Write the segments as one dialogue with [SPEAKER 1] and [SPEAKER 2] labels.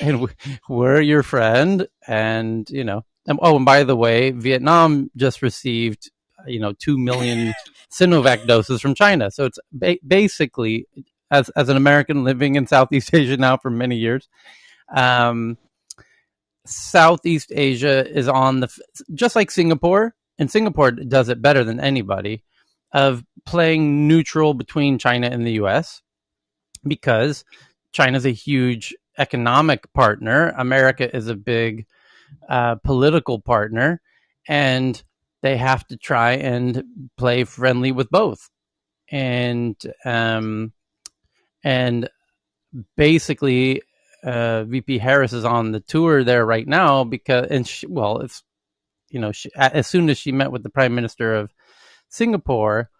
[SPEAKER 1] and we're your friend. And, and by the way, Vietnam just received, 2 million Sinovac doses from China. So it's basically, as an American living in Southeast Asia now for many years, Southeast Asia is on just like Singapore, and Singapore does it better than anybody, of playing neutral between China and the US, because China's a huge economic partner. America is a big political partner, and they have to try and play friendly with both. And basically, VP Harris is on the tour there right now because, it's, as soon as she met with the Prime Minister of Singapore,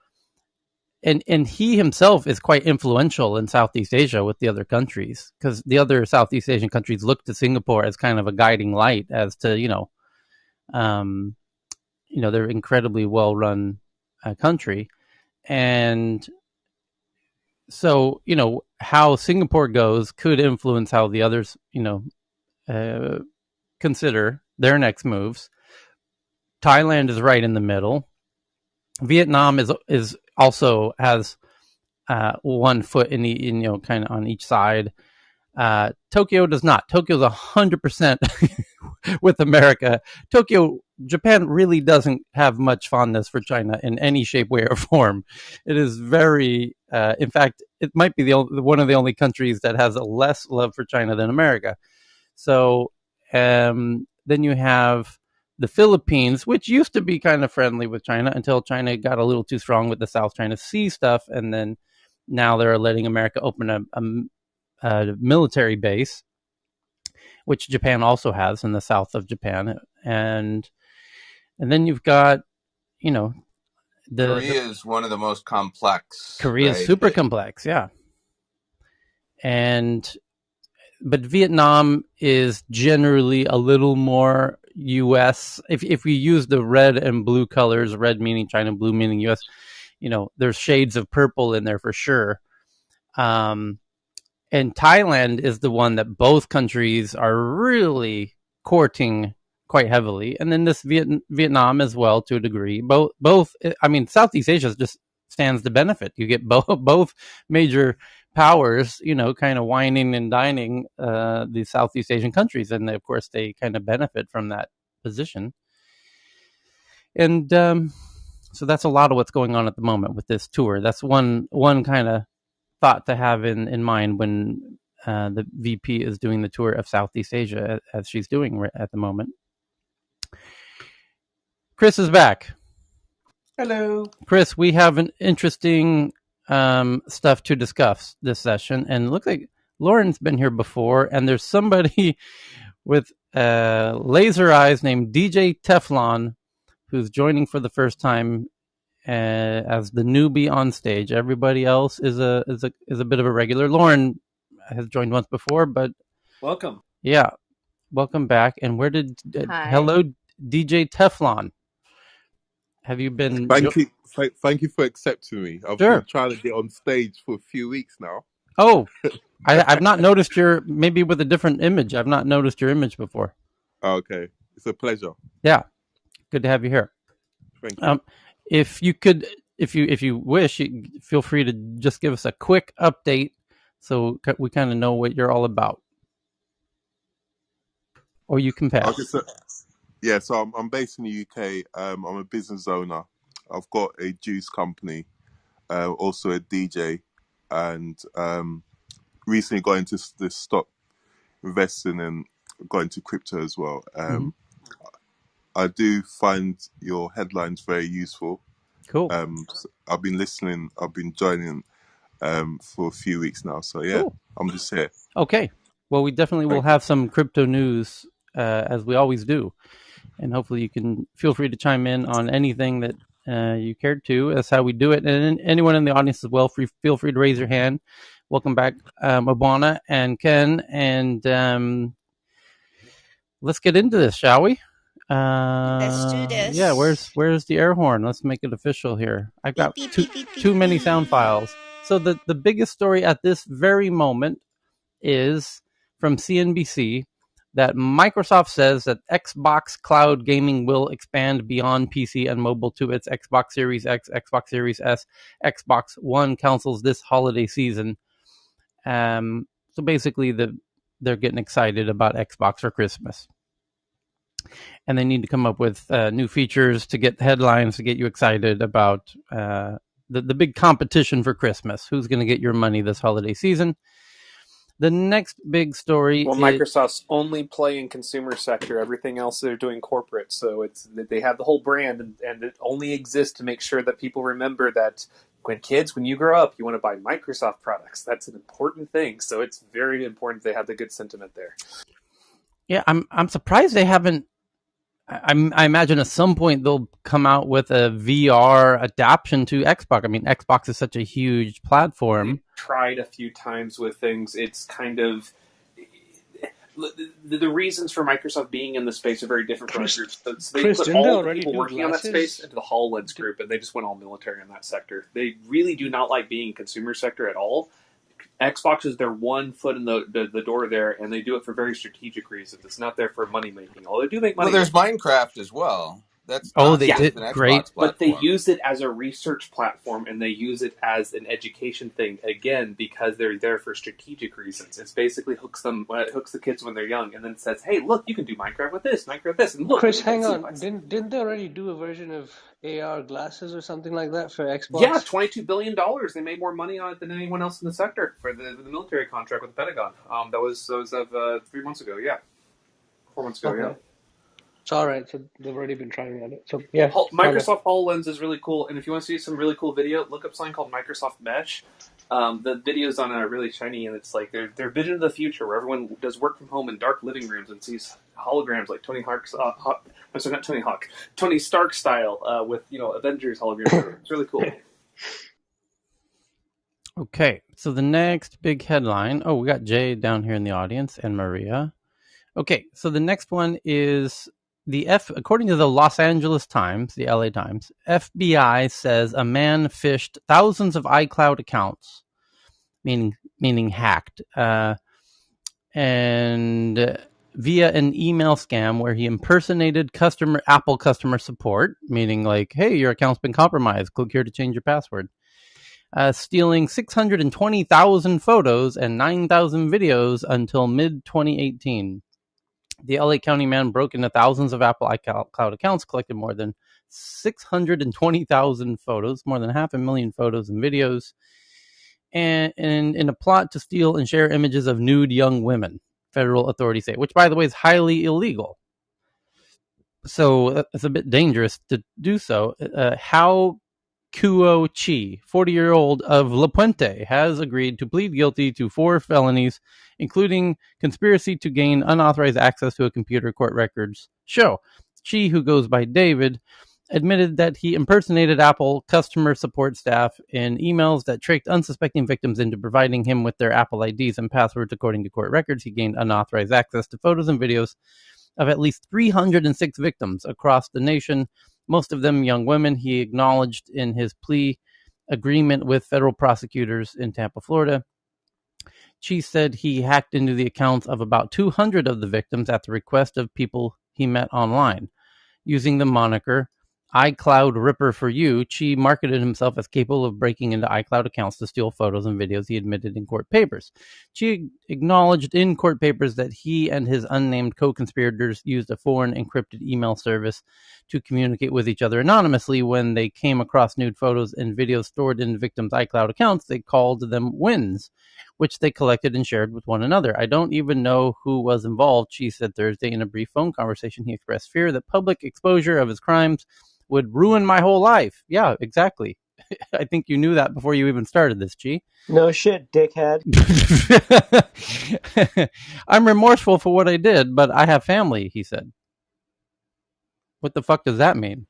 [SPEAKER 1] and he himself is quite influential in Southeast Asia with the other countries, because the other Southeast Asian countries look to Singapore as kind of a guiding light as to, they're incredibly well-run country. And so, how Singapore goes could influence how the others, consider their next moves. Thailand is right in the middle. Vietnam is also has 1 foot in kind of on each side. Tokyo does not. Tokyo's 100% with America. Japan really doesn't have much fondness for China in any shape, way, or form. It is very, in fact, it might be one of the only countries that has a less love for China than America. So then you have the Philippines, which used to be kind of friendly with China until China got a little too strong with the South China Sea stuff, and then now they're letting America open a military base, which Japan also has in the south of Japan, and then you've got,
[SPEAKER 2] Korea is one of the most complex.
[SPEAKER 1] Korea is super complex, yeah. But Vietnam is generally a little more U.S. If we use the red and blue colors, red meaning China, blue meaning U.S., there's shades of purple in there for sure. And Thailand is the one that both countries are really courting quite heavily. And then this Vietnam as well, to a degree. Both. I mean, Southeast Asia just stands to benefit. You get both major powers, kind of whining and dining the Southeast Asian countries. And of course, they kind of benefit from that position. And so that's a lot of what's going on at the moment with this tour. That's one kind of thought to have in mind when the VP is doing the tour of Southeast Asia, as she's doing at the moment. Chris is back.
[SPEAKER 3] Hello.
[SPEAKER 1] Chris, we have an interesting stuff to discuss this session, and it looks like Lauren's been here before, and there's somebody with laser eyes named DJ Teflon who's joining for the first time as the newbie on stage. Everybody else is a bit of a regular. Lauren has joined once before, but
[SPEAKER 3] welcome.
[SPEAKER 1] Yeah, welcome back. And where did hello, DJ Teflon? Have you been?
[SPEAKER 4] Thank you for accepting me. I've been trying to get on stage for a few weeks now.
[SPEAKER 1] Oh, I've not noticed maybe with a different image. I've not noticed your image before.
[SPEAKER 4] Okay, it's a pleasure.
[SPEAKER 1] Yeah, good to have you here.
[SPEAKER 4] Thank you.
[SPEAKER 1] If you could, if you wish, feel free to just give us a quick update so we kind of know what you're all about. Or you can pass.
[SPEAKER 4] Okay, so I'm based in the UK. I'm a business owner. I've got a juice company, also a DJ, and recently got into this stock investing and got into crypto as well. I do find your headlines very useful.
[SPEAKER 1] Cool.
[SPEAKER 4] So I've been listening. I've been joining for a few weeks now. So yeah, cool. I'm just here.
[SPEAKER 1] Okay. Well, we definitely will have some crypto news as we always do, and hopefully you can feel free to chime in on anything that you cared to. That's how we do it. And anyone in the audience as well, feel free to raise your hand. Welcome back, Obana and Ken, and let's get into this, shall we?
[SPEAKER 5] Let's do this.
[SPEAKER 1] Yeah, where's the air horn? Let's make it official here. I've got too many sound files. So the biggest story at this very moment is from CNBC that Microsoft says that Xbox cloud gaming will expand beyond PC and mobile to its Xbox Series X, Xbox Series S, Xbox One consoles this holiday season. So basically, they're getting excited about Xbox for Christmas. And they need to come up with new features to get headlines to get you excited about the big competition for Christmas. Who's going to get your money this holiday season? The next big story
[SPEAKER 3] Well, Microsoft's only play in consumer sector. Everything else they're doing corporate. So they have the whole brand, and it only exists to make sure that people remember that when you grow up, you want to buy Microsoft products. That's an important thing. So it's very important they have the good sentiment there.
[SPEAKER 1] Yeah, I'm surprised they haven't. I imagine at some point they'll come out with a VR adaptation to Xbox. I mean, Xbox is such a huge platform.
[SPEAKER 3] They've tried a few times with things. It's kind of the reasons for Microsoft being in the space are very different from other groups. So they put all the people working on that space into the HoloLens group, and they just went all military in that sector. They really do not like being consumer sector at all. Xbox is their one foot in the door there, and they do it for very strategic reasons. It's not there for money making. Although they do make money.
[SPEAKER 2] Well, there's Minecraft as well. That's
[SPEAKER 1] they did
[SPEAKER 2] an Xbox
[SPEAKER 1] great,
[SPEAKER 2] platform.
[SPEAKER 3] But they use it as a research platform, and they use it as an education thing again because they're there for strategic reasons. It basically hooks the kids when they're young, and then says, "Hey, look, you can do Minecraft with this, and look."
[SPEAKER 5] Chris, hang on. Didn't they already do a version of AR glasses or something like that for Xbox?
[SPEAKER 3] Yeah, $22 billion. They made more money on it than anyone else in the sector for the military contract with the Pentagon. That was 3 months ago. Yeah, 4 months ago.
[SPEAKER 5] Okay.
[SPEAKER 3] Yeah.
[SPEAKER 5] It's all right. So they've already been trying at it. So yeah,
[SPEAKER 3] Microsoft HoloLens is really cool. And if you want to see some really cool video, look up something called Microsoft Mesh. The videos on it are really shiny, and it's like their vision of the future, where everyone does work from home in dark living rooms and sees holograms like Tony Stark style with Avengers holograms. It's really cool.
[SPEAKER 1] Okay, so the next big headline. Oh, we got Jay down here in the audience and Maria. Okay, so the next one is according to the Los Angeles Times, the LA Times, FBI says a man phished thousands of iCloud accounts, meaning hacked, and via an email scam where he impersonated Apple customer support, meaning like, hey, your account's been compromised. Click here to change your password. Stealing 620,000 photos and 9,000 videos until mid-2018. The LA County man broke into thousands of Apple iCloud accounts, collected more than 620,000 photos, more than 500,000 photos and videos, and in a plot to steal and share images of nude young women, federal authorities say, which, by the way, is highly illegal. So it's a bit dangerous to do so. How Kuo Chi, 40-year-old of La Puente, has agreed to plead guilty to 4 felonies, including conspiracy to gain unauthorized access to a computer, court records show. Chi, who goes by David, admitted that he impersonated Apple customer support staff in emails that tricked unsuspecting victims into providing him with their Apple IDs and passwords. According to court records, he gained unauthorized access to photos and videos of at least 306 victims across the nation, most of them young women. He acknowledged in his plea agreement with federal prosecutors in Tampa, Florida. Chi said he hacked into the accounts of about 200 of the victims at the request of people he met online. Using the moniker iCloud Ripper for You, Chi marketed himself as capable of breaking into iCloud accounts to steal photos and videos, he admitted in court papers. Chi acknowledged in court papers that he and his unnamed co-conspirators used a foreign encrypted email service to communicate with each other anonymously. When they came across nude photos and videos stored in victims' iCloud accounts, they called them wins, which they collected and shared with one another. I don't even know who was involved, Chi said Thursday in a brief phone conversation. He expressed fear that public exposure of his crimes would ruin my whole life. Yeah, exactly. I think you knew that before you even started this, Chi.
[SPEAKER 6] No shit, dickhead.
[SPEAKER 1] I'm remorseful for what I did, but I have family, he said. What the fuck does that mean?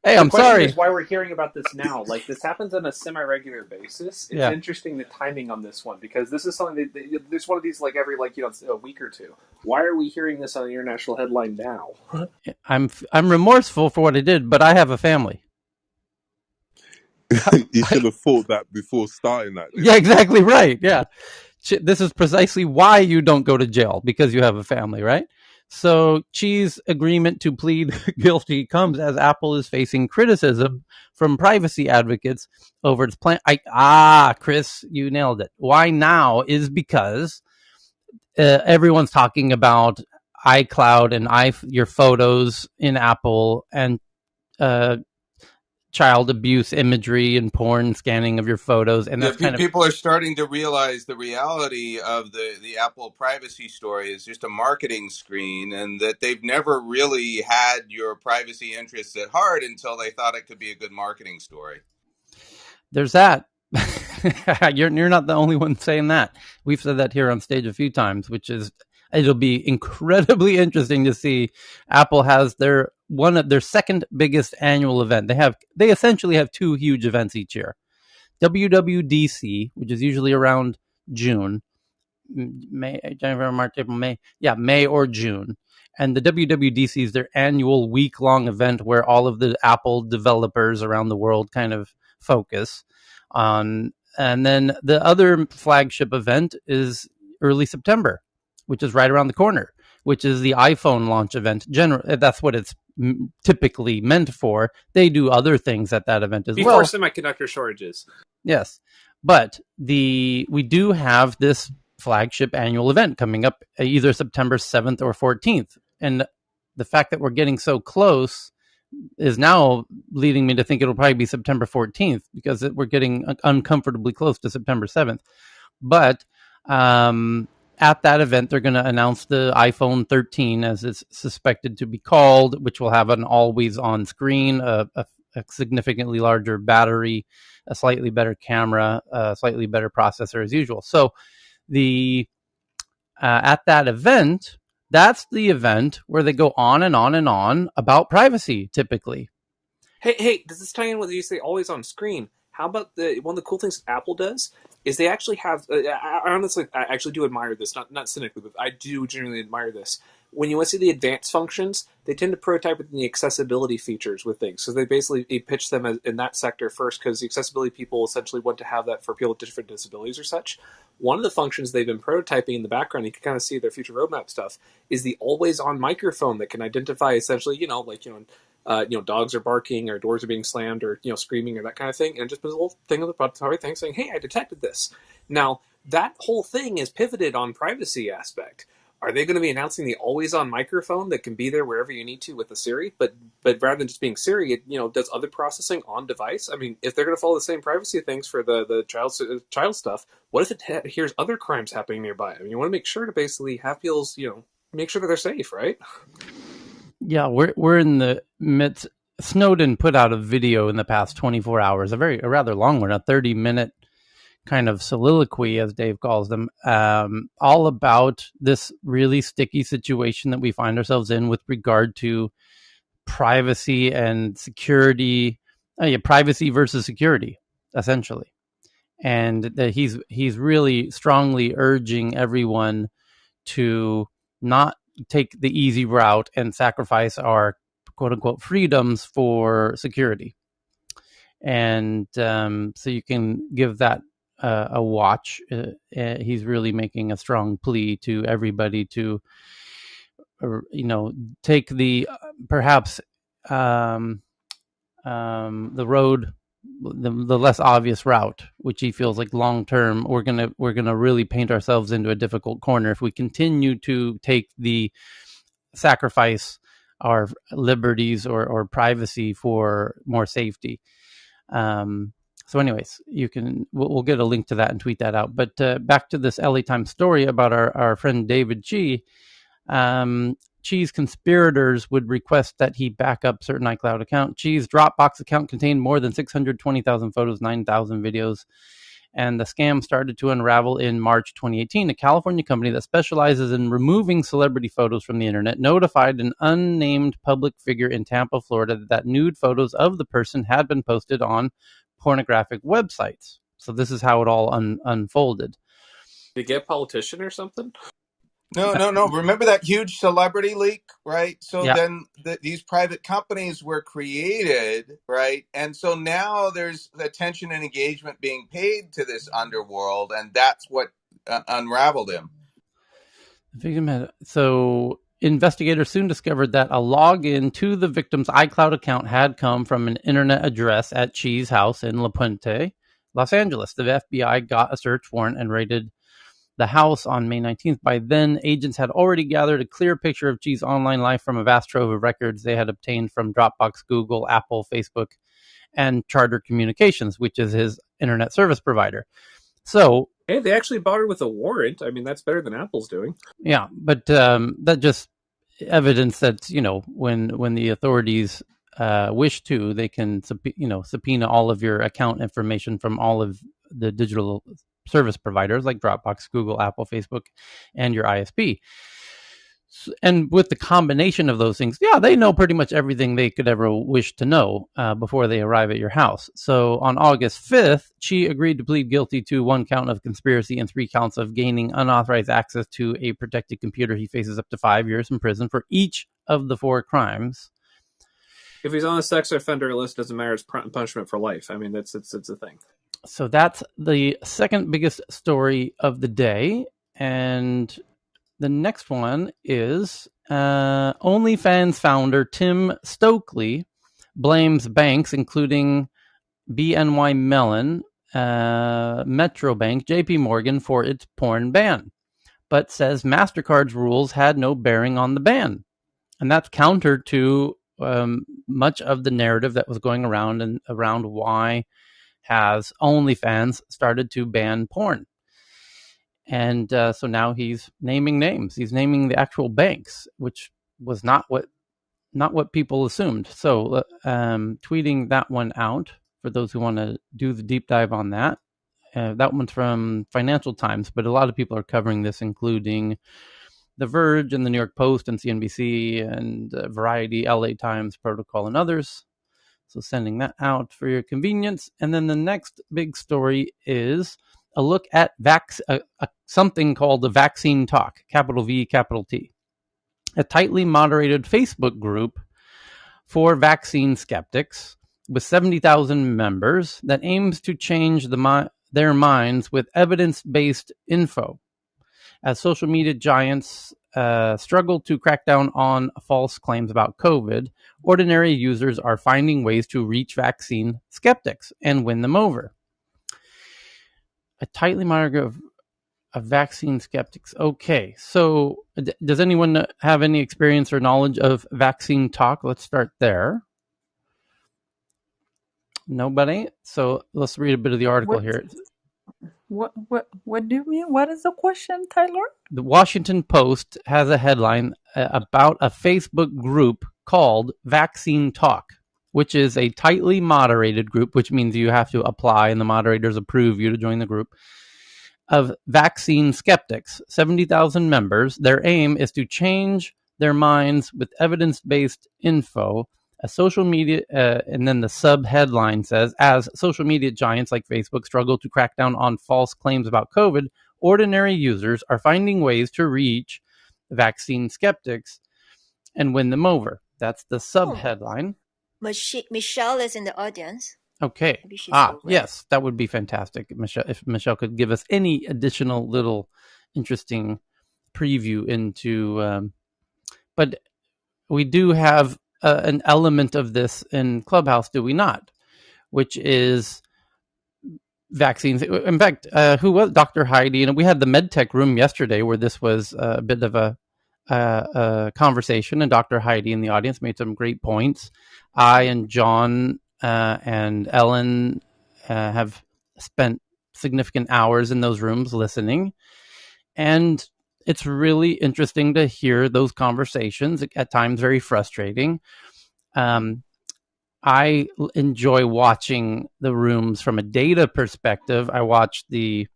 [SPEAKER 1] Hey, I'm sorry.
[SPEAKER 3] Is why we're hearing about this now. Like, this happens on a semi-regular basis. It's interesting the timing on this one, because this is something that there's one of these like every a week or two. Why are we hearing this on the international headline now?
[SPEAKER 1] I'm remorseful for what I did, but I have a family.
[SPEAKER 4] You should have thought that before starting that. Then.
[SPEAKER 1] Yeah, exactly right. Yeah. This is precisely why you don't go to jail, because you have a family, right? So Qi's agreement to plead guilty comes as Apple is facing criticism from privacy advocates over its plan. Chris, you nailed it. Why now is because everyone's talking about iCloud and your photos in Apple, and uh, child abuse imagery and porn scanning of your photos, and
[SPEAKER 2] Yeah,
[SPEAKER 1] that's kind of
[SPEAKER 2] people are starting to realize the reality of the Apple privacy story is just a marketing screen, and that they've never really had your privacy interests at heart until they thought it could be a good marketing story.
[SPEAKER 1] there's that. You're not the only one saying that. We've said that here on stage a few times, which is, it'll be incredibly interesting to see. Apple has their second biggest annual event. They essentially have two huge events each year. WWDC, which is usually around June, May, January, March, April, May. Yeah, May or June. And the WWDC is their annual week-long event where all of the Apple developers around the world kind of focus on. And then the other flagship event is early September, which is right around the corner, which is the iPhone launch event. That's what it's typically meant for. They do other things at that event as
[SPEAKER 3] before
[SPEAKER 1] well.
[SPEAKER 3] Semiconductor shortages.
[SPEAKER 1] Yes, but we do have this flagship annual event coming up either September 7th or 14th, and the fact that we're getting so close is now leading me to think it'll probably be September 14th, because we're getting uncomfortably close to September 7th. But at that event, they're going to announce the iPhone 13, as it's suspected to be called, which will have an always-on screen, a significantly larger battery, a slightly better camera, a slightly better processor as usual. So at that event, that's the event where they go on and on and on about privacy, typically.
[SPEAKER 3] Hey, does this tie in with you say always on screen? How about one of the cool things Apple does is they actually have. I actually do admire this, not cynically, but I do genuinely admire this. When you want to see the advanced functions, they tend to prototype with the accessibility features with things. So they basically pitch them in that sector first, because the accessibility people essentially want to have that for people with different disabilities or such. One of the functions they've been prototyping in the background, you can kind of see their future roadmap stuff, is the always-on microphone that can identify essentially, dogs are barking or doors are being slammed or screaming or that kind of thing, and just put a little thing on the bottom thing saying, "Hey, I detected this." Now that whole thing is pivoted on privacy aspect. Are they going to be announcing the always-on microphone that can be there wherever you need to with the Siri? But rather than just being Siri, it does other processing on device. I mean, if they're going to follow the same privacy things for the child stuff, what if it hears other crimes happening nearby? I mean, you want to make sure to basically have people's make sure that they're safe, right?
[SPEAKER 1] Yeah, we're in the midst. Snowden put out a video in the past 24 hours, a rather long one, a 30-minute kind of soliloquy, as Dave calls them, all about this really sticky situation that we find ourselves in with regard to privacy and security. Privacy versus security, essentially. And that he's really strongly urging everyone to not take the easy route and sacrifice our quote unquote freedoms for security. And so you can give that a watch. He's really making a strong plea to everybody to, take the perhaps the road, the less obvious route, which he feels like long term we're gonna really paint ourselves into a difficult corner if we continue to take the sacrifice our liberties or privacy for more safety. So anyways, we'll get a link to that and tweet that out. But back to this LA Times story about our friend David Qi. Qi's conspirators would request that he back up certain iCloud account. Qi's Dropbox account contained more than 620,000 photos, 9,000 videos. And the scam started to unravel in March 2018. A California company that specializes in removing celebrity photos from the internet notified an unnamed public figure in Tampa, Florida, that nude photos of the person had been posted on pornographic websites. So this is how it all unfolded.
[SPEAKER 3] Did he get a politician or something?
[SPEAKER 2] No. Remember that huge celebrity leak, right? So
[SPEAKER 1] Yeah.
[SPEAKER 2] then these private companies were created, right? And so now there's attention and engagement being paid to this underworld, and that's what unraveled him.
[SPEAKER 1] So investigators soon discovered that a login to the victim's iCloud account had come from an internet address at Chi's house in La Puente, Los Angeles. The FBI got a search warrant and raided the house on May 19th. By then, agents had already gathered a clear picture of Chi's online life from a vast trove of records they had obtained from Dropbox, Google, Apple, Facebook, and Charter Communications, which is his internet service provider. So,
[SPEAKER 3] hey, they actually bought her with a warrant. I mean, that's better than Apple's doing.
[SPEAKER 1] Yeah, but that just evidence that when the authorities wish to, they can subpoena all of your account information from all of the digital service providers like Dropbox, Google, Apple, Facebook, and your ISP. And with the combination of those things, yeah, they know pretty much everything they could ever wish to know before they arrive at your house. So on August 5th, she agreed to plead guilty to 1 count of conspiracy and 3 counts of gaining unauthorized access to a protected computer. He faces up to 5 years in prison for each of the 4 crimes.
[SPEAKER 3] If he's on a sex offender list, doesn't matter. It's punishment for life. I mean, it's a thing.
[SPEAKER 1] So that's the second biggest story of the day. And the next one is OnlyFans founder Tim Stokely blames banks, including BNY Mellon, Metrobank, JP Morgan, for its porn ban, but says MasterCard's rules had no bearing on the ban. And that's counter to much of the narrative that was going around and around why has OnlyFans started to ban porn. And so now he's naming names. He's naming the actual banks, which was not what people assumed. So tweeting that one out for those who want to do the deep dive on that. That one's from Financial Times, but a lot of people are covering this, including The Verge and the New York Post and CNBC and Variety, LA Times, Protocol, and others. So sending that out for your convenience. And then the next big story is a look at something called the Vaccine Talk, capital V, capital T, a tightly moderated Facebook group for vaccine skeptics with 70,000 members that aims to change their minds with evidence-based info. As social media giants struggle to crack down on false claims about COVID, ordinary users are finding ways to reach vaccine skeptics and win them over. A tightly moderated of vaccine skeptics. Okay, so does anyone have any experience or knowledge of Vaccine Talk? Let's start there. Nobody? So let's read a bit of the article here.
[SPEAKER 6] What do you mean? What is the question, Tyler?
[SPEAKER 1] The Washington Post has a headline about a Facebook group called Vaccine Talk, which is a tightly moderated group, which means you have to apply and the moderators approve you to join the group, of vaccine skeptics, 70,000 members. Their aim is to change their minds with evidence-based info. A social media, and then the sub-headline says, as social media giants like Facebook struggle to crack down on false claims about COVID, ordinary users are finding ways to reach vaccine skeptics and win them over. That's the sub-headline.
[SPEAKER 7] Michelle is in the audience.
[SPEAKER 1] Okay. Yes, that would be fantastic. If Michelle could give us any additional little interesting preview into, but we do have an element of this in Clubhouse, do we not? Which is vaccines. In fact, who was Dr. Heidi? And we had the MedTech room yesterday where this was a bit of a conversation, and Dr. Heidi in the audience made some great points. I and John and Ellen have spent significant hours in those rooms listening, and it's really interesting to hear those conversations, at times very frustrating. I enjoy watching the rooms from a data perspective. I watch the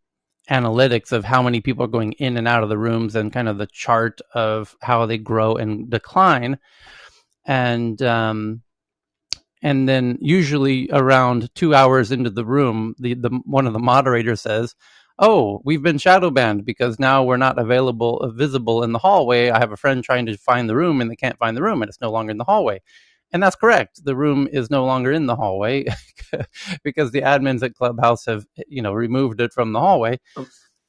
[SPEAKER 1] analytics of how many people are going in and out of the rooms and kind of the chart of how they grow and decline. And then usually around 2 hours into the room, the one of the moderators says, oh, we've been shadow banned because now we're not visible in the hallway. I have a friend trying to find the room and they can't find the room and it's no longer in the hallway. And that's correct. The room is no longer in the hallway because the admins at Clubhouse have, removed it from the hallway.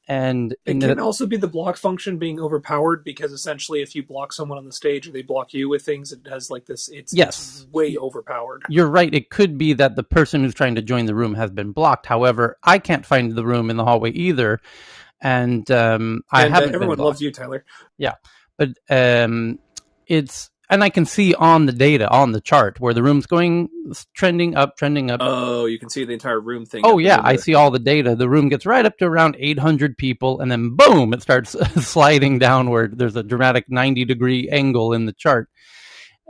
[SPEAKER 1] And
[SPEAKER 3] it can also be the block function being overpowered, because essentially if you block someone on the stage or they block you with things, it has like this, it's way overpowered.
[SPEAKER 1] You're right. It could be that the person who's trying to join the room has been blocked. However, I can't find the room in the hallway either. And I haven't
[SPEAKER 3] everyone loves you, Tyler.
[SPEAKER 1] Yeah. But and I can see on the data, on the chart, where the room's trending up.
[SPEAKER 3] Oh, you can see the entire room thing.
[SPEAKER 1] Oh, yeah, I see all the data. The room gets right up to around 800 people, and then boom, it starts sliding downward. There's a dramatic 90-degree angle in the chart.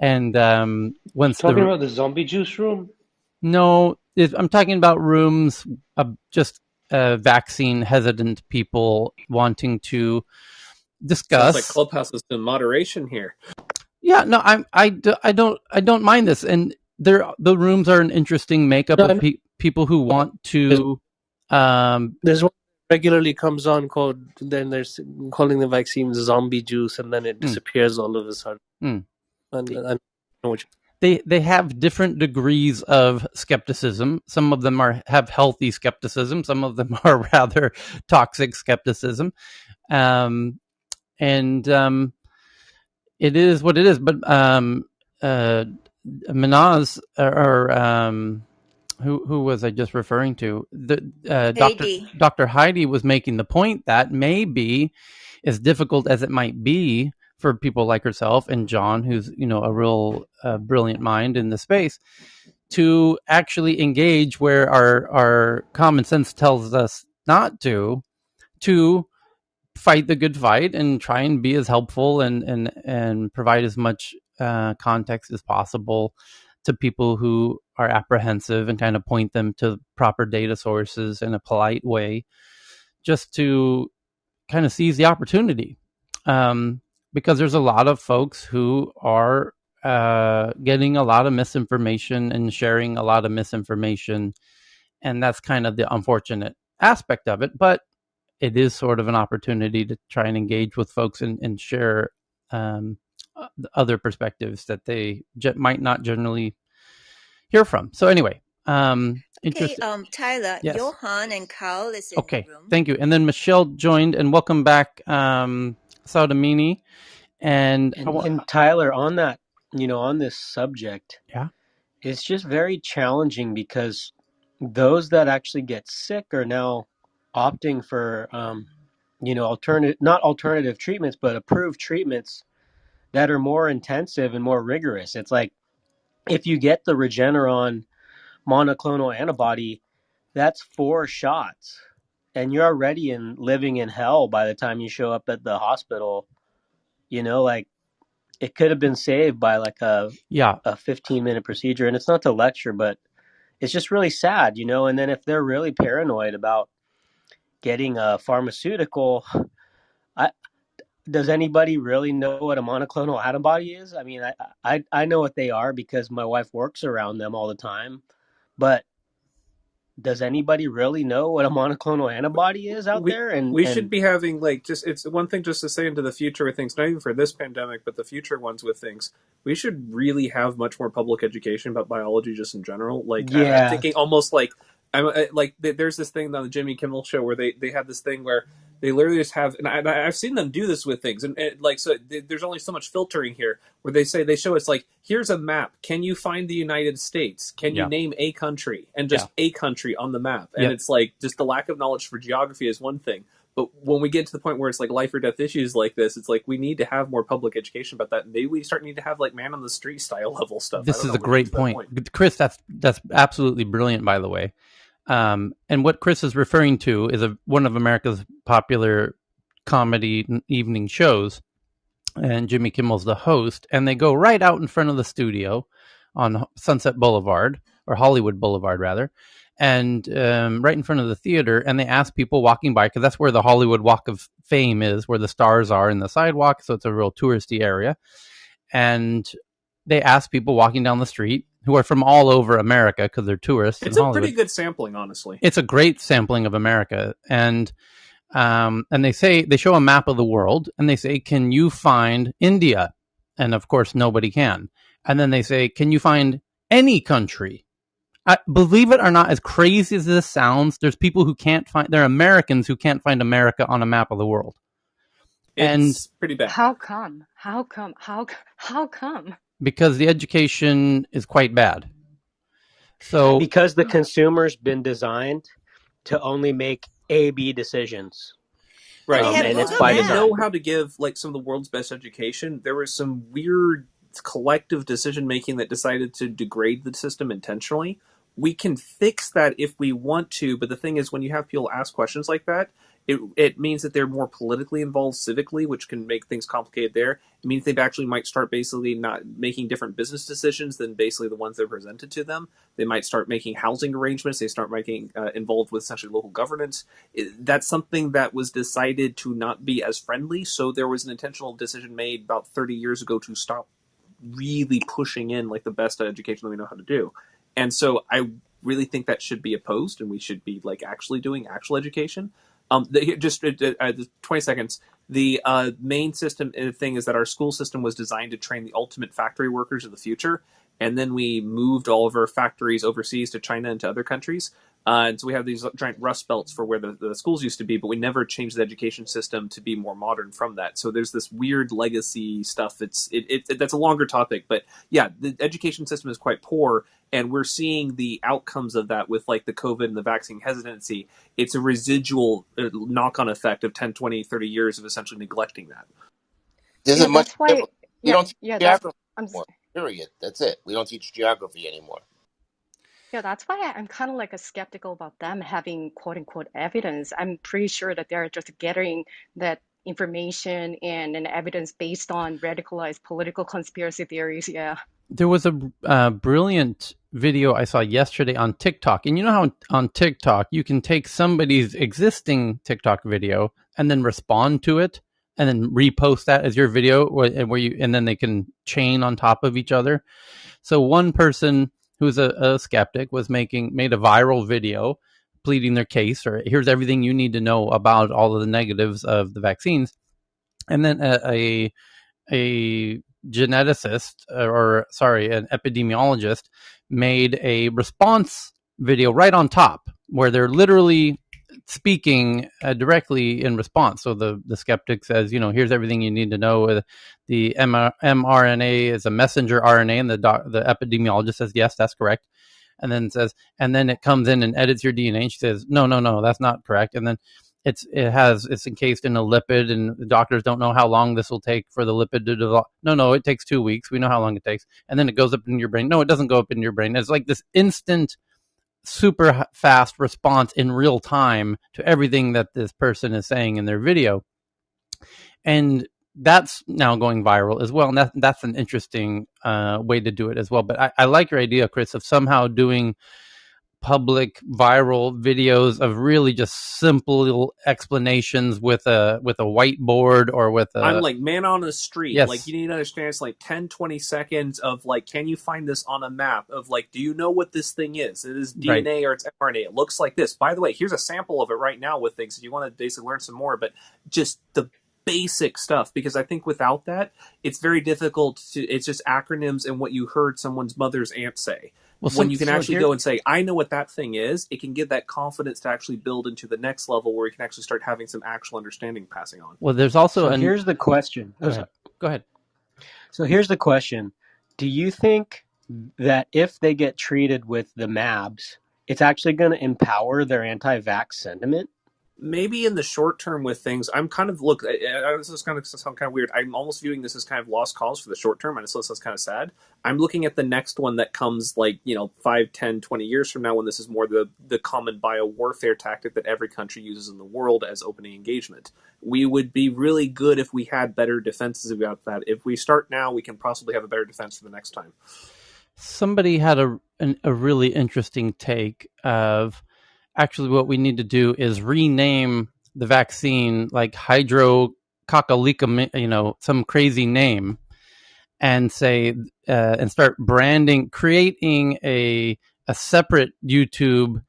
[SPEAKER 1] And once
[SPEAKER 5] talking about the zombie juice room?
[SPEAKER 1] No, I'm talking about rooms of just vaccine-hesitant people wanting to discuss.
[SPEAKER 3] Sounds like Clubhouse is in moderation here.
[SPEAKER 1] Yeah, no, I don't mind this, and the rooms are an interesting makeup of people who want to.
[SPEAKER 5] There's one regularly comes on called. Then there's calling the vaccine zombie juice, and then it disappears all of a sudden. And I know what
[SPEAKER 1] they have different degrees of skepticism. Some of them have healthy skepticism. Some of them are rather toxic skepticism, and it is what it is. But Minaz, who was I just referring to? Dr. Heidi was making the point that maybe, as difficult as it might be for people like herself and John, who's a real brilliant mind in the space, to actually engage where our common sense tells us not to fight the good fight and try and be as helpful and provide as much context as possible to people who are apprehensive, and kind of point them to proper data sources in a polite way, just to kind of seize the opportunity. Because there's a lot of folks who are getting a lot of misinformation and sharing a lot of misinformation, and that's kind of the unfortunate aspect of it. But it is sort of an opportunity to try and engage with folks and share other perspectives that they might not generally hear from. So anyway,
[SPEAKER 7] okay, Tyler,
[SPEAKER 1] yes.
[SPEAKER 7] Johan and Carl is in the room.
[SPEAKER 1] Thank you. And then Michelle joined, and welcome back, Saudamini. And
[SPEAKER 8] Tyler, on that, on this subject, it's just very challenging because those that actually get sick are now opting for, not alternative treatments, but approved treatments that are more intensive and more rigorous. It's like, if you get the Regeneron monoclonal antibody, that's 4 shots, and you're already living in hell by the time you show up at the hospital. It could have been saved by like a 15-minute procedure. And it's not to lecture, but it's just really sad, and then if they're really paranoid about getting a pharmaceutical, does anybody really know what a monoclonal antibody is? I mean, I know what they are because my wife works around them all the time, but does anybody really know what a monoclonal antibody is out there? And
[SPEAKER 3] we should be having it's one thing just to say into the future with things, not even for this pandemic, but the future ones with things. We should really have much more public education about biology just in general. I'm thinking almost there's this thing on the Jimmy Kimmel show where they have this thing where they literally just have, and I've seen them do this with things, and so there's only so much filtering here, where they show us here's a map. Can you find the United States? Can you name a country? And just a country on the map. And it's just the lack of knowledge for geography is one thing. But when we get to the point where it's life or death issues like this, it's we need to have more public education about that. Maybe we need to have man on the street style level stuff.
[SPEAKER 1] This is a great point. Chris, that's absolutely brilliant, by the way. And what Chris is referring to is one of America's popular comedy evening shows, and Jimmy Kimmel's the host, and they go right out in front of the studio on Sunset Boulevard, or Hollywood Boulevard rather, and right in front of the theater, and they ask people walking by, because that's where the Hollywood Walk of Fame is, where the stars are in the sidewalk, so it's a real touristy area, and they ask people walking down the street, who are from all over America because they're tourists.
[SPEAKER 3] It's
[SPEAKER 1] in
[SPEAKER 3] a
[SPEAKER 1] Hollywood.
[SPEAKER 3] pretty good sampling, honestly.
[SPEAKER 1] It's a great sampling of America, and they show a map of the world, and they say, "Can you find India?" And of course, nobody can. And then they say, "Can you find any country?" Believe it or not, as crazy as this sounds, there's people who can't find. There are Americans who can't find America on a map of the world.
[SPEAKER 3] It's pretty bad.
[SPEAKER 9] How come? How come? How come?
[SPEAKER 1] Because the education is quite bad. So
[SPEAKER 8] because the consumer's been designed to only make A/B decisions.
[SPEAKER 3] Right.
[SPEAKER 7] And
[SPEAKER 3] it's by design. Know how to give like some of the world's best education. There was some weird collective decision making that decided to degrade the system intentionally. We can fix that if we want to, but the thing is, when you have people ask questions like that, it means that they're more politically involved civically, which can make things complicated there. It means they actually might start basically not making different business decisions than basically the ones that are presented to them. They might start making housing arrangements. They start making involved with essentially local governance. That's something that was decided to not be as friendly. So there was an intentional decision made about 30 years ago to stop really pushing in like the best education that we know how to do. And so I really think that should be opposed, and we should be like actually doing actual education. 20 seconds. The main system thing is that our school system was designed to train the ultimate factory workers of the future, and then we moved all of our factories overseas to China and to other countries. And so we have these giant rust belts for where the schools used to be, but we never changed the education system to be more modern from that. So there's this weird legacy stuff. That's a longer topic, but yeah, the education system is quite poor, and we're seeing the outcomes of that with like the COVID and the vaccine hesitancy. It's a residual knock-on effect of 10, 20, 30 years of essentially neglecting that.
[SPEAKER 10] This is much different. We don't teach geography anymore, period. That's it. We don't teach geography anymore.
[SPEAKER 9] Yeah, that's why I'm kind of like a skeptical about them having quote unquote evidence. I'm pretty sure that they're just getting that information and evidence based on radicalized political conspiracy theories. Yeah.
[SPEAKER 1] There was a brilliant video I saw yesterday on TikTok. And you know how on TikTok you can take somebody's existing TikTok video and then respond to it and then repost that as your video and then they can chain on top of each other. So one person who's a skeptic made a viral video pleading their case, or here's everything you need to know about all of the negatives of the vaccines. And then a geneticist, an epidemiologist made a response video right on top where they're literally speaking directly in response. So the skeptic says, here's everything you need to know. The mRNA is a messenger RNA, and the epidemiologist says, yes, that's correct. And then it comes in and edits your DNA. And she says, no, that's not correct. And then it's encased in a lipid, and the doctors don't know how long this will take for the lipid to develop. No, it takes 2 weeks. We know how long it takes. And then it goes up in your brain. No, it doesn't go up in your brain. It's like this instant, super fast response in real time to everything that this person is saying in their video. And that's now going viral as well. And that's an interesting way to do it as well. But I like your idea, Chris, of somehow doing public viral videos of really just simple explanations with a whiteboard or with a...
[SPEAKER 3] I'm like man on the street.
[SPEAKER 1] Yes.
[SPEAKER 3] Like you need to understand it's like 10, 20 seconds of like, can you find this on a map of like, do you know what this thing is? It is DNA right. Or it's mRNA. It looks like this. By the way, here's a sample of it right now with things. If you want to basically learn some more, but just the basic stuff, because I think without that, it's very difficult it's just acronyms and what you heard someone's mother's aunt say. Well, when you can actually go and say, I know what that thing is, it can give that confidence to actually build into the next level where you can actually start having some actual understanding passing on.
[SPEAKER 1] Well, there's also...
[SPEAKER 8] here's the question.
[SPEAKER 1] Go ahead.
[SPEAKER 8] So here's the question. Do you think that if they get treated with the MABs, it's actually going to empower their anti-vax sentiment?
[SPEAKER 3] Maybe in the short term with things, I'm kind of this is kind of sound kind of weird. I'm almost viewing this as kind of lost cause for the short term. And so that's kind of sad. I'm looking at the next one that comes 5, 10, 20 years from now when this is more the common biowarfare tactic that every country uses in the world as opening engagement. We would be really good if we had better defenses about that. If we start now, we can possibly have a better defense for the next time.
[SPEAKER 1] Somebody had a really interesting take of... Actually, what we need to do is rename the vaccine like hydrococcalica, some crazy name. and say and start creating a separate YouTube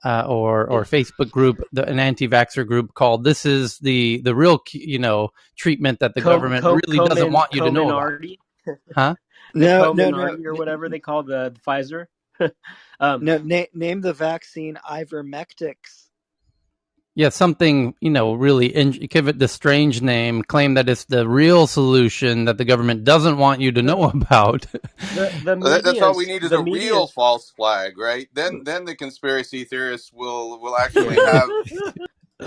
[SPEAKER 1] or Facebook group, an anti-vaxxer group called "This is the real treatment that the government really doesn't want you to know about." Huh?
[SPEAKER 8] Comirnaty or whatever they call the Pfizer.
[SPEAKER 11] Name the vaccine ivermectics.
[SPEAKER 1] Yeah, something, really give it the strange name, claim that it's the real solution that the government doesn't want you to know about.
[SPEAKER 2] That's all we need is a real false flag, right? Then the conspiracy theorists will actually have.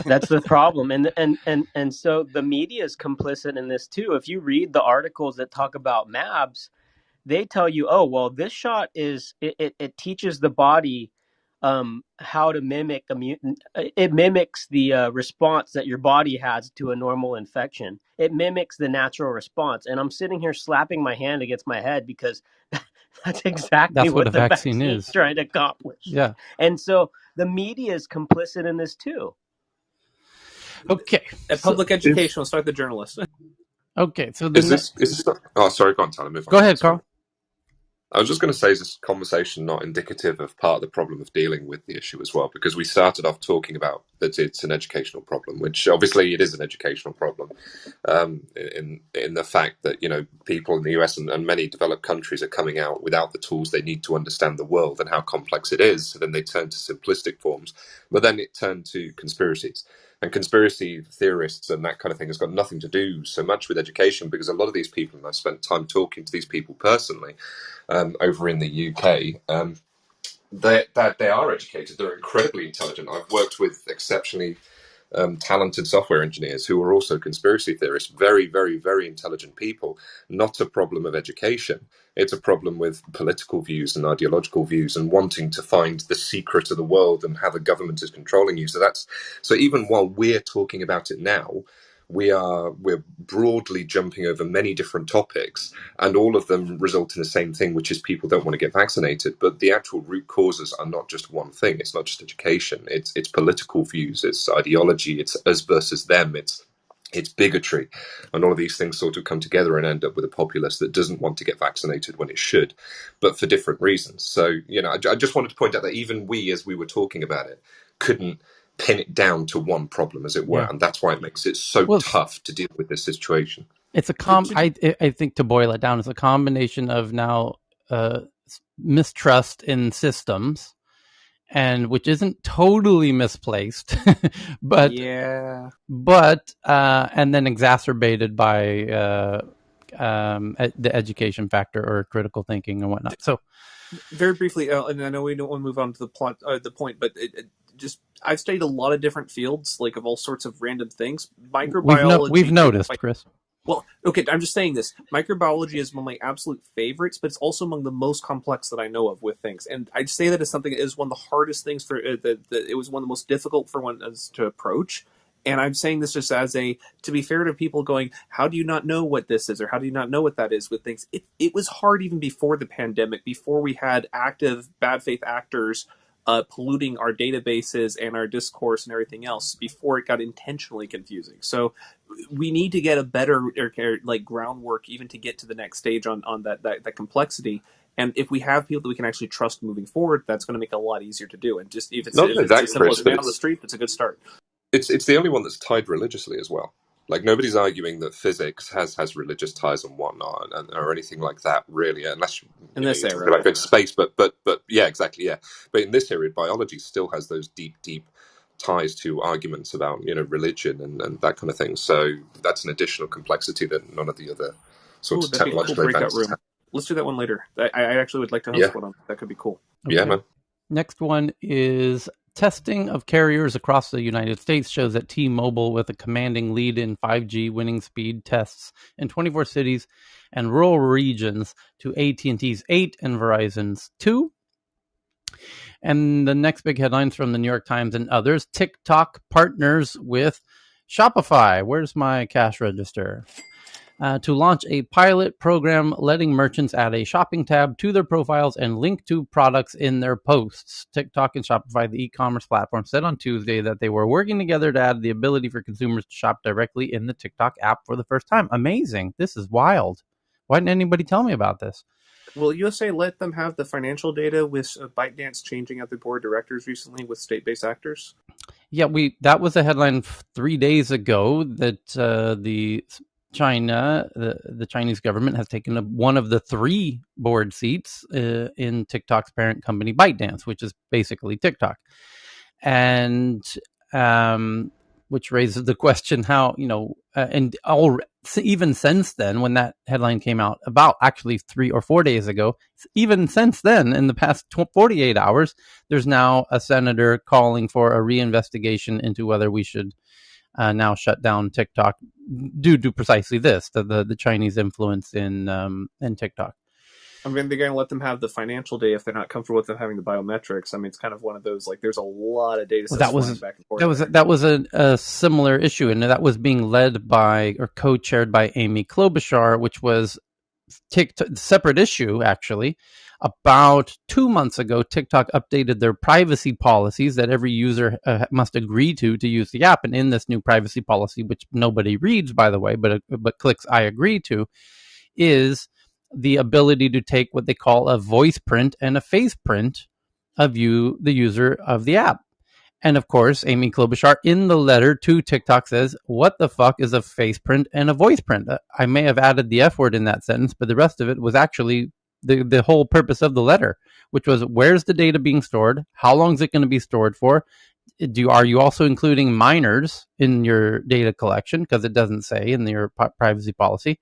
[SPEAKER 8] That's the problem, and so the media is complicit in this too. If you read the articles that talk about MABs, they tell you, oh well, this shot it teaches the body how to mimic it mimics the response that your body has to a normal infection. It mimics the natural response, and I'm sitting here slapping my hand against my head because that's exactly what the vaccine is trying to accomplish.
[SPEAKER 1] Yeah,
[SPEAKER 8] and so the media is complicit in this too.
[SPEAKER 1] Okay,
[SPEAKER 3] at public education, we'll start the journalist.
[SPEAKER 1] Okay, so
[SPEAKER 12] is this? Oh, sorry, go on, Tyler.
[SPEAKER 1] Go ahead, Carl.
[SPEAKER 12] I was just going to say, is this conversation not indicative of part of the problem of dealing with the issue as well? Because we started off talking about that it's an educational problem, which obviously it is an educational problem, in the fact that people in the US and many developed countries are coming out without the tools they need to understand the world and how complex it is. So then they turn to simplistic forms, but then it turned to conspiracies. And conspiracy theorists and that kind of thing has got nothing to do so much with education, because a lot of these people, and I've spent time talking to these people personally, over in the UK, they are educated. They're incredibly intelligent. I've worked with exceptionally talented software engineers who are also conspiracy theorists. Very, very, very intelligent people. Not a problem of education. It's a problem with political views and ideological views and wanting to find the secret of the world and how the government is controlling you. So even while we're talking about it now, we're broadly jumping over many different topics, and all of them result in the same thing, which is people don't want to get vaccinated. But the actual root causes are not just one thing. It's not just education. It's political views. It's ideology. It's us versus them. It's bigotry, and all of these things sort of come together and end up with a populace that doesn't want to get vaccinated when it should, but for different reasons. So I just wanted to point out that even we, as we were talking about it, couldn't pin it down to one problem, as it were, and that's why it makes it so tough to deal with this situation.
[SPEAKER 1] It's I think, to boil it down, it's a combination of now mistrust in systems, and which isn't totally misplaced, but and then exacerbated by the education factor or critical thinking and whatnot. So,
[SPEAKER 3] very briefly, and I know we don't want to move on to the point, but I've studied a lot of different fields, like of all sorts of random things. Microbiology.
[SPEAKER 1] We've noticed, Chris.
[SPEAKER 3] Well, okay, I'm just saying this. Microbiology is one of my absolute favorites, but it's also among the most complex that I know of with things. And I'd say that is something that is one of the hardest things for it was one of the most difficult for one to approach. And I'm saying this just as to be fair to people going, how do you not know what this is, or how do you not know what that is with things? It was hard even before the pandemic, before we had active bad faith actors polluting our databases and our discourse and everything else, before it got intentionally confusing. So we need to get a better groundwork even to get to the next stage on that complexity. And if we have people that we can actually trust moving forward, that's going to make it a lot easier to do. And just if it's as simple as down the street, that's a good start.
[SPEAKER 12] It's the only one that's tied religiously as well. Like, nobody's arguing that physics has religious ties and whatnot, or anything like that, really, unless
[SPEAKER 3] in this area,
[SPEAKER 12] like in space. But yeah, exactly, yeah. But in this area, biology still has those deep ties to arguments about religion and that kind of thing. So that's an additional complexity that none of the other sorts of technological advances have.
[SPEAKER 3] Let's do that one later. I actually would like to host one on that. Could be cool.
[SPEAKER 1] Okay.
[SPEAKER 12] Yeah, man.
[SPEAKER 1] Next one is testing of carriers across the United States shows that T-Mobile, with a commanding lead in 5G winning speed tests in 24 cities and rural regions, to AT&T's 8 and Verizon's 2. And the next big headlines from the New York Times and others: TikTok partners with Shopify. Where's my cash register? To launch a pilot program letting merchants add a shopping tab to their profiles and link to products in their posts. TikTok and Shopify, the e-commerce platform, said on Tuesday that they were working together to add the ability for consumers to shop directly in the TikTok app for the first time. Amazing. This is wild. Why didn't anybody tell me about this?
[SPEAKER 3] Will USA let them have the financial data with ByteDance changing at the board of directors recently with state-based actors?
[SPEAKER 1] Yeah, that was a headline 3 days ago that the Chinese government has taken one of the 3 board seats in TikTok's parent company ByteDance, which is basically TikTok, and which raises the question how, and even since then, when that headline came out about actually 3 or 4 days ago, even since then, in the past 48 hours, there's now a senator calling for a reinvestigation into whether we should now shut down TikTok due to precisely this, the Chinese influence in TikTok.
[SPEAKER 3] I mean, they're going to let them have the financial data if they're not comfortable with them having the biometrics. I mean, it's kind of one of those, like, there's a lot of data sets flying back and forth.
[SPEAKER 1] That was a similar issue, and that was being led by or co-chaired by Amy Klobuchar, which was separate issue, actually. About 2 months ago, TikTok updated their privacy policies that every user must agree to use the app. And in this new privacy policy, which nobody reads, by the way, but clicks I agree to, is the ability to take what they call a voice print and a face print of you, the user of the app. And of course, Amy Klobuchar in the letter to TikTok says, what the fuck is a face print and a voice print? I may have added the F word in that sentence, but the rest of it was actually the whole purpose of the letter, which was, where's the data being stored? How long is it going to be stored for? Are you also including minors in your data collection? Because it doesn't say in your privacy policy.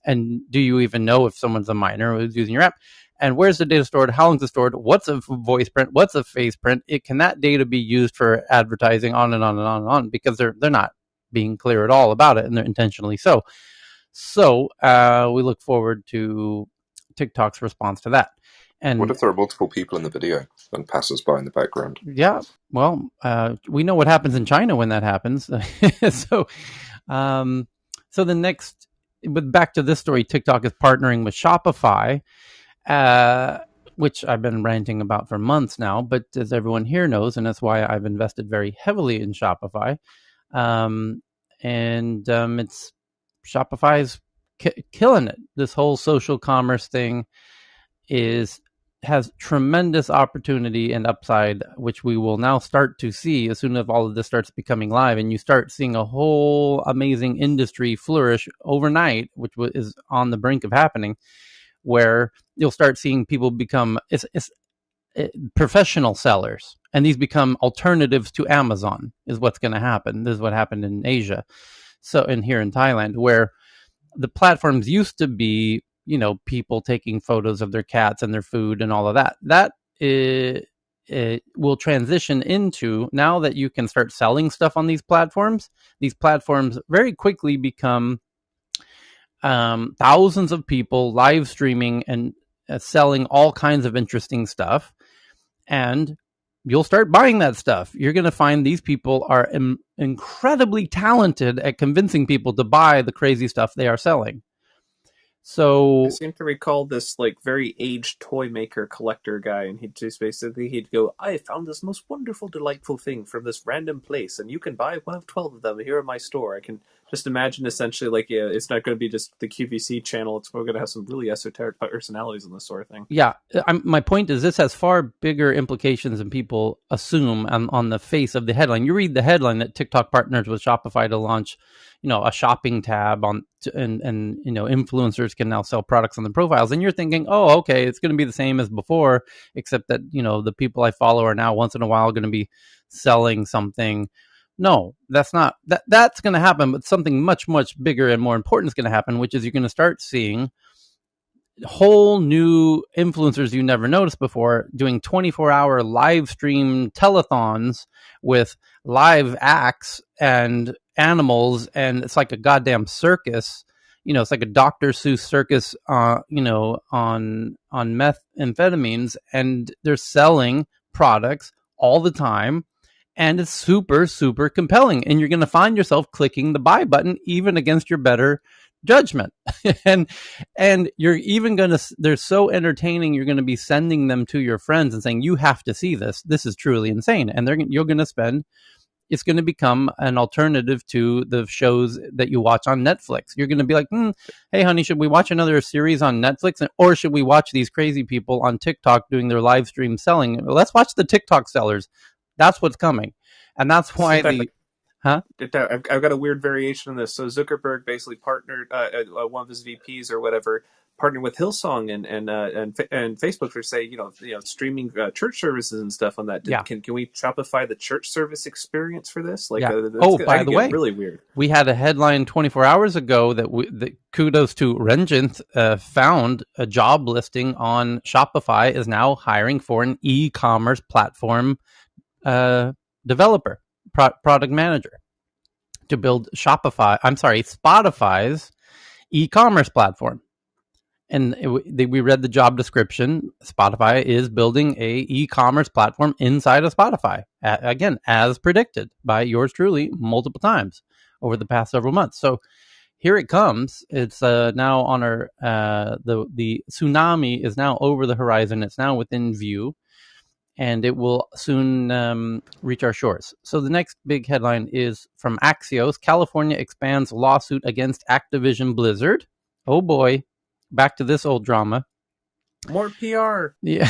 [SPEAKER 1] And do you even know if someone's a minor who's using your app? And where's the data stored? How long is it stored? What's a voice print? What's a face print? Can that data be used for advertising, on and on and on and on? Because they're not being clear at all about it, and they're intentionally so. So we look forward to TikTok's response to that. And
[SPEAKER 12] what if there are multiple people in the video and passers-by in the background?
[SPEAKER 1] Yeah, well, we know what happens in China when that happens. So the next, but back to this story, TikTok is partnering with Shopify, which I've been ranting about for months now, but as everyone here knows, and that's why I've invested very heavily in Shopify, it's Shopify's killing it. This whole social commerce thing has tremendous opportunity and upside, which we will now start to see as soon as all of this starts becoming live, and you start seeing a whole amazing industry flourish overnight, which is on the brink of happening, where you'll start seeing people become professional sellers, and these become alternatives to Amazon is what's going to happen. This is what happened in Asia. So, and here in Thailand, where the platforms used to be, people taking photos of their cats and their food and all of that. That it will transition into, now that you can start selling stuff on these platforms very quickly become thousands of people live streaming and selling all kinds of interesting stuff. And you'll start buying that stuff. You're going to find these people are incredibly talented at convincing people to buy the crazy stuff they are selling. So
[SPEAKER 3] I seem to recall this very aged toy maker collector guy, and he'd go, I found this most wonderful, delightful thing from this random place, and you can buy one of 12 of them here in my store. I can just imagine essentially it's not going to be just the QVC channel. It's going to have some really esoteric personalities in this sort of thing.
[SPEAKER 1] Yeah. My point is, this has far bigger implications than people assume on the face of the headline. You read the headline that TikTok partners with Shopify to launch, a shopping tab and influencers can now sell products on the profiles. And you're thinking, oh, okay, it's going to be the same as before, except that, the people I follow are now once in a while going to be selling something. No, that's not, that's going to happen, but something much, much bigger and more important is going to happen, which is you're going to start seeing whole new influencers you never noticed before doing 24-hour live stream telethons with live acts and animals, and it's like a goddamn circus. It's like a Dr. Seuss circus, on methamphetamines, and they're selling products all the time. And it's super, super compelling. And you're going to find yourself clicking the buy button, even against your better judgment. and you're even going to, they're so entertaining, you're going to be sending them to your friends and saying, you have to see this. This is truly insane. And you're going to spend it's going to become an alternative to the shows that you watch on Netflix. You're going to be like, hey, honey, should we watch another series on Netflix? Or should we watch these crazy people on TikTok doing their live stream selling? Let's watch the TikTok sellers. That's what's coming. And that's why
[SPEAKER 3] I've got a weird variation on this. So Zuckerberg basically partnered, one of his VPs or whatever, partnered with Hillsong and Facebook for say, streaming church services and stuff on that. Can we Shopify the church service experience for this? Like,
[SPEAKER 1] by the way,
[SPEAKER 3] really weird.
[SPEAKER 1] We had a headline 24 hours ago that kudos to Renjith, found a job listing on Shopify is now hiring for an e-commerce platform developer, product manager to build Spotify's e-commerce platform. And we read the job description. Spotify is building a e-commerce platform inside of Spotify, again, as predicted by yours truly multiple times over the past several months. So here it comes. It's now on our the tsunami is now over the horizon. It's now within view, and it will soon reach our shores. So the next big headline is from Axios. California expands lawsuit against Activision Blizzard. Oh boy. Back to this old drama.
[SPEAKER 3] More PR.
[SPEAKER 1] Yeah.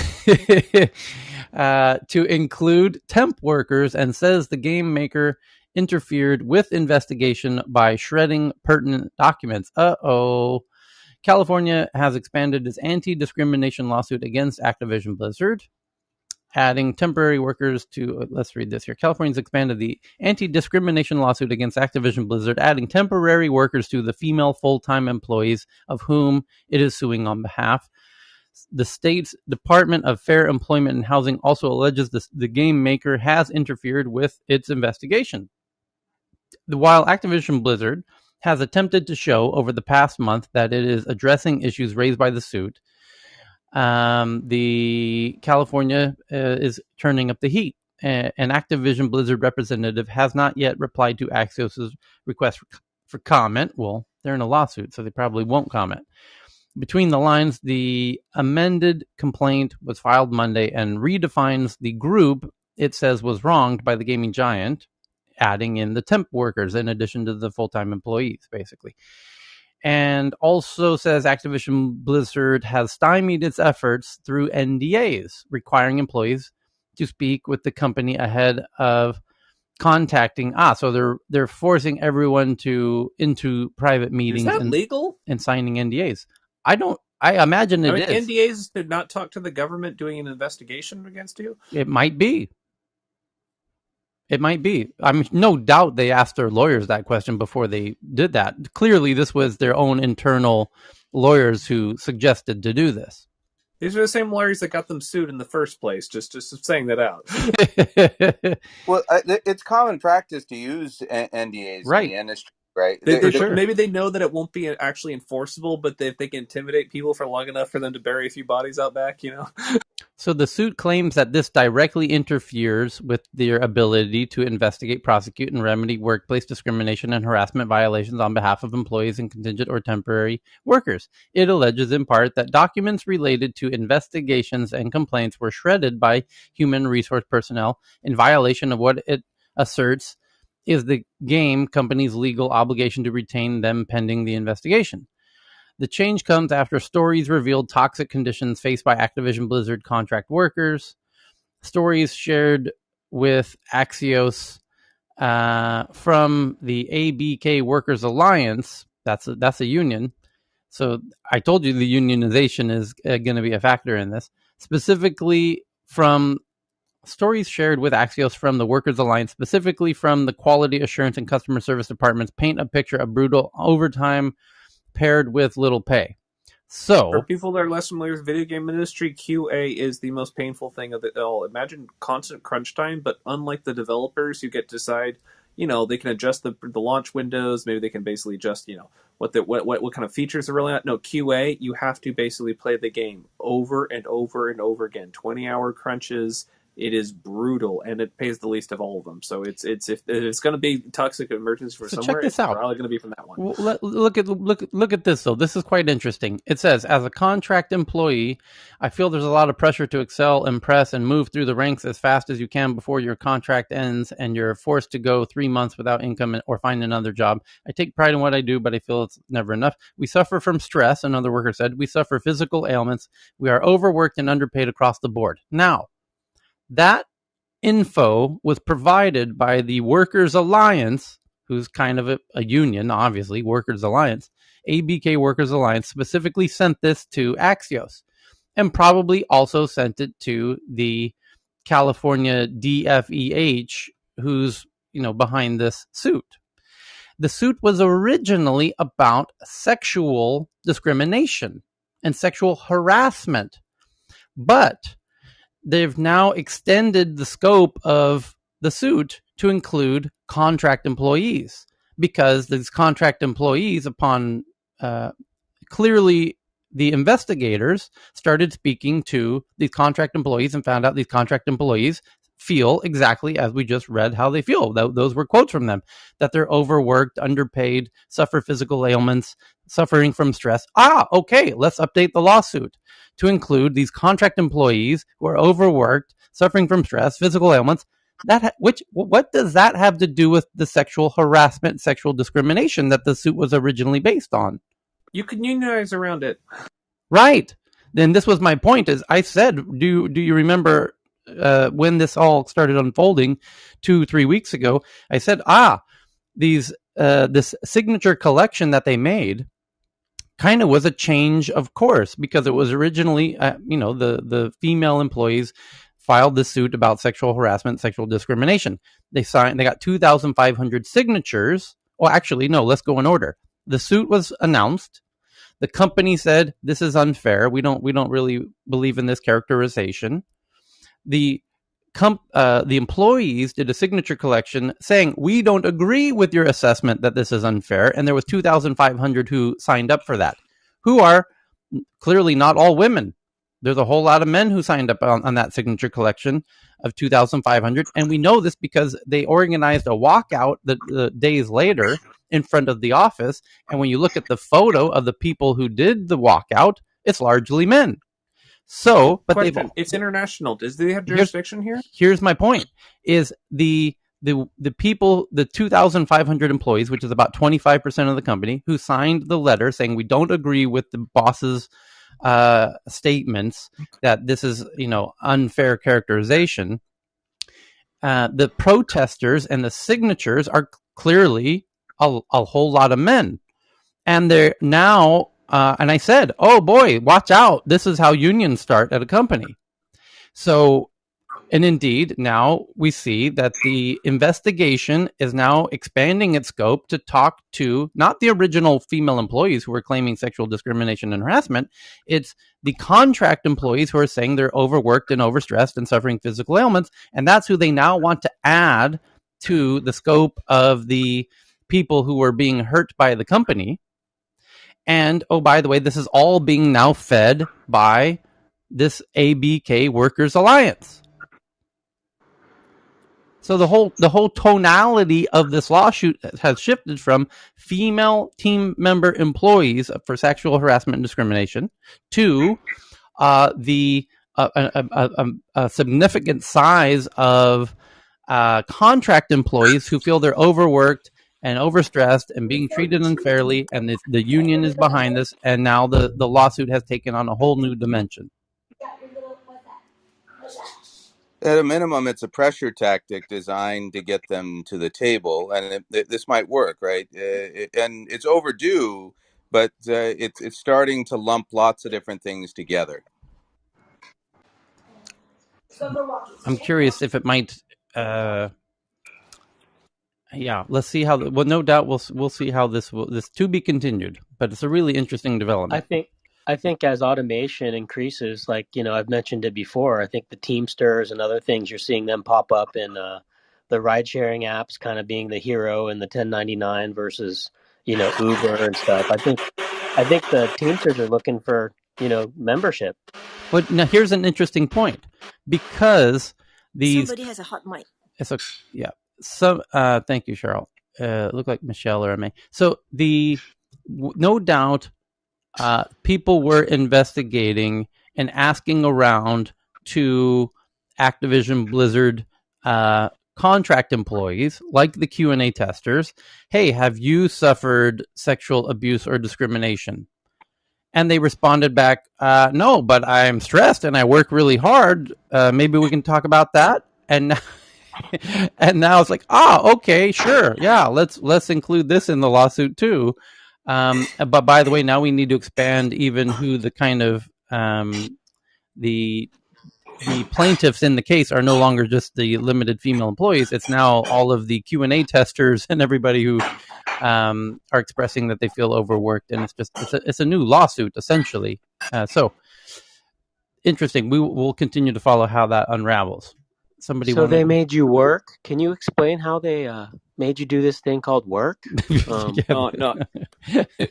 [SPEAKER 1] To include temp workers, and says the game maker interfered with investigation by shredding pertinent documents. California has expanded its anti-discrimination lawsuit against Activision Blizzard, adding temporary workers to, let's read this here. California's expanded the anti-discrimination lawsuit against Activision Blizzard, adding temporary workers to the female full-time employees of whom it is suing on behalf. The state's Department of Fair Employment and Housing also alleges the game maker has interfered with its investigation. While Activision Blizzard has attempted to show over the past month that it is addressing issues raised by the suit, the California is turning up the heat. An Activision Blizzard representative has not yet replied to Axios' request for comment. Well, they're in a lawsuit, so they probably won't comment. Between the lines, the amended complaint was filed Monday and redefines the group it says was wronged by the gaming giant, adding in the temp workers in addition to the full-time employees, basically. And also says Activision Blizzard has stymied its efforts through NDAs, requiring employees to speak with the company ahead of contacting So they're forcing everyone into private meetings.
[SPEAKER 3] Is that legal?
[SPEAKER 1] And signing NDAs. I imagine it is.
[SPEAKER 3] NDAs did not talk to the government doing an investigation against you?
[SPEAKER 1] It might be. I'm no doubt they asked their lawyers that question before they did that. Clearly, this was their own internal lawyers who suggested to do this.
[SPEAKER 3] These are the same lawyers that got them sued in the first place. Just saying that out.
[SPEAKER 2] Well, it's common practice to use NDAs in the industry, right?
[SPEAKER 3] Maybe they know that it won't be actually enforceable, but if they can intimidate people for long enough for them to bury a few bodies out back,
[SPEAKER 1] So the suit claims that this directly interferes with their ability to investigate, prosecute, and remedy workplace discrimination and harassment violations on behalf of employees and contingent or temporary workers. It alleges in part that documents related to investigations and complaints were shredded by human resource personnel in violation of what it asserts is the game company's legal obligation to retain them pending the investigation. The change comes after stories revealed toxic conditions faced by Activision Blizzard contract workers. Stories shared with Axios from the ABK Workers Alliance. That's a union. So I told you the unionization is going to be a factor in this. Specifically from stories shared with Axios from the Workers Alliance, specifically from the Quality Assurance and Customer Service departments, paint a picture of brutal overtime paired with little pay. So,
[SPEAKER 3] for people that are less familiar with video game industry, QA is the most painful thing of it all. Imagine constant crunch time, but unlike the developers who get to decide, they can adjust the launch windows. Maybe they can basically adjust, what kind of features are rolling out. No, QA, you have to basically play the game over and over and over again. 20-hour crunches, It is brutal, and it pays the least of all of them. So if it's going to be toxic emergency for somewhere, it's probably going to be from that one.
[SPEAKER 1] Look at this though. This is quite interesting. It says, as a contract employee, I feel there's a lot of pressure to excel, impress, and move through the ranks as fast as you can before your contract ends and you're forced to go 3 months without income or find another job. I take pride in what I do, but I feel it's never enough. We suffer from stress, another worker said. We suffer physical ailments. We are overworked and underpaid across the board. Now, that info was provided by the Workers Alliance, who's kind of a union, obviously, Workers Alliance. ABK Workers Alliance specifically sent this to Axios and probably also sent it to the California DFEH, who's, behind this suit. The suit was originally about sexual discrimination and sexual harassment, but they've now extended the scope of the suit to include contract employees, because these contract employees, upon clearly the investigators started speaking to these contract employees and found out these contract employees feel exactly as we just read how they feel. Those were quotes from them, that they're overworked, underpaid, suffer physical ailments, suffering from stress. Okay, let's update the lawsuit to include these contract employees who are overworked, suffering from stress, physical ailments. What does that have to do with the sexual harassment, sexual discrimination that the suit was originally based on?
[SPEAKER 3] You can unionize around it.
[SPEAKER 1] Right. Then this was my point, is I said, do you remember when this all started unfolding 2-3 weeks ago? I said, this signature collection that they made kind of was a change of course, because it was originally, the female employees filed this suit about sexual harassment, sexual discrimination. They got 2,500 signatures. Well, actually, no, let's go in order. The suit was announced. The company said, this is unfair. We don't really believe in this characterization. The employees did a signature collection saying, we don't agree with your assessment that this is unfair. And there was 2,500 who signed up for that, who are clearly not all women. There's a whole lot of men who signed up on that signature collection of 2,500. And we know this because they organized a walkout the days later in front of the office. And when you look at the photo of the people who did the walkout, it's largely men. So, but
[SPEAKER 3] it's international. Do they have jurisdiction here?
[SPEAKER 1] Here's my point: is the people, the 2,500 employees, which is about 25% of the company, who signed the letter saying we don't agree with the boss's statements that this is, unfair characterization. The protesters and the signatures are clearly a whole lot of men, and they're now. And I said, oh boy, watch out. This is how unions start at a company. So, and indeed, now we see that the investigation is now expanding its scope to talk to not the original female employees who were claiming sexual discrimination and harassment. It's the contract employees who are saying they're overworked and overstressed and suffering physical ailments. And that's who they now want to add to the scope of the people who were being hurt by the company. And, oh, by the way, this is all being now fed by this ABK Workers Alliance. So the whole tonality of this lawsuit has shifted from female team member employees for sexual harassment and discrimination to a significant size of contract employees who feel they're overworked and overstressed and being treated unfairly, and the union is behind this, and now the lawsuit has taken on a whole new dimension.
[SPEAKER 2] At a minimum, it's a pressure tactic designed to get them to the table, and this might work, right? And it's overdue, but it's starting to lump lots of different things together.
[SPEAKER 1] I'm curious if it might. Yeah, let's see how. Well, no doubt we'll see how this to be continued. But it's a really interesting development.
[SPEAKER 8] I think as automation increases, like I've mentioned it before. I think the Teamsters and other things, you're seeing them pop up in the ride-sharing apps, kind of being the hero in the 1099 versus Uber and stuff. I think the Teamsters are looking for membership.
[SPEAKER 1] But now here's an interesting point, because
[SPEAKER 7] Somebody has a hot mic.
[SPEAKER 1] Thank you, Cheryl. Look like Michelle or May. So no doubt, people were investigating and asking around to Activision Blizzard contract employees, like the Q&A testers. Hey, have you suffered sexual abuse or discrimination? And they responded back, no, but I'm stressed and I work really hard. Maybe we can talk about that. And and now it's like, okay, sure, yeah, let's include this in the lawsuit too. But by the way, now we need to expand even who the kind of the plaintiffs in the case are no longer just the limited female employees. It's now all of the Q&A testers and everybody who are expressing that they feel overworked, and it's a new lawsuit essentially. So interesting. We will continue to follow how that unravels.
[SPEAKER 8] They made you work. Can you explain how they made you do this thing called work?
[SPEAKER 3] No.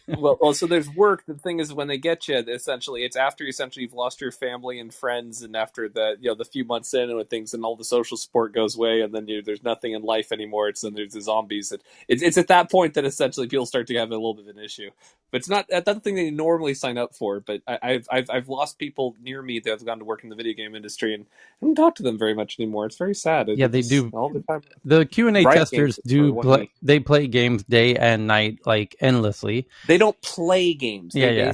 [SPEAKER 3] Well, so there's work. The thing is, when they get you, essentially, it's after you've lost your family and friends, and after the few months in and with things, and all the social support goes away, and then there's nothing in life anymore. Then there's the zombies. It's at that point that essentially people start to have a little bit of an issue. But it's not that thing they normally sign up for. But I've lost people near me that have gone to work in the video game industry, and I don't talk to them very much anymore. It's very sad.
[SPEAKER 1] They do
[SPEAKER 3] all the time.
[SPEAKER 1] The Q&A testers they play games day and night, like endlessly.
[SPEAKER 3] They don't play games. They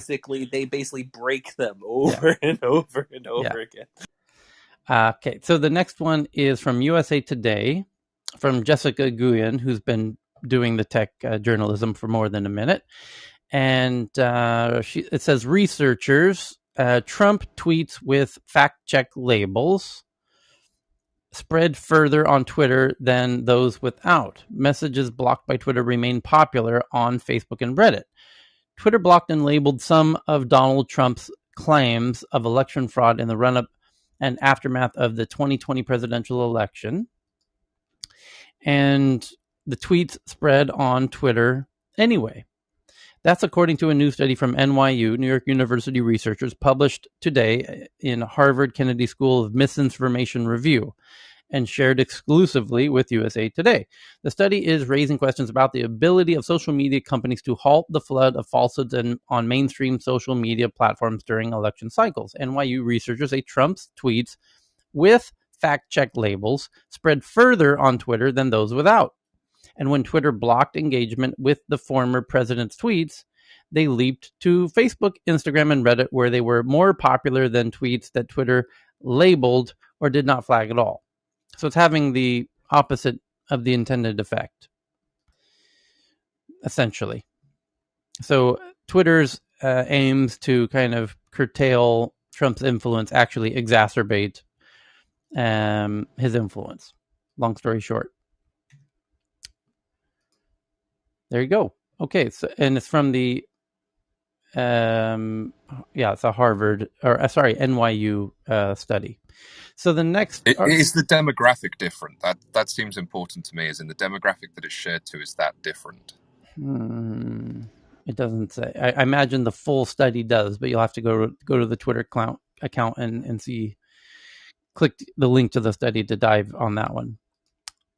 [SPEAKER 3] basically break them over and over and over again.
[SPEAKER 1] Okay, so the next one is from USA Today, from Jessica Guyen, who's been doing the tech journalism for more than a minute. And it says, researchers, Trump tweets with fact-check labels spread further on Twitter than those without. Messages blocked by Twitter remain popular on Facebook and Reddit. Twitter blocked and labeled some of Donald Trump's claims of election fraud in the run-up and aftermath of the 2020 presidential election. And the tweets spread on Twitter anyway. That's according to a new study from NYU, New York University researchers, published today in Harvard Kennedy School of Misinformation Review and shared exclusively with USA Today. The study is raising questions about the ability of social media companies to halt the flood of falsehoods on mainstream social media platforms during election cycles. NYU researchers say Trump's tweets with fact-check labels spread further on Twitter than those without. And when Twitter blocked engagement with the former president's tweets, they leaped to Facebook, Instagram, and Reddit, where they were more popular than tweets that Twitter labeled or did not flag at all. So it's having the opposite of the intended effect, essentially. So Twitter's aims to kind of curtail Trump's influence actually exacerbate his influence. Long story short. There you go. Okay, so and it's from the it's a Harvard NYU study. So the next
[SPEAKER 12] is the demographic different? That seems important to me. Is in the demographic that it's shared to, is that different?
[SPEAKER 1] It doesn't say. I imagine the full study does, but you'll have to go to the Twitter account and see. Click the link to the study to dive on that one.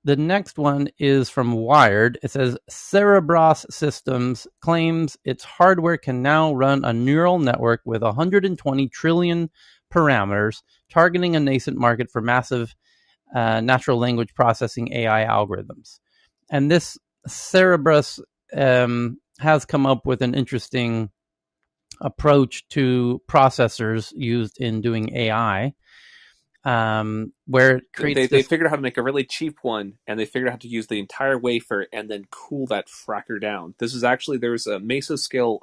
[SPEAKER 1] The next one is from Wired. It says, Cerebras Systems claims its hardware can now run a neural network with 120 trillion parameters, targeting a nascent market for massive natural language processing AI algorithms. And this Cerebras has come up with an interesting approach to processors used in doing AI. Where it creates
[SPEAKER 3] they figured out how to make a really cheap one, and they figured out how to use the entire wafer and then cool that fracker down. This is actually, there was a mesoscale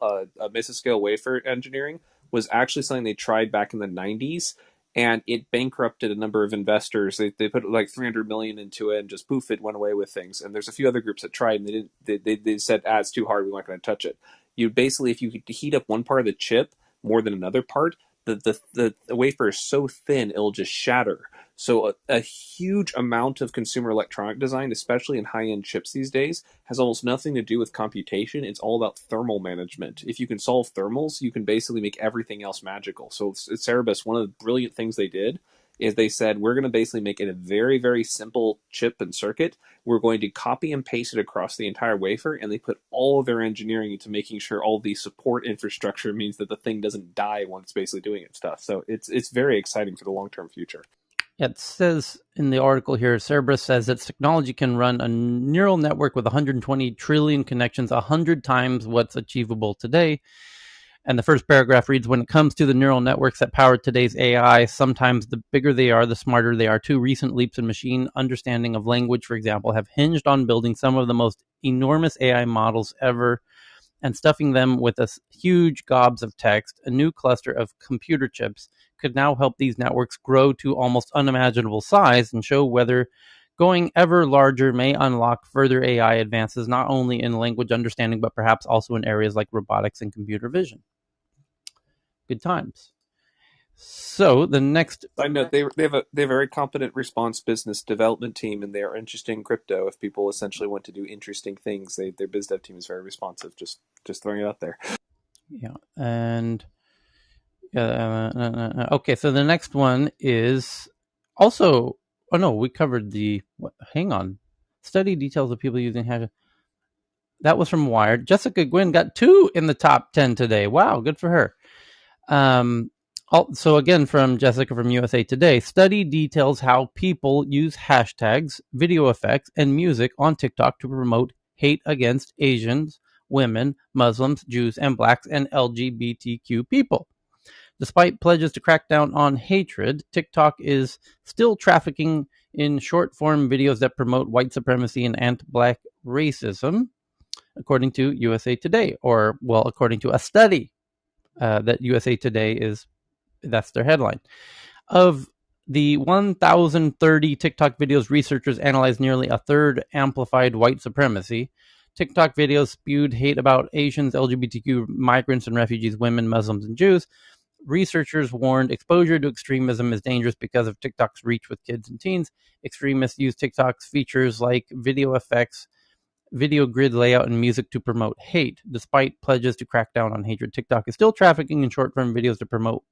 [SPEAKER 3] wafer engineering was actually something they tried back in the 90s, and it bankrupted a number of investors. They put like 300 million into it, and just poof, it went away with things. And there's a few other groups that tried, and they said, it's too hard, we're not going to touch it. You basically, if you heat up one part of the chip more than another part, the wafer is so thin it'll just shatter. So a huge amount of consumer electronic design, especially in high-end chips these days, has almost nothing to do with computation. It's all about thermal management. If you can solve thermals, you can basically make everything else magical. So Cerebras, one of the brilliant things they did is they said, we're going to basically make it a very, very simple chip and circuit. We're going to copy and paste it across the entire wafer, and they put all of their engineering into making sure all the support infrastructure means that the thing doesn't die when it's basically doing its stuff. So it's very exciting for the long-term future.
[SPEAKER 1] It says in the article here, Cerberus says its technology can run a neural network with 120 trillion connections, 100 times what's achievable today. And the first paragraph reads, when it comes to the neural networks that power today's AI, sometimes the bigger they are, the smarter they are too. Recent leaps in machine understanding of language, for example, have hinged on building some of the most enormous AI models ever and stuffing them with a huge gobs of text. A new cluster of computer chips could now help these networks grow to almost unimaginable size and show whether going ever larger may unlock further AI advances, not only in language understanding, but perhaps also in areas like robotics and computer vision. Good times. So the next,
[SPEAKER 3] I know they have a very competent response business development team, and they are interested in crypto. If people essentially want to do interesting things, their biz dev team is very responsive. Just throwing it out there.
[SPEAKER 1] Yeah, and okay. So the next one is also. Oh no, we covered the. Hang on. Study details of people using hashtag. That was from Wired. Jessica Gwynn got 2 in the top 10 today. Wow, good for her. So again, from Jessica from USA Today, study details how people use hashtags, video effects, and music on TikTok to promote hate against Asians, women, Muslims, Jews, and blacks and LGBTQ people. Despite pledges to crack down on hatred, TikTok is still trafficking in short-form videos that promote white supremacy and anti-black racism, according to USA Today, or, well, according to a study that USA Today is, that's their headline. Of the 1,030 TikTok videos, researchers analyzed nearly a third amplified white supremacy. TikTok videos spewed hate about Asians, LGBTQ, migrants and refugees, women, Muslims, and Jews. Researchers warned exposure to extremism is dangerous because of TikTok's reach with kids and teens. Extremists use TikTok's features like video effects, video grid layout, and music to promote hate. Despite pledges to crack down on hatred, TikTok is still trafficking in short-form videos to promote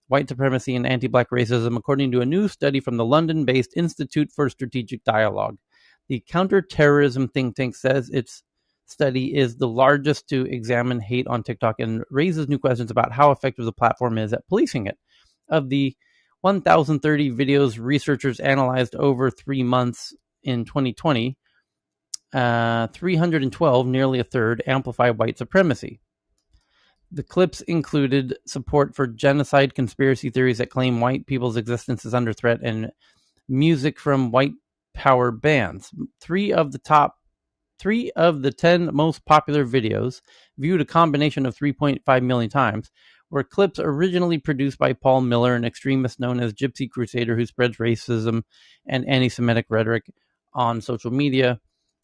[SPEAKER 1] white supremacy and anti-black racism, according to a new study from the London-based Institute for Strategic Dialogue. The counterterrorism think tank says its study is the largest to examine hate on TikTok and raises new questions about how effective the platform is at policing it. Of the 1,030 videos researchers analyzed over 3 months in 2020, 312, nearly a third, amplify white supremacy. The clips included support for genocide, conspiracy theories that claim white people's existence is under threat, and music from white power bands. Three of the 10 most popular videos, viewed a combination of 3.5 million times, were clips originally produced by Paul Miller, an extremist known as Gypsy Crusader who spreads racism and anti-Semitic rhetoric on social media.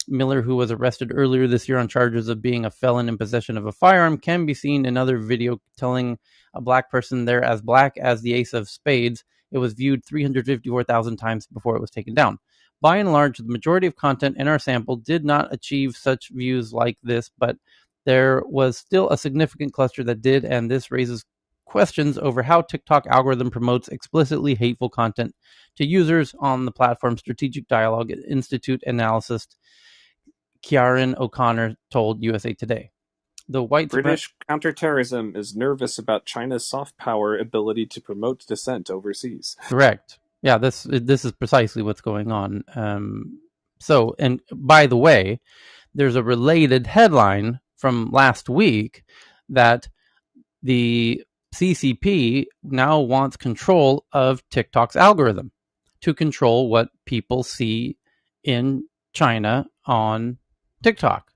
[SPEAKER 1] Miller, who was arrested earlier this year on charges of being a felon in possession of a firearm, can be seen in another video telling a black person they're as black as the ace of spades. It was viewed 354,000 times before it was taken down. By and large, the majority of content in our sample did not achieve such views like this, but there was still a significant cluster that did, and this raises questions over how TikTok algorithm promotes explicitly hateful content to users on the platform. Strategic Dialogue Institute analyst Kieran O'Connor told USA Today. The white
[SPEAKER 3] British counterterrorism is nervous about China's soft power ability to promote dissent overseas.
[SPEAKER 1] Correct. Yeah, this is precisely what's going on. So, and by the way, there's a related headline from last week that the CCP now wants control of TikTok's algorithm to control what people see in China on TikTok.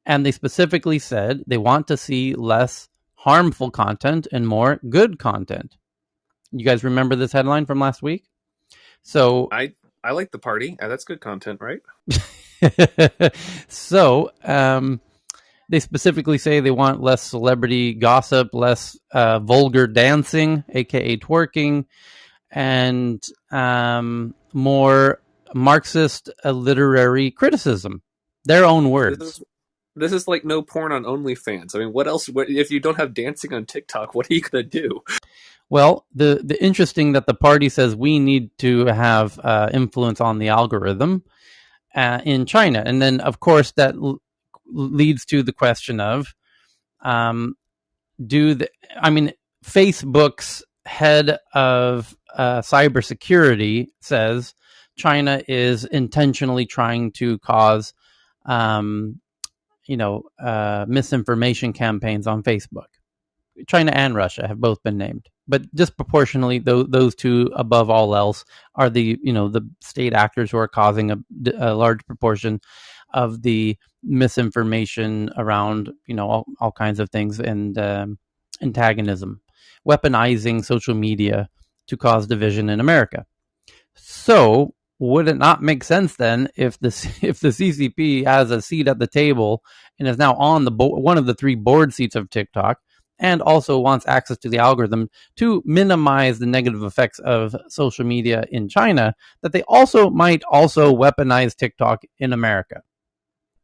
[SPEAKER 1] And they specifically said they want to see less harmful content and more good content. You guys remember this headline from last week? So
[SPEAKER 3] I like the party. That's good content, right?
[SPEAKER 1] So they specifically say they want less celebrity gossip, less vulgar dancing, aka twerking, and more Marxist literary criticism. Their own words.
[SPEAKER 3] This is like no porn on OnlyFans. I mean, what else? If you don't have dancing on TikTok, what are you going to do?
[SPEAKER 1] Well, the interesting that the party says we need to have influence on the algorithm in China. And then, of course, that leads to the question of, Facebook's head of cybersecurity says China is intentionally trying to cause, misinformation campaigns on Facebook. China and Russia have both been named, but disproportionately, those two above all else are the state actors who are causing a large proportion of the misinformation around all kinds of things and antagonism, weaponizing social media to cause division in America. So would it not make sense then if the CCP has a seat at the table and is now on the one of the 3 board seats of TikTok, and also wants access to the algorithm to minimize the negative effects of social media in China, that they might weaponize TikTok in America?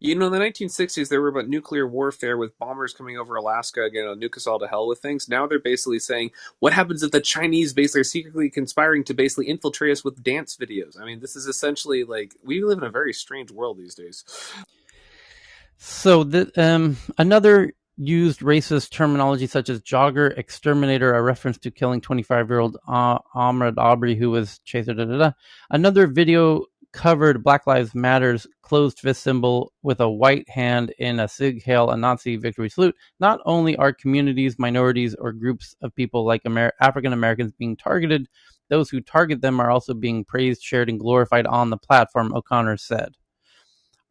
[SPEAKER 3] In the 1960s, they were about nuclear warfare with bombers coming over Alaska, nuke us all to hell with things. Now they're basically saying, what happens if the Chinese basically are secretly conspiring to basically infiltrate us with dance videos? This is essentially we live in a very strange world these days.
[SPEAKER 1] So another used racist terminology such as jogger, exterminator, a reference to killing 25-year-old Ahmaud Arbery, who was chased. Another video covered Black Lives Matter's closed fist symbol with a white hand in a Sieg Heil, a Nazi victory salute. Not only are communities, minorities, or groups of people like African Americans being targeted, those who target them are also being praised, shared, and glorified on the platform, O'Connor said.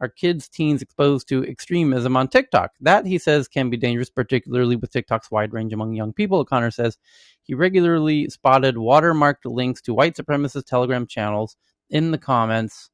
[SPEAKER 1] Are kids, teens exposed to extremism on TikTok? That, he says, can be dangerous, particularly with TikTok's wide range among young people. O'Connor says he regularly spotted watermarked links to white supremacist Telegram channels. In the comments,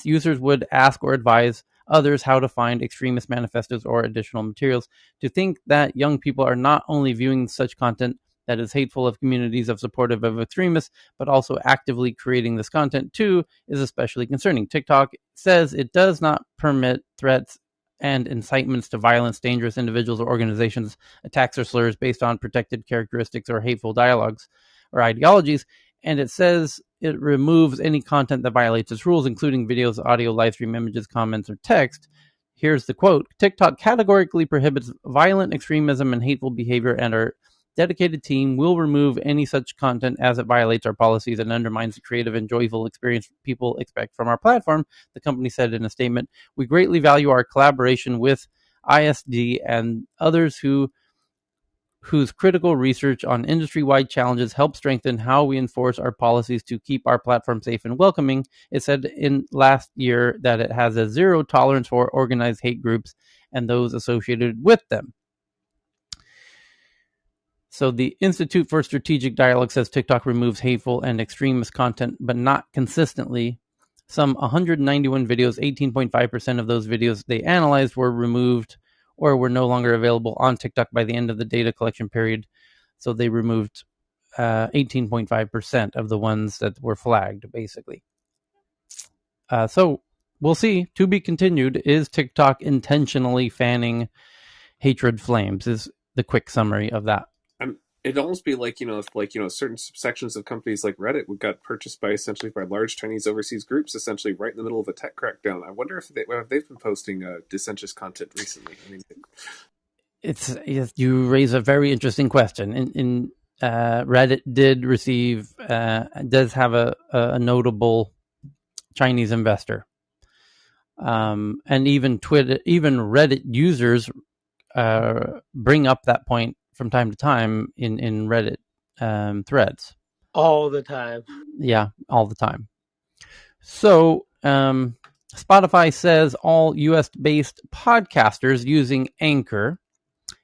[SPEAKER 1] users would ask or advise others how to find extremist manifestos or additional materials. To think that young people are not only viewing such content that is hateful of communities of supportive of extremists, but also actively creating this content too, is especially concerning. TikTok says it does not permit threats and incitements to violence, dangerous individuals or organizations, attacks or slurs based on protected characteristics or hateful dialogues or ideologies. And it says it removes any content that violates its rules, including videos, audio, live stream, images, comments, or text. Here's the quote: TikTok categorically prohibits violent extremism and hateful behavior, and our dedicated team will remove any such content as it violates our policies and undermines the creative and joyful experience people expect from our platform, the company said in a statement. We greatly value our collaboration with ISD and others whose critical research on industry-wide challenges help strengthen how we enforce our policies to keep our platform safe and welcoming. It said in last year that it has a zero tolerance for organized hate groups and those associated with them. So the Institute for Strategic Dialogue says TikTok removes hateful and extremist content, but not consistently. Some 191 videos, 18.5% of those videos they analyzed were removed or were no longer available on TikTok by the end of the data collection period. So they removed 18.5% of the ones that were flagged, basically. So we'll see. To be continued. Is TikTok intentionally fanning hatred flames? Is the quick summary of that.
[SPEAKER 3] It'd almost be if certain sections of companies like Reddit got purchased by large Chinese overseas groups, essentially right in the middle of a tech crackdown. I wonder if they've been posting dissentious content recently.
[SPEAKER 1] You raise a very interesting question. Reddit does have a notable Chinese investor, and even Reddit users bring up that point from time to time in Reddit threads.
[SPEAKER 5] All the time.
[SPEAKER 1] Yeah, all the time. So Spotify says all US-based podcasters using Anchor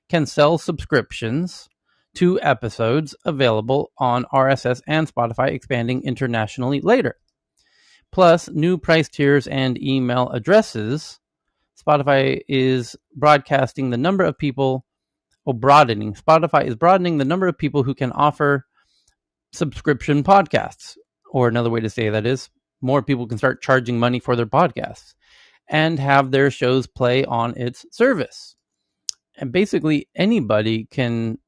[SPEAKER 1] can sell subscriptions to episodes available on RSS and Spotify, expanding internationally later. Plus, new price tiers and email addresses. Spotify is broadcasting the number of people Spotify is broadening the number of people who can offer subscription podcasts. Or another way to say that is more people can start charging money for their podcasts and have their shows play on its service. And basically anybody can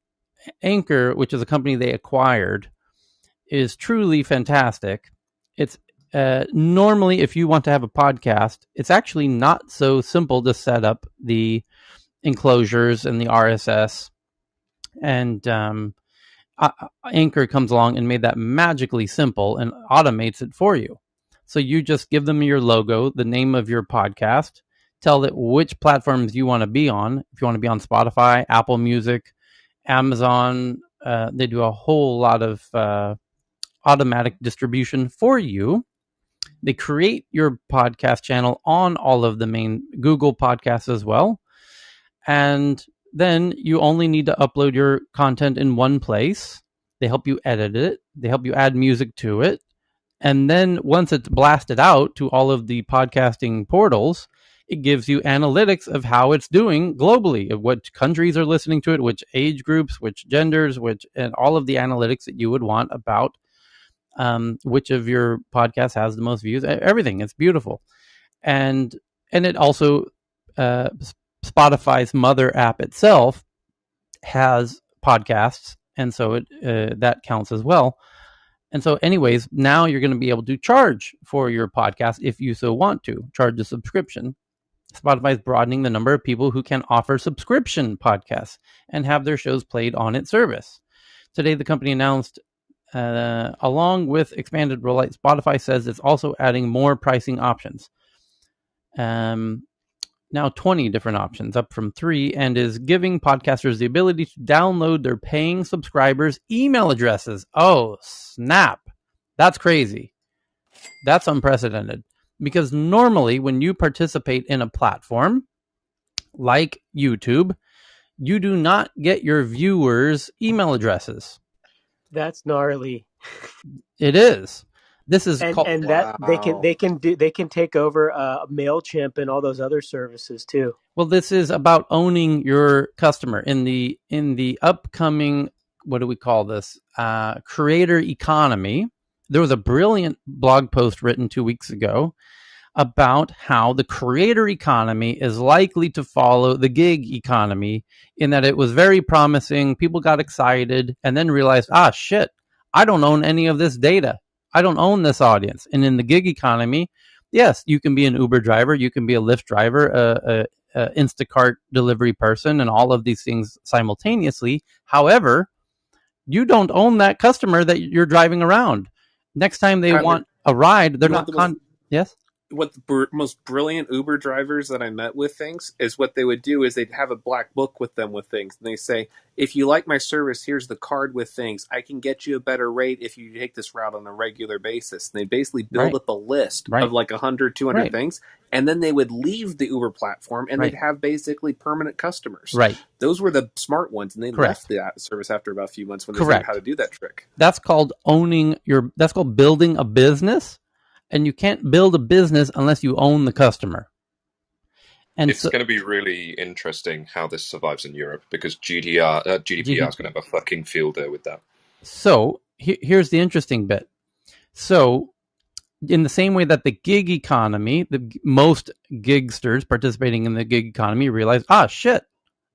[SPEAKER 1] Anchor, which is a company they acquired, is truly fantastic. It's normally, if you want to have a podcast, it's actually not so simple to set up the enclosures and the RSS. And Anchor comes along and made that magically simple and automates it for you. So you just give them your logo, the name of your podcast, tell it which platforms you want to be on. If you want to be on Spotify, Apple Music, Amazon, they do a whole lot of automatic distribution for you. They create your podcast channel on all of the main Google podcasts as well. And then you only need to upload your content in one place. They help you edit it. They help you add music to it. And then once it's blasted out to all of the podcasting portals, it gives you analytics of how it's doing globally, of what countries are listening to it, which age groups, which genders, and all of the analytics that you would want about which of your podcasts has the most views. Everything. It's beautiful. And it also, Spotify's mother app itself has podcasts, and so that counts as well. And so anyways, now you're going to be able to charge for your podcast if you so want to, charge a subscription. Spotify is broadening the number of people who can offer subscription podcasts and have their shows played on its service. Today, the company announced, along with expanded rollout, Spotify says it's also adding more pricing options. Now 20 different options, up from 3, and is giving podcasters the ability to download their paying subscribers' email addresses. Oh, snap. That's crazy. That's unprecedented. Because normally when you participate in a platform like YouTube, you do not get your viewers' email addresses.
[SPEAKER 8] That's gnarly.
[SPEAKER 1] It is. This is
[SPEAKER 8] and that they can take over MailChimp and all those other services too.
[SPEAKER 1] Well, this is about owning your customer in the upcoming, what do we call this? Creator economy. There was a brilliant blog post written 2 weeks ago about how the creator economy is likely to follow the gig economy, in that it was very promising. People got excited and then realized, shit, I don't own any of this data. I don't own this audience. And in the gig economy, yes, you can be an Uber driver, you can be a Lyft driver, a Instacart delivery person, and all of these things simultaneously. However, you don't own that customer that you're driving around. Next time they want a ride, they're not. Yes?
[SPEAKER 3] What the most brilliant Uber drivers that I met with things is what they would do is they'd have a black book with them with things. And they say, if you like my service, here's the card with things. I can get you a better rate if you take this route on a regular basis. And they basically build up a list of like 100, 200 things. And then they would leave the Uber platform and they'd have basically permanent customers.
[SPEAKER 1] Right.
[SPEAKER 3] Those were the smart ones. And they left the service after about a few months when they learned how to do that trick.
[SPEAKER 1] That's called that's called building a business. And you can't build a business unless you own the customer. And
[SPEAKER 12] it's going to be really interesting how this survives in Europe, because GDPR is going to have a fucking field day with that.
[SPEAKER 1] So here's the interesting bit. So in the same way that the gig economy, most gigsters participating in the gig economy realize, shit,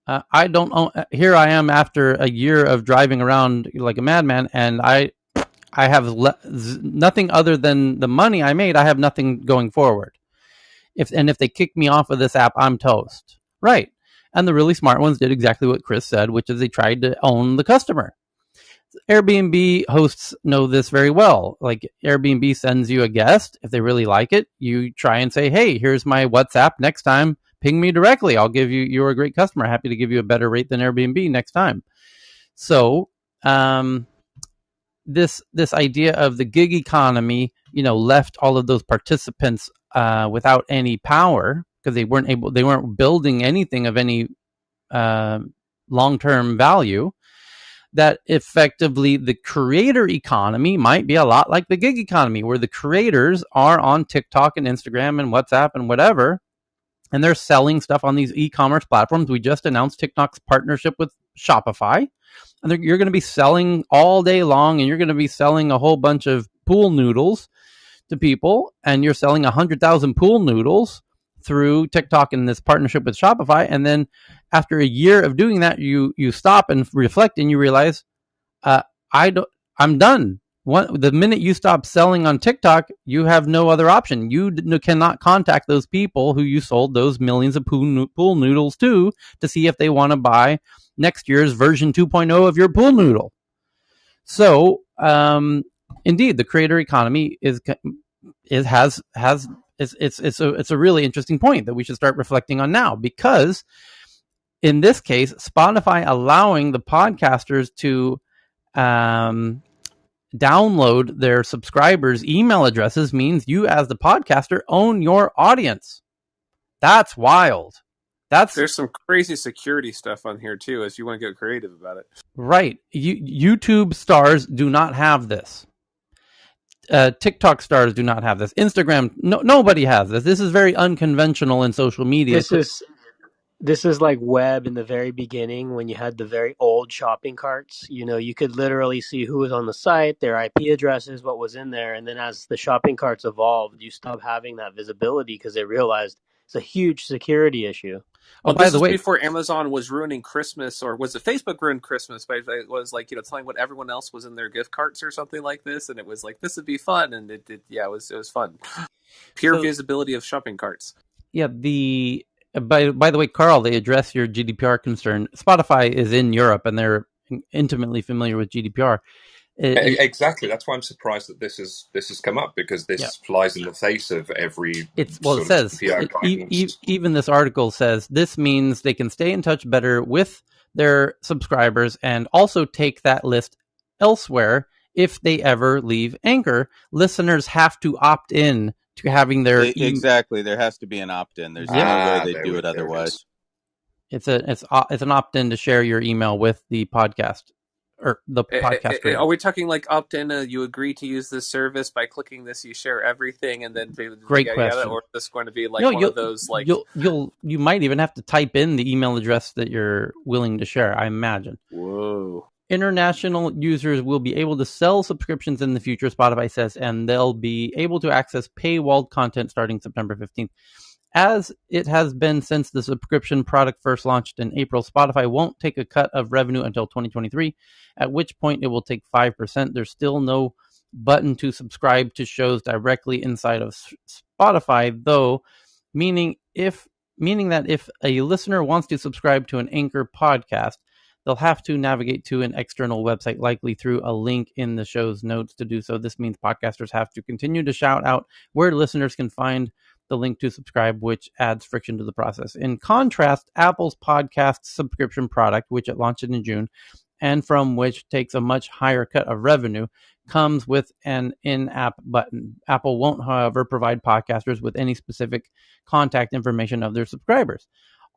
[SPEAKER 1] I don't own. Here I am after a year of driving around like a madman, and I have nothing other than the money I made. I have nothing going forward. If they kick me off of this app, I'm toast. Right. And the really smart ones did exactly what Chris said, which is they tried to own the customer. Airbnb hosts know this very well. Like, Airbnb sends you a guest. If they really like it, you try and say, hey, here's my WhatsApp. Next time, ping me directly. You're a great customer. Happy to give you a better rate than Airbnb next time. So, this idea of the gig economy, left all of those participants without any power, because they weren't building anything of any long-term value. That effectively the creator economy might be a lot like the gig economy, where the creators are on TikTok and Instagram and WhatsApp and whatever, and they're selling stuff on these e-commerce platforms. We just announced TikTok's partnership with Shopify. And you're going to be selling all day long, and you're going to be selling a whole bunch of pool noodles to people, and you're selling 100,000 pool noodles through TikTok in this partnership with Shopify. And then after a year of doing that, you stop and reflect and you realize, I'm done. The minute you stop selling on TikTok, you have no other option. You cannot contact those people who you sold those millions of pool noodles to see if they want to buy next year's version 2.0 of your pool noodle. So, indeed, the creator economy it's a really interesting point that we should start reflecting on now, because in this case, Spotify allowing the podcasters to download their subscribers' email addresses means you, as the podcaster, own your audience. That's wild.
[SPEAKER 3] There's some crazy security stuff on here too, if you want to get creative about it.
[SPEAKER 1] Right. YouTube stars do not have this. TikTok stars do not have this. Instagram, nobody has this. This is very unconventional in social media.
[SPEAKER 8] This is like web in the very beginning when you had the very old shopping carts. You could literally see who was on the site, their IP addresses, what was in there. And then as the shopping carts evolved, you stopped having that visibility because they realized it's a huge security issue.
[SPEAKER 3] Well, by the way, before Amazon was ruining Christmas, or was it Facebook ruined Christmas? But it was like, telling what everyone else was in their gift carts or something like this. And it was like, this would be fun. And it was fun. Pure visibility of shopping carts.
[SPEAKER 1] Yeah. By the way, Carl, they address your GDPR concern. Spotify is in Europe and they're intimately familiar with GDPR.
[SPEAKER 12] Exactly. That's why I'm surprised that this has come up, because this flies in the face of every.
[SPEAKER 1] It says even this article says this means they can stay in touch better with their subscribers and also take that list elsewhere if they ever leave Anchor. Listeners have to opt in to having their
[SPEAKER 13] exactly. There has to be an opt-in. There's no way they do it otherwise.
[SPEAKER 1] It's an opt-in to share your email with the podcast. Or the podcast.
[SPEAKER 3] Are we talking like opt-in? You agree to use this service by clicking this. You share everything, and then
[SPEAKER 1] great question.
[SPEAKER 3] Or is this going to be like one of those like
[SPEAKER 1] you might even have to type in the email address that you're willing to share, I imagine.
[SPEAKER 3] Whoa.
[SPEAKER 1] International users will be able to sell subscriptions in the future, Spotify says, and they'll be able to access paywalled content starting September 15th. As it has been since the subscription product first launched in April, Spotify won't take a cut of revenue until 2023, at which point it will take 5%. There's still no button to subscribe to shows directly inside of Spotify, though, meaning that if a listener wants to subscribe to an Anchor podcast, they'll have to navigate to an external website, likely through a link in the show's notes to do so. This means podcasters have to continue to shout out where listeners can find the link to subscribe, which adds friction to the process. In contrast, Apple's podcast subscription product, which it launched in June, and from which takes a much higher cut of revenue, comes with an in-app button. Apple won't, however, provide podcasters with any specific contact information of their subscribers.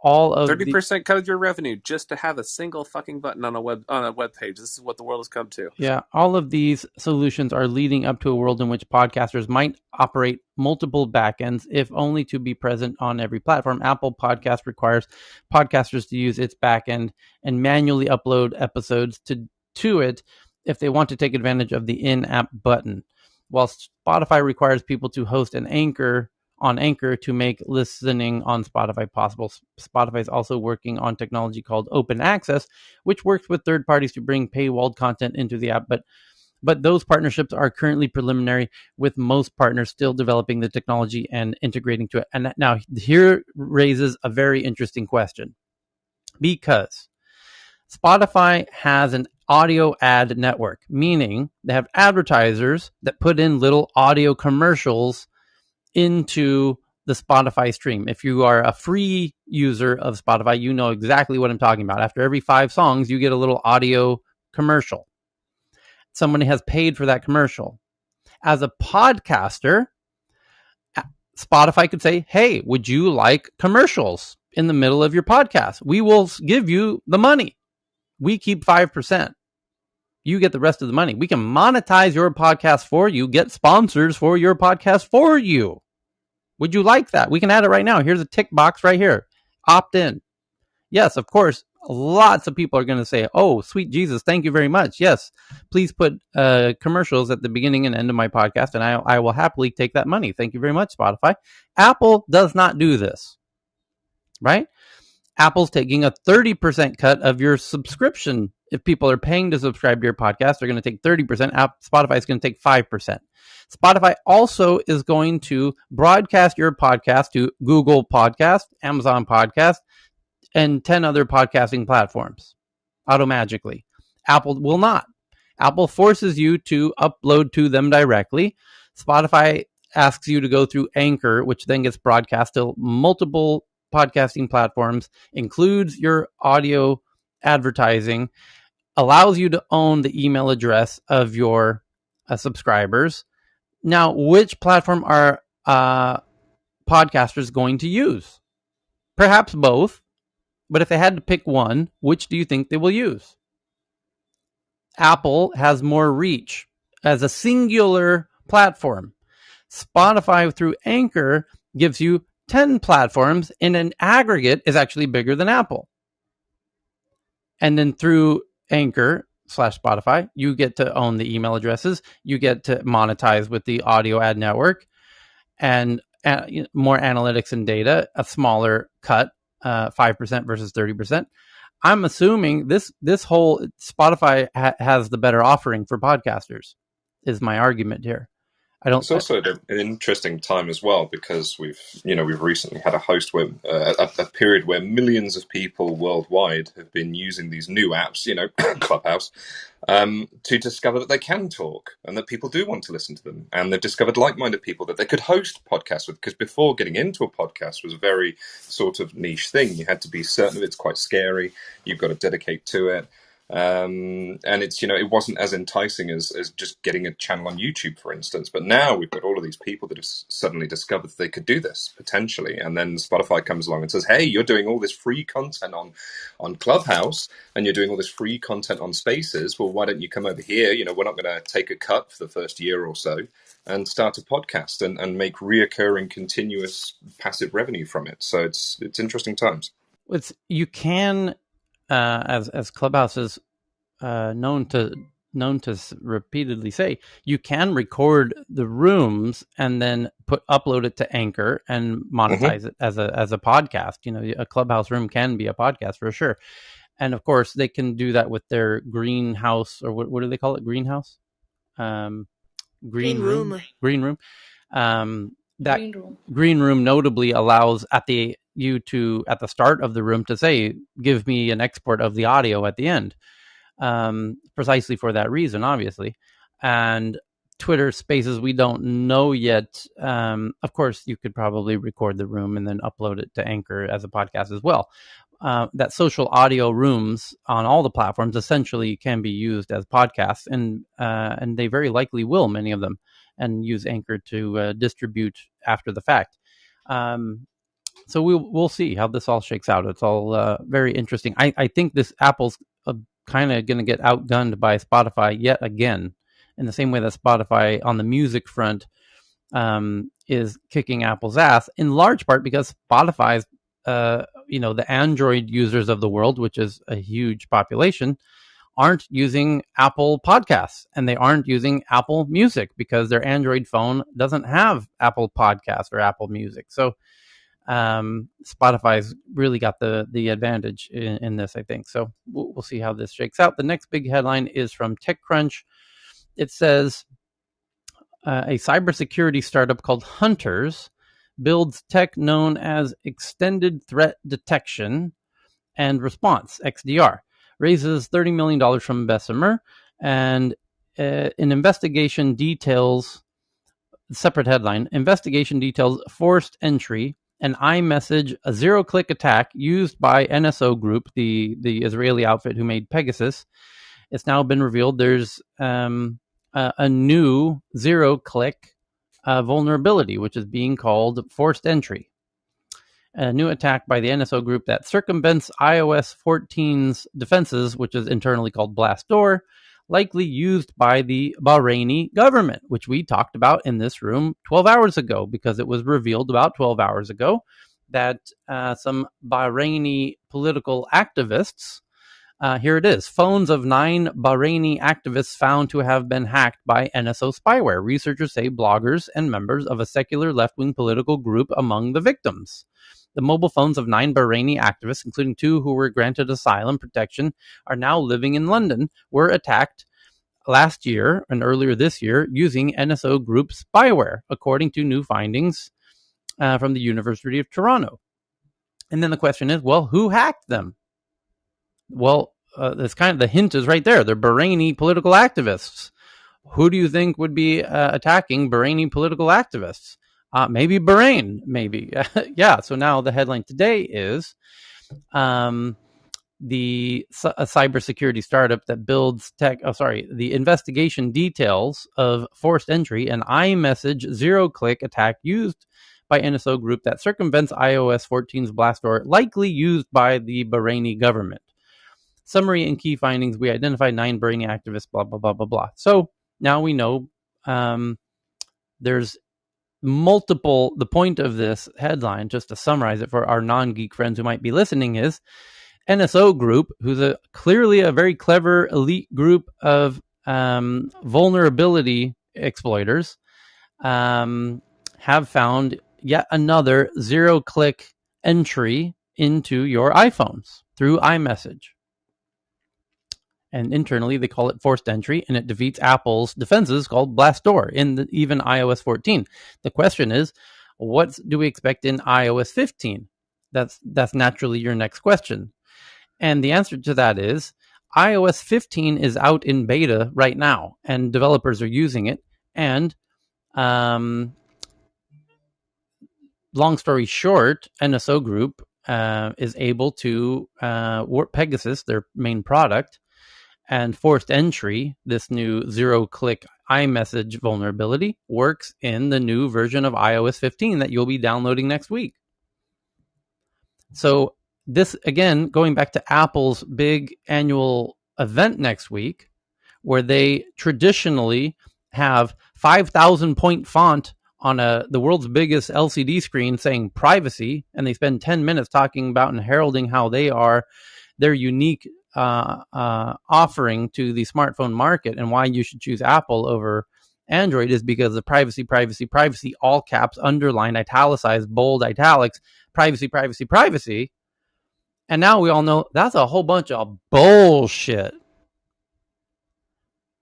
[SPEAKER 1] All of
[SPEAKER 3] 30% cut of your revenue just to have a single fucking button on a web page. This is what the world has come to.
[SPEAKER 1] Yeah, all of these solutions are leading up to a world in which podcasters might operate multiple backends, if only to be present on every platform. Apple Podcast requires podcasters to use its backend and manually upload episodes to it if they want to take advantage of the in-app button, while Spotify requires people to host an Anchor to make listening on Spotify possible. Spotify is also working on technology called Open Access, which works with third parties to bring paywalled content into the app. But those partnerships are currently preliminary, with most partners still developing the technology and integrating to it. And now here raises a very interesting question, because Spotify has an audio ad network, meaning they have advertisers that put in little audio commercials into the Spotify stream. If you are a free user of Spotify, you know exactly what I'm talking about. After every 5 songs, you get a little audio commercial. Somebody has paid for that commercial. As a podcaster, Spotify could say, hey, would you like commercials in the middle of your podcast? We will give you the money. We keep 5%. You get the rest of the money. We can monetize your podcast for you, get sponsors for your podcast for you. Would you like that? We can add it right now. Here's a tick box right here. Opt in. Yes, of course, lots of people are going to say, oh, sweet Jesus, thank you very much. Yes, please put commercials at the beginning and end of my podcast, and I will happily take that money. Thank you very much, Spotify. Apple does not do this, right? Apple's taking a 30% cut of your subscription. If people are paying to subscribe to your podcast, they're going to take 30%. Spotify is going to take 5%. Spotify also is going to broadcast your podcast to Google Podcast, Amazon Podcast, and 10 other podcasting platforms automagically. Apple will not. Apple forces you to upload to them directly. Spotify asks you to go through Anchor, which then gets broadcast to multiple podcasting platforms, includes your audio advertising, allows you to own the email address of your subscribers. Now, which platform are podcasters going to use? Perhaps both, but if they had to pick one, which do you think they will use? Apple has more reach as a singular platform. Spotify through Anchor gives you 10 platforms, and an aggregate is actually bigger than Apple. And then through Anchor / Spotify, you get to own the email addresses. You get to monetize with the audio ad network and more analytics and data, a smaller cut, 5% versus 30%. I'm assuming this whole Spotify has the better offering for podcasters, is my argument here.
[SPEAKER 12] It's also an interesting time as well, because we've recently had a period where millions of people worldwide have been using these new apps, Clubhouse, to discover that they can talk and that people do want to listen to them, and they've discovered like-minded people that they could host podcasts with. Because before, getting into a podcast was a very sort of niche thing. You had to be certain of it's quite scary. You've got to dedicate to it. And it's, it wasn't as enticing as just getting a channel on YouTube, for instance. But now we've got all of these people that have suddenly discovered that they could do this potentially. And then Spotify comes along and says, hey, you're doing all this free content on Clubhouse, and you're doing all this free content on Spaces. Well, why don't you come over here? We're not going to take a cut for the first year or so and start a podcast and make reoccurring, continuous passive revenue from it. So it's interesting times.
[SPEAKER 1] You can, as Clubhouse is known to repeatedly say, you can record the rooms and then upload it to Anchor and monetize it as a podcast. A Clubhouse room can be a podcast for sure. And of course, they can do that with their greenhouse, or what do they call it? Greenhouse? Green room. Green room notably allows at the start of the room to say, give me an export of the audio at the end, precisely for that reason, obviously. And Twitter Spaces, we don't know yet. Of course, you could probably record the room and then upload it to Anchor as a podcast as well. That social audio rooms on all the platforms essentially can be used as podcasts, and they very likely will, many of them, and use Anchor to distribute after the fact. So we'll see how this all shakes out. It's all very interesting. I think this Apple's kind of going to get outgunned by Spotify yet again, in the same way that Spotify on the music front is kicking Apple's ass, in large part because Spotify's the Android users of the world, which is a huge population, aren't using Apple Podcasts, and they aren't using Apple Music because their Android phone doesn't have Apple Podcasts or Apple Music. So Spotify's really got the advantage in this, I think. So we'll see how this shakes out. The next big headline is from TechCrunch. It says a cybersecurity startup called Hunters builds tech known as Extended Threat Detection and Response, XDR, raises $30 million from Bessemer, and an investigation details, separate headline, investigation details forced entry, an iMessage, a zero-click attack used by NSO Group, the Israeli outfit who made Pegasus. It's now been revealed there's a new zero-click vulnerability, which is being called forced entry. A new attack by the NSO Group that circumvents iOS 14's defenses, which is internally called Blastdoor, likely used by the Bahraini government, which we talked about in this room 12 hours ago, because it was revealed about 12 hours ago that some Bahraini political activists, here it is, phones of 9 Bahraini activists found to have been hacked by NSO spyware. Researchers say bloggers and members of a secular left-wing political group among the victims. The mobile phones of 9 Bahraini activists, including 2 who were granted asylum protection, are now living in London, were attacked last year and earlier this year using NSO Group spyware, according to new findings from the University of Toronto. And then the question is, well, who hacked them? Well, that's kind of the hint is right there. They're Bahraini political activists. Who do you think would be attacking Bahraini political activists? Maybe Bahrain, maybe. Yeah, so now the headline today is a cybersecurity startup that builds the investigation details of forced entry and iMessage zero-click attack used by NSO Group that circumvents iOS 14's blast door, likely used by the Bahraini government. Summary and key findings: we identified 9 Bahraini activists, blah, blah, blah, blah, blah. So now we know there's multiple. The point of this headline, just to summarize it for our non-geek friends who might be listening, is NSO Group, who's clearly a very clever elite group of vulnerability exploiters, have found yet another zero-click entry into your iPhones through iMessage. And internally, they call it forced entry, and it defeats Apple's defenses called blast door in even iOS 14. The question is, what do we expect in iOS 15? That's naturally your next question. And the answer to that is iOS 15 is out in beta right now, and developers are using it. And long story short, NSO Group is able to work Pegasus, their main product, and forced entry, this new zero-click iMessage vulnerability, works in the new version of iOS 15 that you'll be downloading next week. So this, again, going back to Apple's big annual event next week, where they traditionally have 5,000 point font on the world's biggest LCD screen saying privacy, and they spend 10 minutes talking about and heralding how they are their unique offering to the smartphone market, and why you should choose Apple over Android is because of privacy, all caps, underline, italicized, bold, italics, privacy. And now we all know that's a whole bunch of bullshit.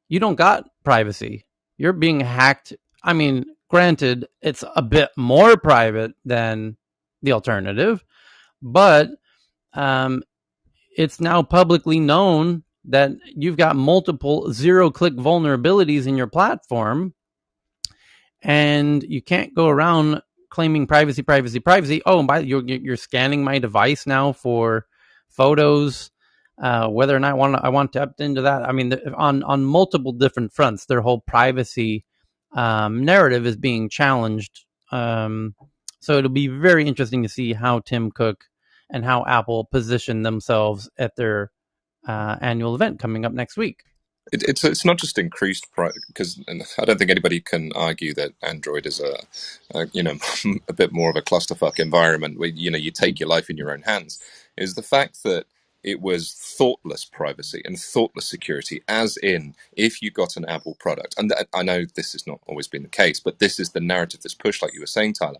[SPEAKER 1] You don't got privacy. You're being hacked. I mean, granted, it's a bit more private than the alternative, but it's now publicly known that you've got multiple zero-click vulnerabilities in your platform, and you can't go around claiming privacy. Oh, and you're scanning my device now for photos. Whether or not I want to opt into that, I mean, on multiple different fronts, their whole privacy narrative is being challenged. So it'll be very interesting to see how Tim Cook and how Apple position themselves at their annual event coming up next week.
[SPEAKER 12] It's not just increased because I don't think anybody can argue that Android is a a bit more of a clusterfuck environment where you take your life in your own hands. Is the fact that it was thoughtless privacy and thoughtless security, as in if you got an Apple product, and I know this has not always been the case, but this is the narrative that's pushed, like you were saying, Tyler,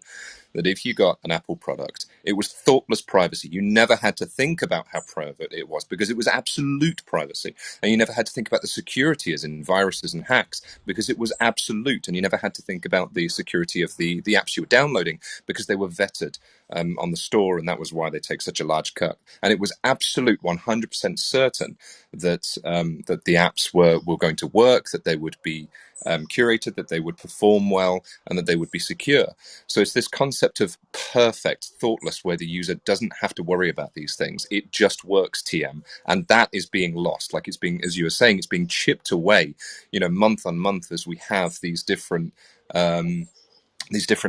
[SPEAKER 12] that if you got an Apple product, it was thoughtless privacy. You never had to think about how private it was because it was absolute privacy. And you never had to think about the security as in viruses and hacks because it was absolute. And you never had to think about the security of the apps you were downloading because they were vetted on the store, and that was why they take such a large cut. And it was absolute 100% certain that that the apps were going to work, that they would be curated, that they would perform well, and that they would be secure. So it's this concept of perfect, thoughtless, where the user doesn't have to worry about these things. It just works, TM, and that is being lost. Like it's being, as you were saying, it's being chipped away, month on month as we have these different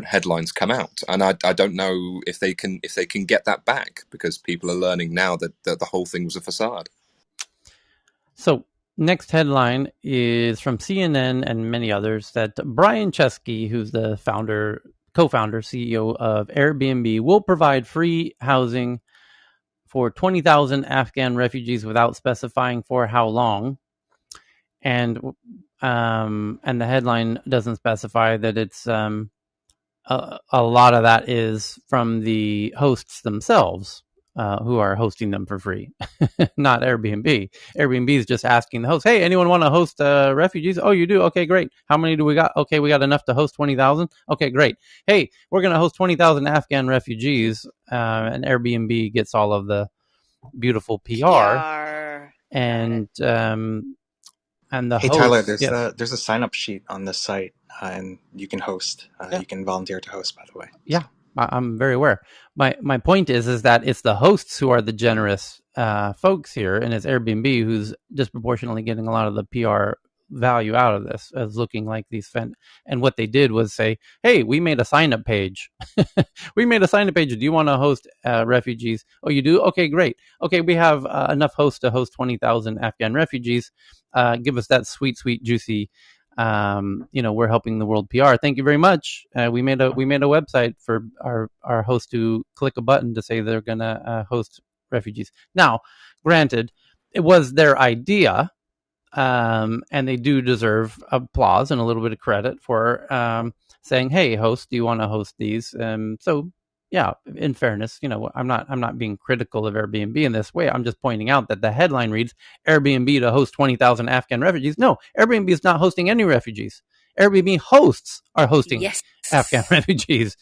[SPEAKER 12] headlines come out, and I don't know if they can get that back, because people are learning now that the whole thing was a facade.
[SPEAKER 1] So next headline is from CNN and many others that Brian Chesky, who's the founder, co-founder, CEO of Airbnb, will provide free housing for 20,000 Afghan refugees without specifying for how long. And the headline doesn't specify that it's a lot of that is from the hosts themselves, who are hosting them for free, not Airbnb. Airbnb is just asking the host, hey, anyone want to host refugees? Oh, you do? Okay, great. How many do we got? Okay, we got enough to host 20,000. Okay, great. Hey, we're going to host 20,000 Afghan refugees, and Airbnb gets all of the beautiful PR. And the
[SPEAKER 14] Hey
[SPEAKER 1] host,
[SPEAKER 14] Tyler,
[SPEAKER 1] yes.
[SPEAKER 14] there's a sign up sheet on this site, and you can host. You can volunteer to host, by the way.
[SPEAKER 1] Yeah, I'm very aware. My point is that it's the hosts who are the generous folks here, and it's Airbnb who's disproportionately getting a lot of the PR value out of this, as looking like these and what they did was say, hey, we made a sign up page. We made a sign up page. Do you want to host refugees? Oh, you do? Okay, great. Okay, we have enough hosts to host 20,000 Afghan refugees. Give us that sweet, juicy. We're helping the world PR. Thank you very much. We made a website for our host to click a button to say they're gonna host refugees. Now, granted, it was their idea. And they do deserve applause and a little bit of credit for saying, "Hey, host, do you want to host these?" So, yeah, in fairness, I'm not being critical of Airbnb in this way. I'm just pointing out that the headline reads Airbnb to host 20,000 Afghan refugees. No, Airbnb is not hosting any refugees. Airbnb hosts are hosting Afghan refugees.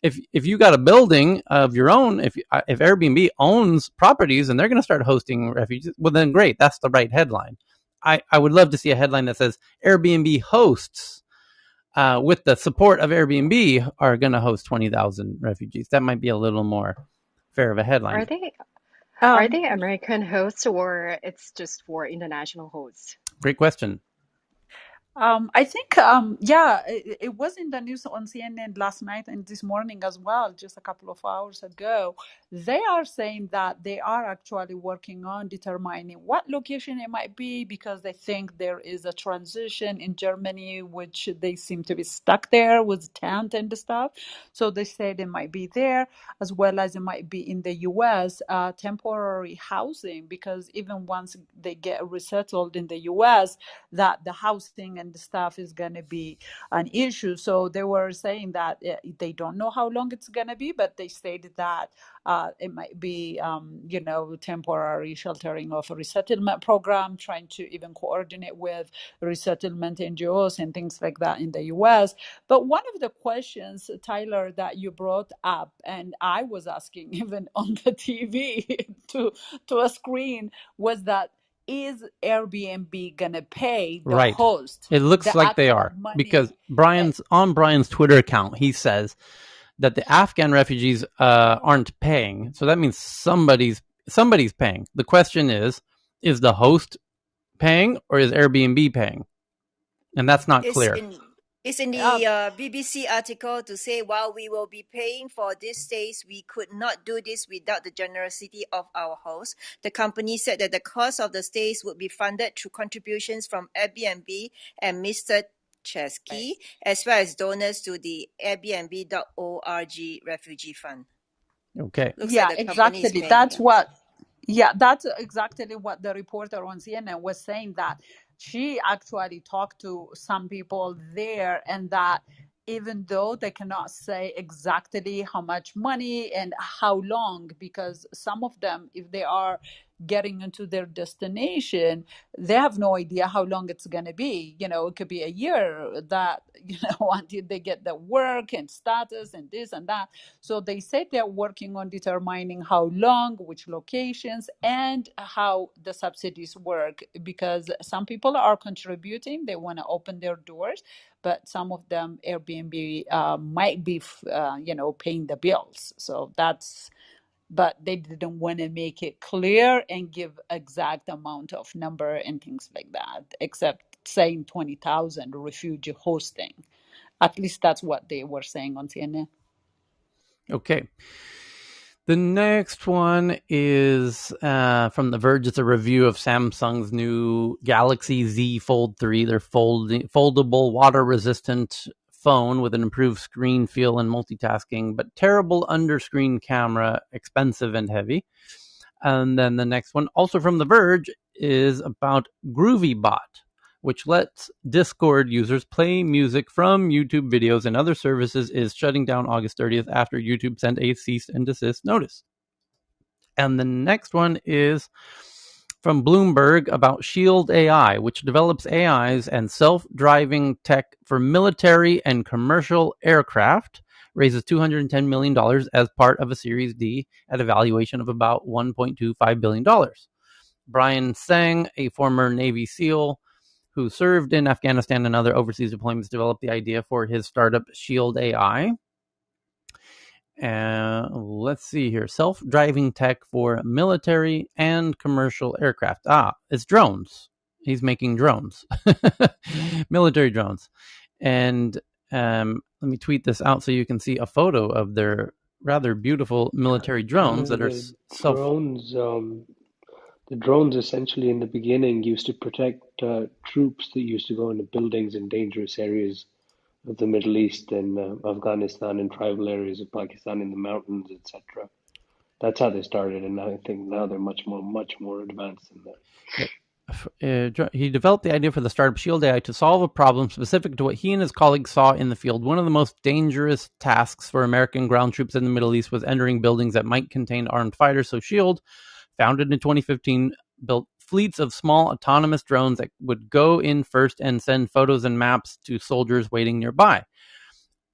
[SPEAKER 1] If you got a building of your own, if Airbnb owns properties and they're going to start hosting refugees, well, then great, that's the right headline. I would love to see a headline that says Airbnb hosts, with the support of Airbnb, are going to host 20,000 refugees. That might be a little more fair of a headline.
[SPEAKER 9] Are they American hosts or it's just for international hosts?
[SPEAKER 1] Great question.
[SPEAKER 6] I think, it was in the news on CNN last night and this morning as well, just a couple of hours ago. They are saying that they are actually working on determining what location it might be, because they think there is a transition in Germany, which they seem to be stuck there with tent and stuff. So they said it might be there, as well as it might be in the US, temporary housing, because even once they get resettled in the US, that the housing and the stuff is going to be an issue. So they were saying that they don't know how long it's going to be, but they stated that it might be, temporary sheltering of a resettlement program, trying to even coordinate with resettlement NGOs and things like that in the US. But one of the questions, Tyler, that you brought up, and I was asking even on the TV to a screen, was that, is Airbnb gonna pay the host?
[SPEAKER 1] It looks like they are, because on Brian's Twitter account, he says that the Afghan refugees aren't paying. So that means somebody's paying. The question is the host paying or is Airbnb paying? And that's not clear.
[SPEAKER 7] It's in the BBC article to say, while we will be paying for these stays, we could not do this without the generosity of our hosts. The company said that the cost of the stays would be funded through contributions from Airbnb and Mr. Chesky, as well as donors to the Airbnb.org refugee fund.
[SPEAKER 1] Okay.
[SPEAKER 7] Looks
[SPEAKER 6] yeah,
[SPEAKER 7] like the company
[SPEAKER 6] exactly.
[SPEAKER 7] is paying,
[SPEAKER 6] That's exactly what the reporter on CNN was saying, that she actually talked to some people there, and that even though they cannot say exactly how much money and how long, because some of them, if they are getting into their destination, they have no idea how long it's going to be. It could be a year that, until they get the work and status and this and that. So they said they're working on determining how long, which locations, and how the subsidies work, because some people are contributing, they want to open their doors, but some of them, Airbnb might be paying the bills. So but they didn't want to make it clear and give exact amount of number and things like that, except saying 20,000 refugee hosting. At least that's what they were saying on CNN.
[SPEAKER 1] Okay. The next one is from The Verge. It's a review of Samsung's new Galaxy Z Fold 3. They're foldable, water-resistant phone with an improved screen feel and multitasking, but terrible under-screen camera, expensive and heavy. And then the next one, also from The Verge, is about GroovyBot, which lets Discord users play music from YouTube videos and other services, is shutting down August 30th after YouTube sent a cease and desist notice. And the next one is from Bloomberg about Shield AI, which develops AIs and self-driving tech for military and commercial aircraft, raises $210 million as part of a Series D at a valuation of about $1.25 billion. Brian Sang, a former Navy SEAL who served in Afghanistan and other overseas deployments, developed the idea for his startup Shield AI. Let's see here. Self-driving tech for military and commercial aircraft. It's drones. He's making drones. Military drones. And let me tweet this out so you can see a photo of their rather beautiful military drones that are
[SPEAKER 5] drones. The drones essentially in the beginning used to protect troops that used to go into buildings in dangerous areas of the Middle East and Afghanistan and tribal areas of Pakistan in the mountains, etc. That's how they started, and I think now they're much more advanced than that.
[SPEAKER 1] He developed the idea for the startup Shield AI to solve a problem specific to what he and his colleagues saw in the field. One of the most dangerous tasks for American ground troops in the Middle East was entering buildings that might contain armed fighters. So Shield, founded in 2015, built fleets of small autonomous drones that would go in first and send photos and maps to soldiers waiting nearby.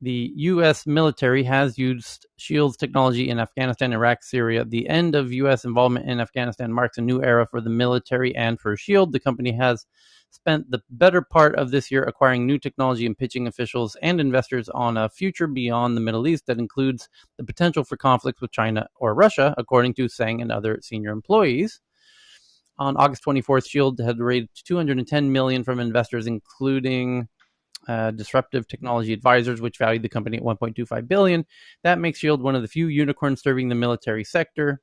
[SPEAKER 1] The U.S. military has used Shield's technology in Afghanistan, Iraq, Syria. The end of U.S. involvement in Afghanistan marks a new era for the military and for Shield. The company has spent the better part of this year acquiring new technology and pitching officials and investors on a future beyond the Middle East that includes the potential for conflicts with China or Russia, according to Sang and other senior employees. On August 24th, Shield had raised $210 million from investors, including Disruptive Technology Advisors, which valued the company at $1.25 billion. That makes Shield one of the few unicorns serving the military sector.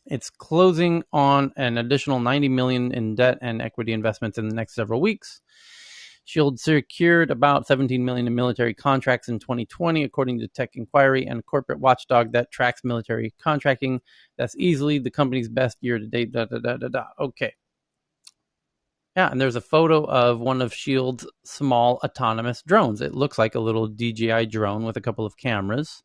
[SPEAKER 1] It's closing on an additional $90 million in debt and equity investments in the next several weeks. Shield secured about $17 million in military contracts in 2020, according to Tech Inquiry and a corporate watchdog that tracks military contracting. That's easily the company's best year to date. Okay. Yeah, and there's a photo of one of Shield's small autonomous drones. It looks like a little DJI drone with a couple of cameras.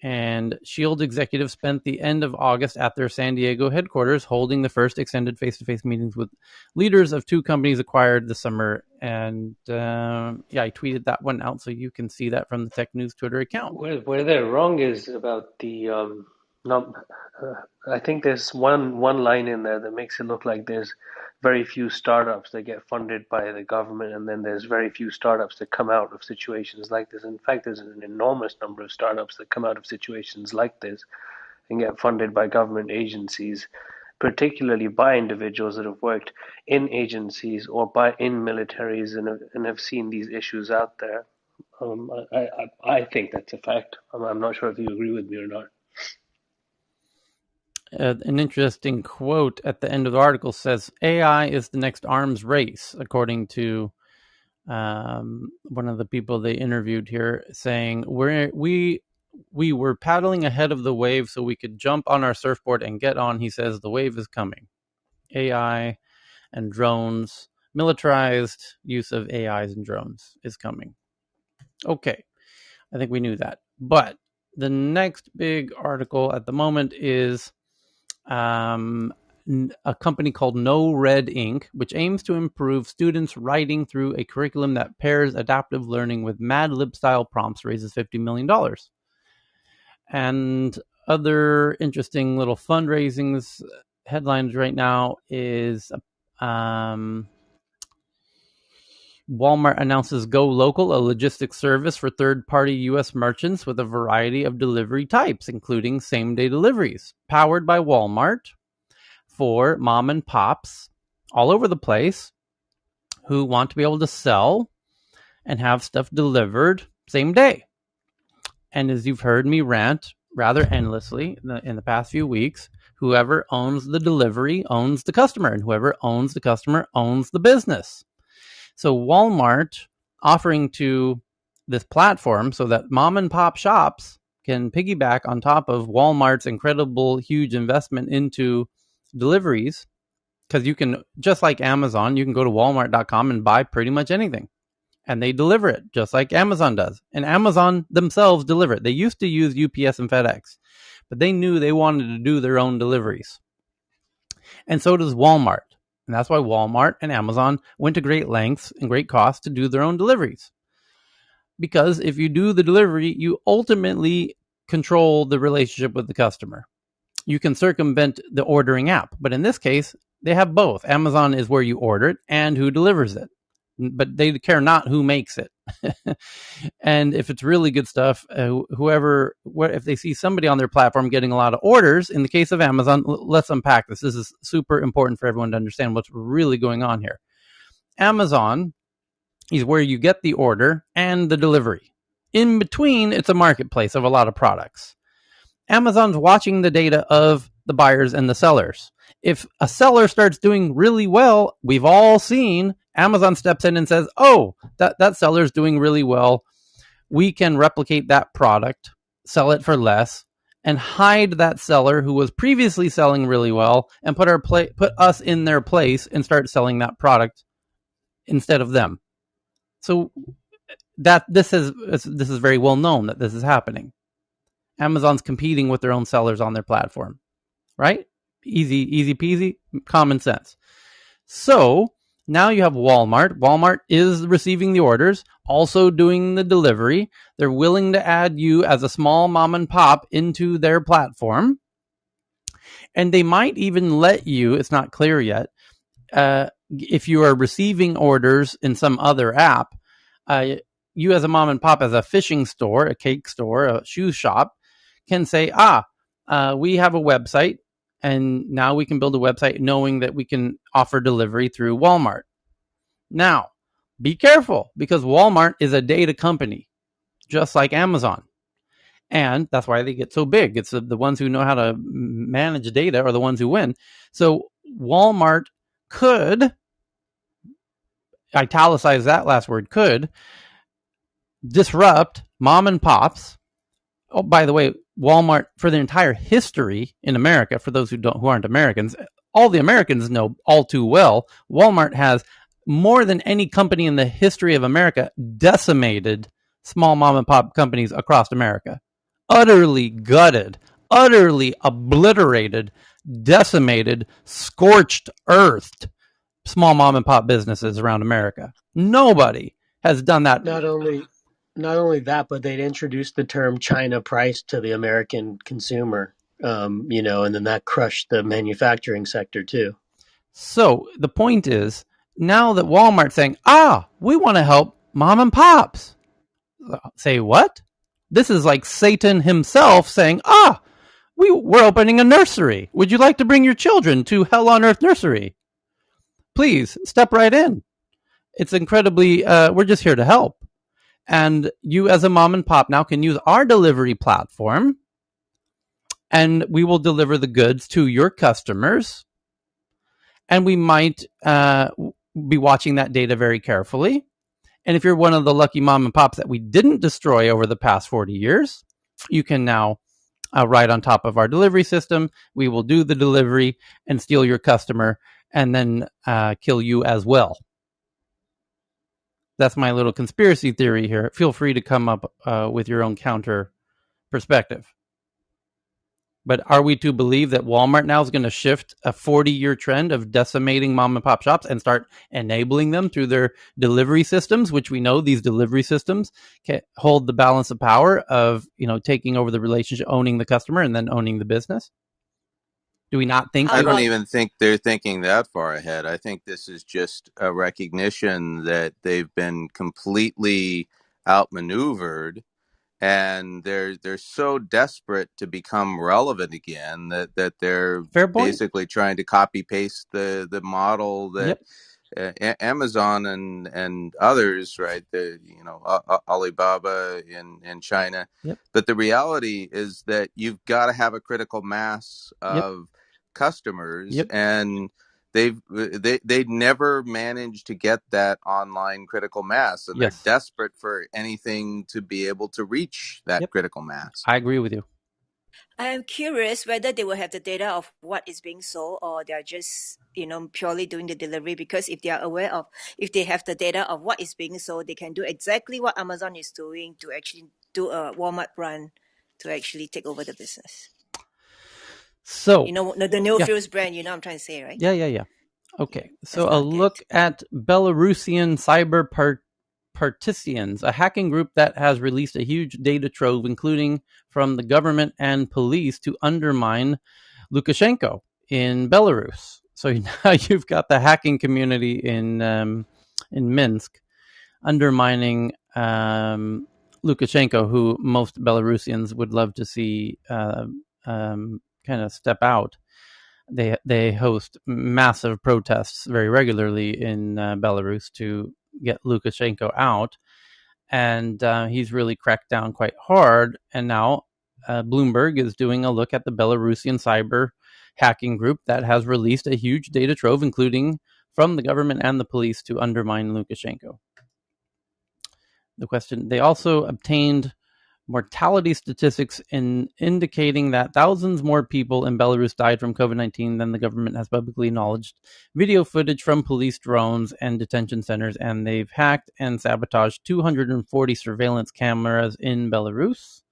[SPEAKER 1] And Shield executives spent the end of August at their San Diego headquarters holding the first extended face-to-face meetings with leaders of two companies acquired this summer. And I tweeted that one out so you can see that from the Tech News Twitter account.
[SPEAKER 5] Where they're wrong is about the I think there's one line in there that makes it look like there's very few startups that get funded by the government, and then there's very few startups that come out of situations like this. In fact, there's an enormous number of startups that come out of situations like this and get funded by government agencies, particularly by individuals that have worked in agencies or in militaries and have seen these issues out there. I think that's a fact. I'm not sure if you agree with me or not.
[SPEAKER 1] An interesting quote at the end of the article says, AI is the next arms race, according to one of the people they interviewed here, saying, we were paddling ahead of the wave so we could jump on our surfboard and get on. He says, the wave is coming. AI and drones, militarized use of AIs and drones is coming. Okay, I think we knew that. But the next big article at the moment is a company called No Red Inc., which aims to improve students' writing through a curriculum that pairs adaptive learning with Mad Lib style prompts, raises $50 million. And other interesting little fundraisings headlines right now is Walmart announces Go Local, a logistics service for third-party U.S. merchants with a variety of delivery types, including same-day deliveries, powered by Walmart for mom and pops all over the place who want to be able to sell and have stuff delivered same day. And as you've heard me rant rather endlessly in the past few weeks, whoever owns the delivery owns the customer, and whoever owns the customer owns the business. So Walmart offering to this platform so that mom and pop shops can piggyback on top of Walmart's incredible, huge investment into deliveries. Because you can, just like Amazon, you can go to walmart.com and buy pretty much anything. And they deliver it just like Amazon does. And Amazon themselves deliver it. They used to use UPS and FedEx, but they knew they wanted to do their own deliveries. And so does Walmart. And that's why Walmart and Amazon went to great lengths and great costs to do their own deliveries. Because if you do the delivery, you ultimately control the relationship with the customer. You can circumvent the ordering app, but in this case, they have both. Amazon is where you order it and who delivers it, but they care not who makes it. And if it's really good stuff, if they see somebody on their platform getting a lot of orders, in the case of Amazon, let's unpack this. This is super important for everyone to understand what's really going on here. Amazon is where you get the order and the delivery. In between, it's a marketplace of a lot of products. Amazon's watching the data of the buyers and the sellers. If a seller starts doing really well, we've all seen Amazon steps in and says, oh, that seller's doing really well. We can replicate that product, sell it for less, and hide that seller who was previously selling really well and put us in their place and start selling that product instead of them. So that this is very well known that this is happening. Amazon's competing with their own sellers on their platform, right? Easy peasy, common sense. So now you have Walmart. Walmart is receiving the orders, also doing the delivery. They're willing to add you as a small mom and pop into their platform. And they might even let you, it's not clear yet, if you are receiving orders in some other app, you as a mom and pop, as a fishing store, a cake store, a shoe shop, can say, we have a website, and now we can build a website knowing that we can offer delivery through Walmart. Now, be careful, because Walmart is a data company, just like Amazon. And that's why they get so big. It's the ones who know how to manage data are the ones who win. So Walmart could, italicize that last word, could disrupt mom and pops. Oh, by the way, Walmart, for the entire history in America, for those who aren't Americans, all the Americans know all too well, Walmart has, more than any company in the history of America, decimated small mom and pop companies across America. Utterly gutted, utterly obliterated, decimated, scorched earthed small mom and pop businesses around America. Nobody has done that.
[SPEAKER 8] Not only that, but they'd introduced the term China price to the American consumer, and then that crushed the manufacturing sector too.
[SPEAKER 1] So the point is, now that Walmart's saying, we want to help mom and pops. Say what? This is like Satan himself saying, we're opening a nursery. Would you like to bring your children to Hell on Earth Nursery? Please, step right in. It's incredibly, we're just here to help. And you as a mom and pop now can use our delivery platform, and we will deliver the goods to your customers. And we might be watching that data very carefully. And if you're one of the lucky mom and pops that we didn't destroy over the past 40 years, you can now ride on top of our delivery system. We will do the delivery and steal your customer and then kill you as well. That's my little conspiracy theory here. Feel free to come up with your own counter perspective. But are we to believe that Walmart now is going to shift a 40-year trend of decimating mom and pop shops and start enabling them through their delivery systems, which we know these delivery systems can hold the balance of power of, taking over the relationship, owning the customer, and then owning the business? Do we not think?
[SPEAKER 13] I don't even think they're thinking that far ahead. I think this is just a recognition that they've been completely outmaneuvered, and they're so desperate to become relevant again that they're basically trying to copy paste the model that Amazon and others, right? Alibaba in China.
[SPEAKER 1] Yep.
[SPEAKER 13] But the reality is that you've got to have a critical mass of customers, and they never managed to get that online critical mass, and they're desperate for anything to be able to reach that critical mass.
[SPEAKER 1] I agree with you.
[SPEAKER 7] I am curious whether they will have the data of what is being sold, or they are just, purely doing the delivery. Because if they are aware of, if they have the data of what is being sold, they can do exactly what Amazon is doing to actually do a Walmart run to actually take over the business.
[SPEAKER 1] So,
[SPEAKER 7] the no frills brand, I'm trying to say, right?
[SPEAKER 1] Yeah. Okay, so a look at Belarusian cyber partisans, a hacking group that has released a huge data trove, including from the government and police, to undermine Lukashenko in Belarus. So now you've got the hacking community in Minsk undermining Lukashenko, who most Belarusians would love to see kind of step out. They host massive protests very regularly in Belarus to get Lukashenko out, and he's really cracked down quite hard. And now Bloomberg is doing a look at the Belarusian cyber hacking group that has released a huge data trove, including from the government and the police, to undermine Lukashenko. The question: they also obtained mortality statistics indicating that thousands more people in Belarus died from COVID-19 than the government has publicly acknowledged. Video footage from police drones and detention centers, and they've hacked and sabotaged 240 surveillance cameras in Belarus.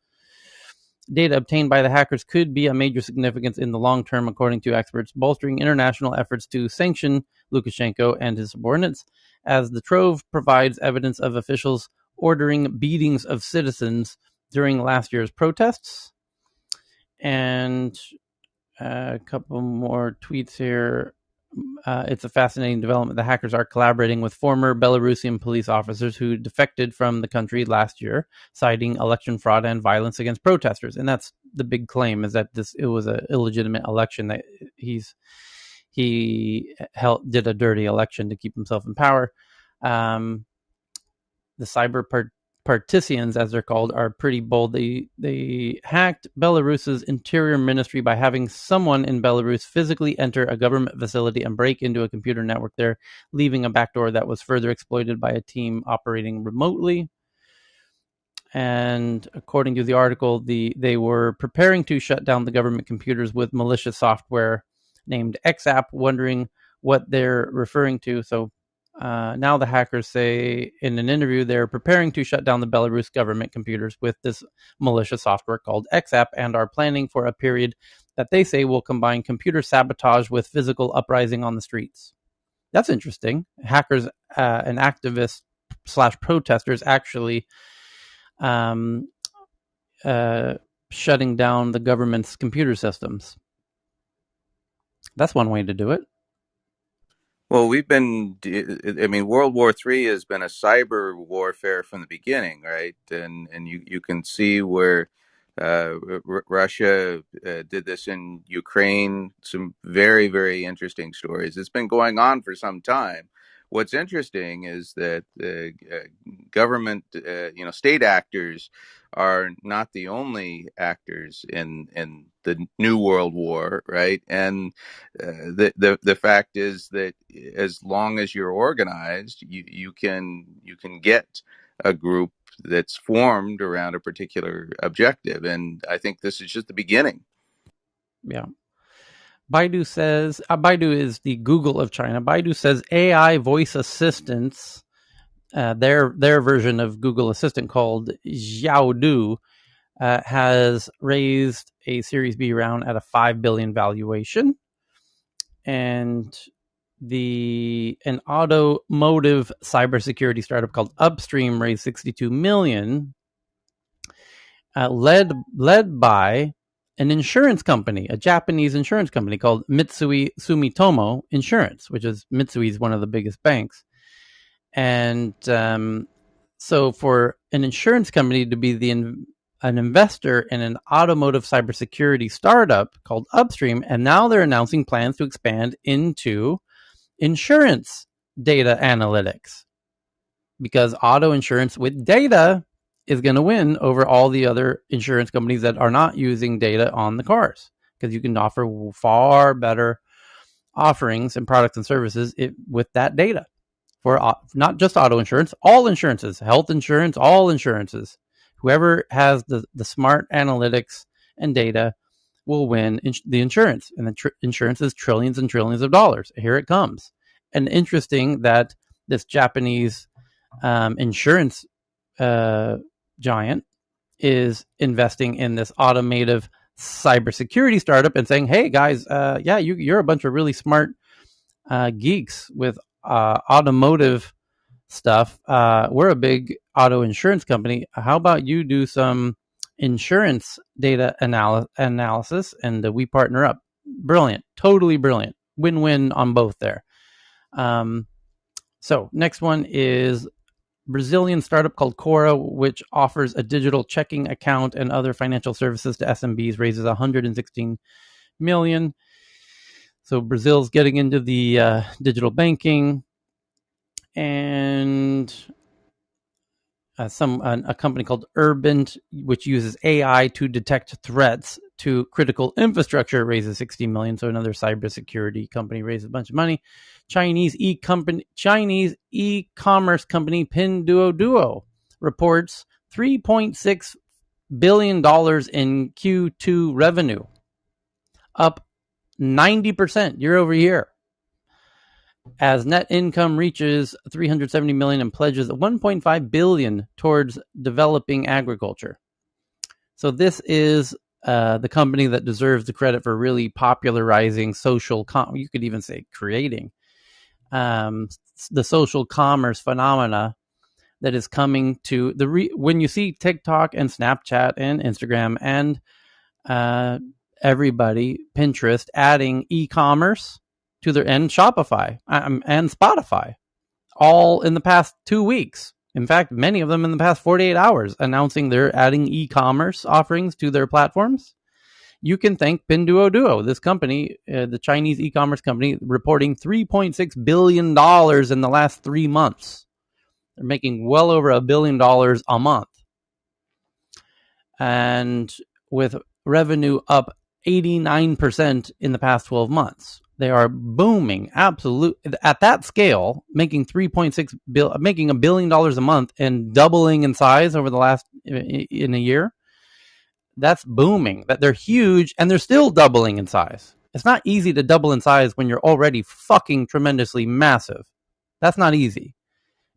[SPEAKER 1] Data obtained by the hackers could be a major significance in the long term, according to experts, bolstering international efforts to sanction Lukashenko and his subordinates, as the trove provides evidence of officials ordering beatings of citizens during last year's protests. And a couple more tweets here. It's a fascinating development. The hackers are collaborating with former Belarusian police officers who defected from the country last year, citing election fraud and violence against protesters. And that's the big claim, is that it was an illegitimate election, that he did a dirty election to keep himself in power. The cyber partisans, as they're called, are pretty bold. They hacked Belarus's interior ministry by having someone in Belarus physically enter a government facility and break into a computer network there, leaving a backdoor that was further exploited by a team operating remotely. And according to the article, they were preparing to shut down the government computers with malicious software named XApp, wondering what they're referring to. So now the hackers say in an interview they're preparing to shut down the Belarus government computers with this malicious software called XApp, and are planning for a period that they say will combine computer sabotage with physical uprising on the streets. That's interesting. Hackers and activists / protesters actually shutting down the government's computer systems. That's one way to do it.
[SPEAKER 13] Well, World War III has been a cyber warfare from the beginning, right? And you can see where Russia did this in Ukraine. Some very, very interesting stories. It's been going on for some time. What's interesting is that the government, state actors are not the only actors in the new world war, right? And the fact is that as long as you're organized, you can get a group that's formed around a particular objective, and I think this is just the beginning.
[SPEAKER 1] Yeah. Baidu says, Baidu is the Google of China. Baidu says AI voice assistants, their version of Google Assistant called Xiaodu, has raised a Series B round at a $5 billion valuation. And an automotive cybersecurity startup called Upstream raised $62 million, led by an insurance company, a Japanese insurance company called Mitsui Sumitomo Insurance, which is Mitsui's one of the biggest banks. And so for an insurance company to be an investor in an automotive cybersecurity startup called Upstream, and now they're announcing plans to expand into insurance data analytics, because auto insurance with data is going to win over all the other insurance companies that are not using data on the cars, because you can offer far better offerings and products and services with that data for not just auto insurance, all insurances, health insurance, all insurances. Whoever has the smart analytics and data will win the insurance. And the insurance is trillions and trillions of dollars. Here it comes. And interesting that this Japanese insurance giant is investing in this automotive cybersecurity startup and saying, hey guys, you're a bunch of really smart geeks with automotive stuff. We're a big auto insurance company. How about you do some insurance data analysis and we partner up? Brilliant. Totally brilliant. Win-win on both there. So next one is Brazilian startup called Cora, which offers a digital checking account and other financial services to SMBs, raises 116 million. So Brazil's getting into the digital banking, and a company called Urbint, which uses AI to detect threats to critical infrastructure, raises 60 million. So another cybersecurity company raises a bunch of money. Chinese e-commerce company Pinduoduo reports $3.6 billion in Q2 revenue, up 90% year over year, as net income reaches 370 million and pledges 1.5 billion towards developing agriculture. So this is the company that deserves the credit for really popularizing social, you could even say creating the social commerce phenomena that is coming to when you see TikTok and Snapchat and Instagram and everybody, Pinterest, adding e-commerce to their, and Shopify and Spotify, all in the past 2 weeks. In fact, many of them in the past 48 hours, announcing they're adding e-commerce offerings to their platforms. You can thank Pinduoduo, this company, the Chinese e-commerce company, reporting $3.6 billion in the last 3 months. They're making well over $1 billion a month. And with revenue up 89% in the past 12 months. They are booming, absolute at that scale, making making $1 billion a month and doubling in size over the last in a year. That's booming. That they're huge and they're still doubling in size. It's not easy to double in size when you're already fucking tremendously massive. That's not easy.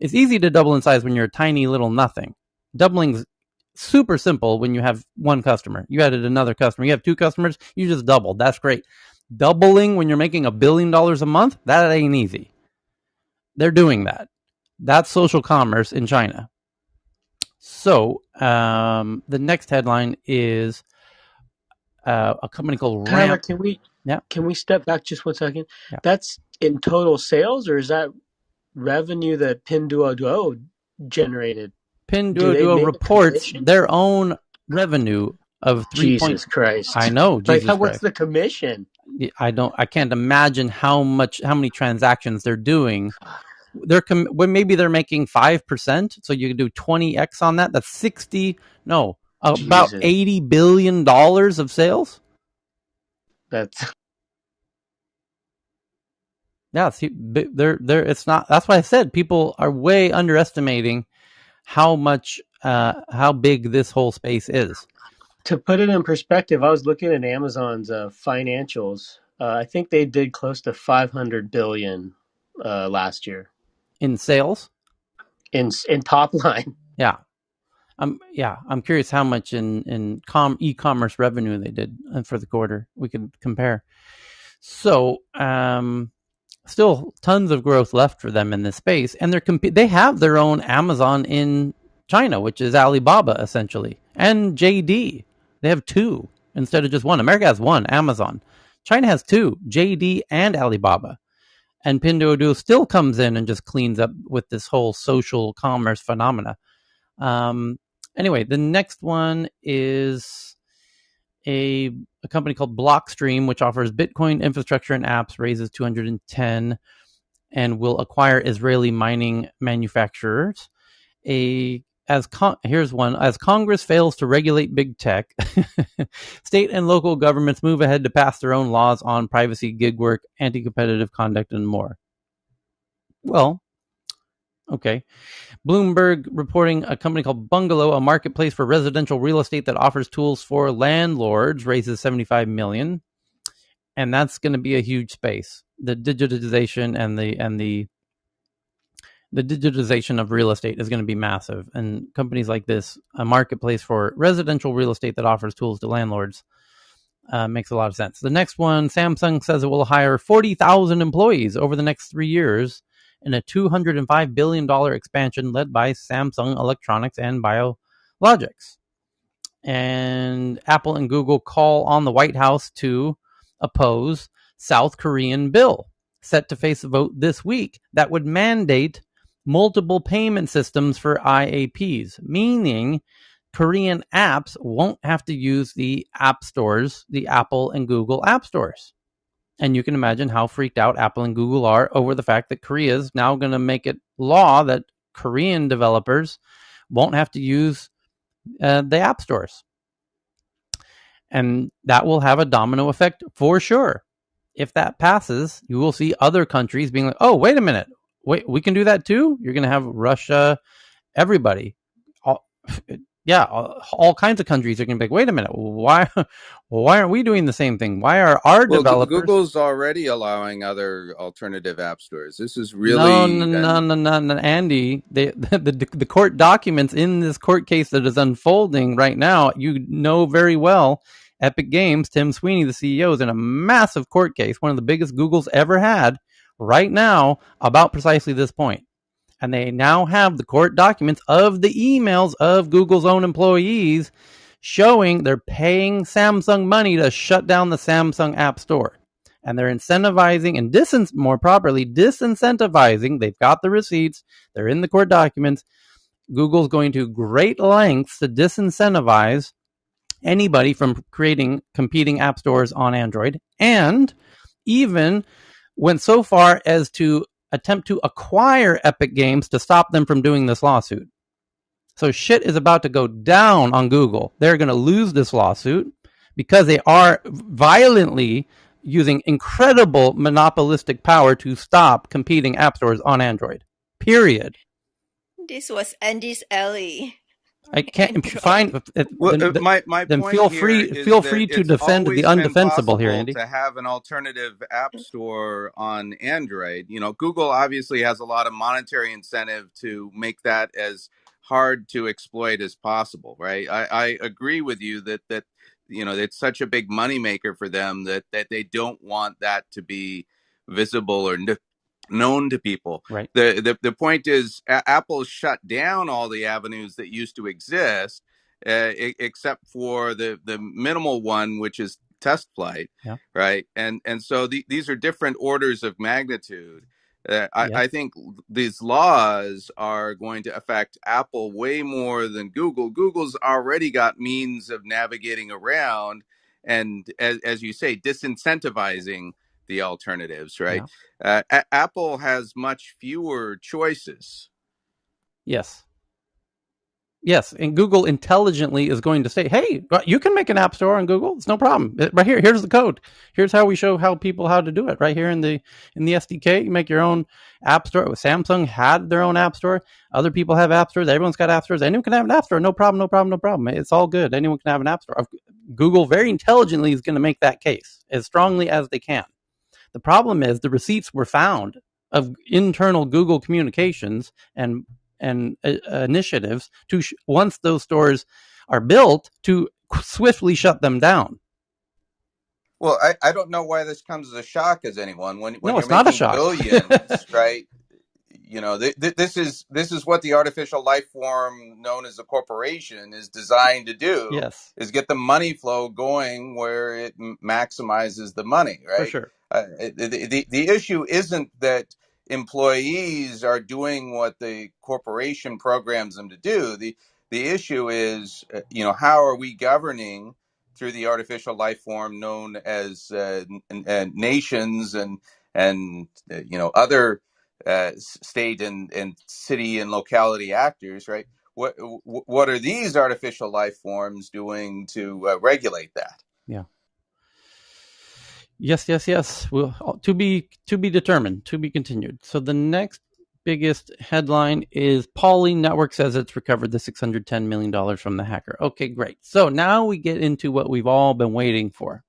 [SPEAKER 1] It's easy to double in size when you're a tiny little nothing. Doubling's super simple when you have one customer. You added another customer. You have 2 customers. You just doubled. That's great. Doubling when you're making $1 billion a month, that ain't easy. They're doing that. That's social commerce in China. So the next headline is a company called
[SPEAKER 8] Tyler,
[SPEAKER 1] Ramp.
[SPEAKER 8] Can we step back just 1 second?
[SPEAKER 1] Yeah.
[SPEAKER 8] That's in total sales, or is that revenue that Pinduoduo generated?
[SPEAKER 1] Pinduoduo reports their own revenue of
[SPEAKER 8] Jesus Christ.
[SPEAKER 1] I know, Jesus Christ.
[SPEAKER 8] What's the commission?
[SPEAKER 1] I can't imagine how many transactions they're doing. Maybe they're making 5%, so you can do 20x on that. That's about $80 billion of sales.
[SPEAKER 8] That's
[SPEAKER 1] it's not. That's why I said people are way underestimating how big this whole space is.
[SPEAKER 8] To put it in perspective, I was looking at Amazon's financials. I think they did close to 500 billion last year
[SPEAKER 1] in sales,
[SPEAKER 8] in top line.
[SPEAKER 1] Yeah, I'm curious how much in e-commerce revenue they did for the quarter. We could compare. So, still tons of growth left for them in this space, and they have their own Amazon in China, which is Alibaba essentially, and JD. They have 2 instead of just 1. America has 1, Amazon. China has 2, JD and Alibaba. And Pinduoduo still comes in and just cleans up with this whole social commerce phenomena. Anyway, the next one is a company called Blockstream, which offers Bitcoin infrastructure and apps, raises 210, and will acquire Israeli mining manufacturers. A here's one. As Congress fails to regulate big tech, state and local governments move ahead to pass their own laws on privacy, gig work, anti-competitive conduct, and more. Well, okay. Bloomberg reporting a company called Bungalow, a marketplace for residential real estate that offers tools for landlords, raises $75 million. And that's going to be a huge space. The digitization and the digitization of real estate is going to be massive. And companies like this, a marketplace for residential real estate that offers tools to landlords, makes a lot of sense. The next one, Samsung says it will hire 40,000 employees over the next 3 years in a $205 billion expansion led by Samsung Electronics and Biologics. And Apple and Google call on the White House to oppose South Korean bill set to face a vote this week that would mandate multiple payment systems for IAPs, meaning Korean apps won't have to use the app stores, the Apple and Google app stores. And you can imagine how freaked out Apple and Google are over the fact that Korea is now going to make it law that Korean developers won't have to use the app stores. And that will have a domino effect for sure. If that passes, you will see other countries being like, oh, wait a minute. Wait, we can do that too? You're going to have Russia, everybody. All kinds of countries are going to be like, wait a minute, why aren't we doing the same thing? Why are our developers?
[SPEAKER 2] Google's already allowing other alternative app stores. This is
[SPEAKER 1] really no, Andy. The court documents in this court case that is unfolding right now, you know very well. Epic Games, Tim Sweeney, the CEO, is in a massive court case, one of the biggest Google's ever had, right now about precisely this point. And they now have the court documents of the emails of Google's own employees showing they're paying Samsung money to shut down the Samsung App Store. And they're incentivizing and more properly, disincentivizing. They've got the receipts. They're in the court documents. Google's going to great lengths to disincentivize anybody from creating competing app stores on Android, and even went so far as to attempt to acquire Epic Games to stop them from doing this lawsuit. So shit is about to go down on Google. They're going to lose this lawsuit because they are violently using incredible monopolistic power to stop competing app stores on Android. Period.
[SPEAKER 7] This was Andy's alley.
[SPEAKER 1] I can't find.
[SPEAKER 2] My
[SPEAKER 1] then
[SPEAKER 2] point
[SPEAKER 1] feel free to defend the undefensible here, Andy.
[SPEAKER 2] To have an alternative app store on Android, Google obviously has a lot of monetary incentive to make that as hard to exploit as possible, right? I agree with you that it's such a big moneymaker for them that they don't want that to be visible or known to people.
[SPEAKER 1] Right.
[SPEAKER 2] The point is, Apple shut down all the avenues that used to exist, except for the minimal one, which is test flight.
[SPEAKER 1] Yeah.
[SPEAKER 2] Right. And so these are different orders of magnitude. I think these laws are going to affect Apple way more than Google. Google's already got means of navigating around and, as you say, disincentivizing the alternatives, right? Yeah. Apple has much fewer choices.
[SPEAKER 1] Yes, and Google intelligently is going to say, hey, you can make an app store on Google. It's no problem. Right here, here's the code. Here's how we show people how to do it. Right here in the SDK, you make your own app store. Samsung had their own app store. Other people have app stores. Everyone's got app stores. Anyone can have an app store. No problem. It's all good. Anyone can have an app store. Google very intelligently is going to make that case as strongly as they can. The problem is the receipts were found of internal Google communications and initiatives to once those stores are built to swiftly shut them down.
[SPEAKER 2] Well, I don't know why this comes as a shock as anyone when
[SPEAKER 1] no,
[SPEAKER 2] you're making billions, right? This is what the artificial life form known as a corporation is designed to do.
[SPEAKER 1] Yes,
[SPEAKER 2] is get the money flow going where it maximizes the money, right?
[SPEAKER 1] For sure.
[SPEAKER 2] The issue isn't that employees are doing what the corporation programs them to do. The issue is, how are we governing through the artificial life form known as nations and other state and city and locality actors, right? what are these artificial life forms doing to regulate that?
[SPEAKER 1] Yeah. Yes. Well, to be determined, to be continued. So the next biggest headline is Poly Network says it's recovered the $610 million from the hacker. Okay, great. So now we get into what we've all been waiting for,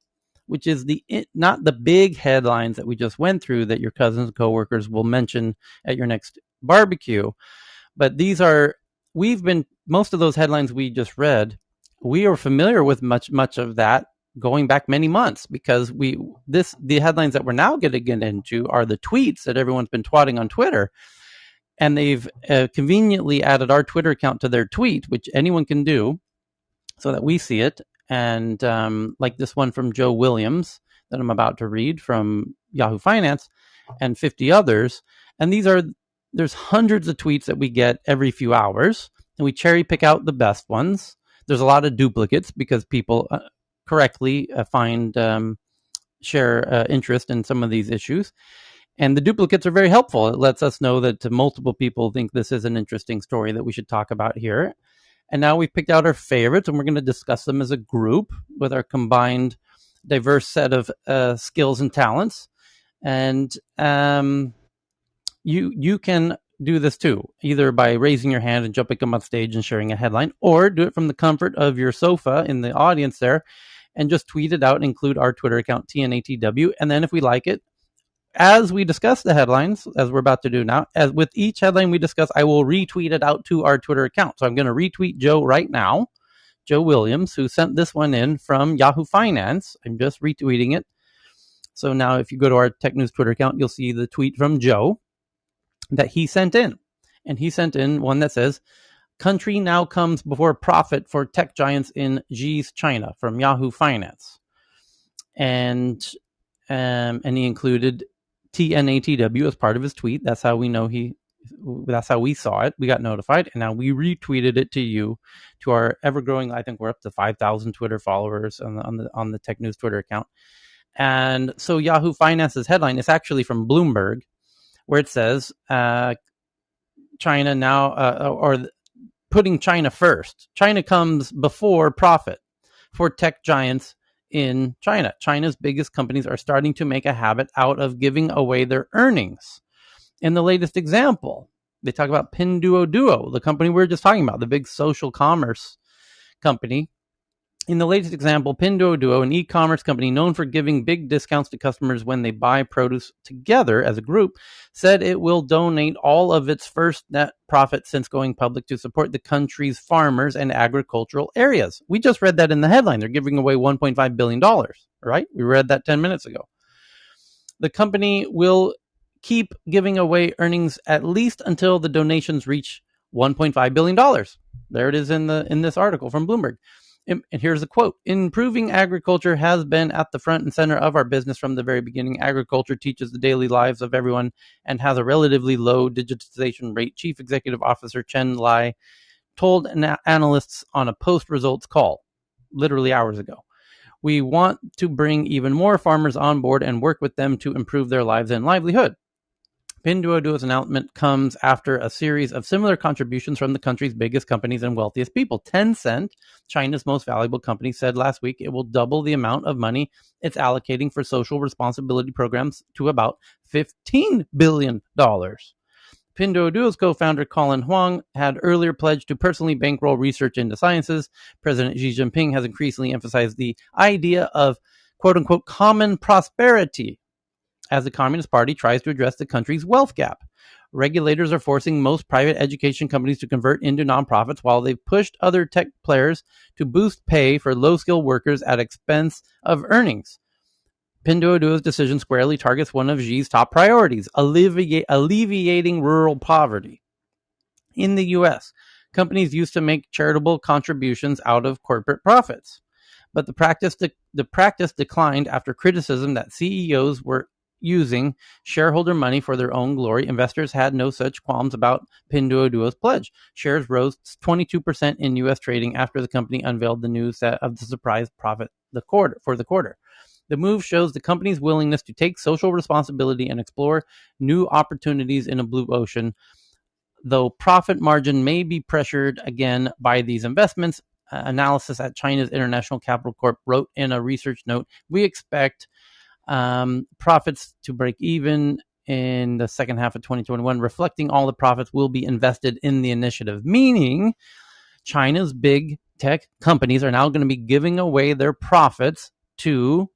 [SPEAKER 1] which is not the big headlines that we just went through that your cousins and coworkers will mention at your next barbecue. But these are, most of those headlines we just read, we are familiar with much of that going back many months, because the headlines that we're now going to get into are the tweets that everyone's been twatting on Twitter. And they've conveniently added our Twitter account to their tweet, which anyone can do, so that we see it. And like this one from Joe Williams that I'm about to read from Yahoo Finance, and 50 others. And there's hundreds of tweets that we get every few hours, and we cherry pick out the best ones. There's a lot of duplicates because people correctly share interest in some of these issues. And the duplicates are very helpful. It lets us know that multiple people think this is an interesting story that we should talk about here. And now we've picked out our favorites, and we're going to discuss them as a group with our combined diverse set of skills and talents. And you can do this too, either by raising your hand and jumping up on stage and sharing a headline, or do it from the comfort of your sofa in the audience there and just tweet it out and include our Twitter account, TNATW. And then if we like it, as we discuss the headlines, as we're about to do now, as with each headline we discuss, I will retweet it out to our Twitter account. So I'm going to retweet Joe right now, Joe Williams, who sent this one in from Yahoo Finance. I'm just retweeting it. So now if you go to our Tech News Twitter account, you'll see the tweet from Joe that he sent in. And he sent in one that says, "Country now comes before profit for tech giants in Xi's China," from Yahoo Finance. And he included TNATW as part of his tweet. That's how we know that's how we saw it. We got notified, and now we retweeted it to you, to our ever-growing, I think we're up to 5,000 Twitter followers on the Tech News Twitter account. And so Yahoo Finance's headline is actually from Bloomberg, where it says China now, or putting China first. China comes before profit for tech giants in China. China's biggest companies are starting to make a habit out of giving away their earnings. In the latest example, they talk about Pinduoduo, the company we were just talking about, the big social commerce company. In the latest example, Pinduoduo, an e-commerce company known for giving big discounts to customers when they buy produce together as a group, said it will donate all of its first net profit since going public to support the country's farmers and agricultural areas. We just read that in the headline. They're giving away $1.5 billion, right? We read that 10 minutes ago. The company will keep giving away earnings at least until the donations reach $1.5 billion. There it is in this article from Bloomberg. And here's the quote: "Improving agriculture has been at the front and center of our business from the very beginning. Agriculture teaches the daily lives of everyone and has a relatively low digitization rate," Chief Executive Officer Chen Lai told analysts on a post-results call, literally hours ago. "We want to bring even more farmers on board and work with them to improve their lives and livelihood." Pinduoduo's announcement comes after a series of similar contributions from the country's biggest companies and wealthiest people. Tencent, China's most valuable company, said last week it will double the amount of money it's allocating for social responsibility programs to about $15 billion. Pinduoduo's co-founder Colin Huang had earlier pledged to personally bankroll research into sciences. President Xi Jinping has increasingly emphasized the idea of quote-unquote common prosperity as the Communist Party tries to address the country's wealth gap. Regulators are forcing most private education companies to convert into nonprofits, while they've pushed other tech players to boost pay for low-skilled workers at expense of earnings. Pinduoduo's decision squarely targets one of Xi's top priorities, alleviating rural poverty. In the U.S., companies used to make charitable contributions out of corporate profits, but the practice declined after criticism that CEOs were using shareholder money for their own glory. Investors had no such qualms about Pinduoduo's pledge. Shares rose 22% in U.S. trading after the company unveiled the news of the surprise profit for the quarter. The move shows the company's willingness to take social responsibility and explore new opportunities in a blue ocean. though profit margin may be pressured again by these investments. Analysis at China's International Capital Corp wrote in a research note, we expect profits to break even in the second half of 2021, reflecting all the profits will be invested in the initiative, meaning China's big tech companies are now going to be giving away their profits to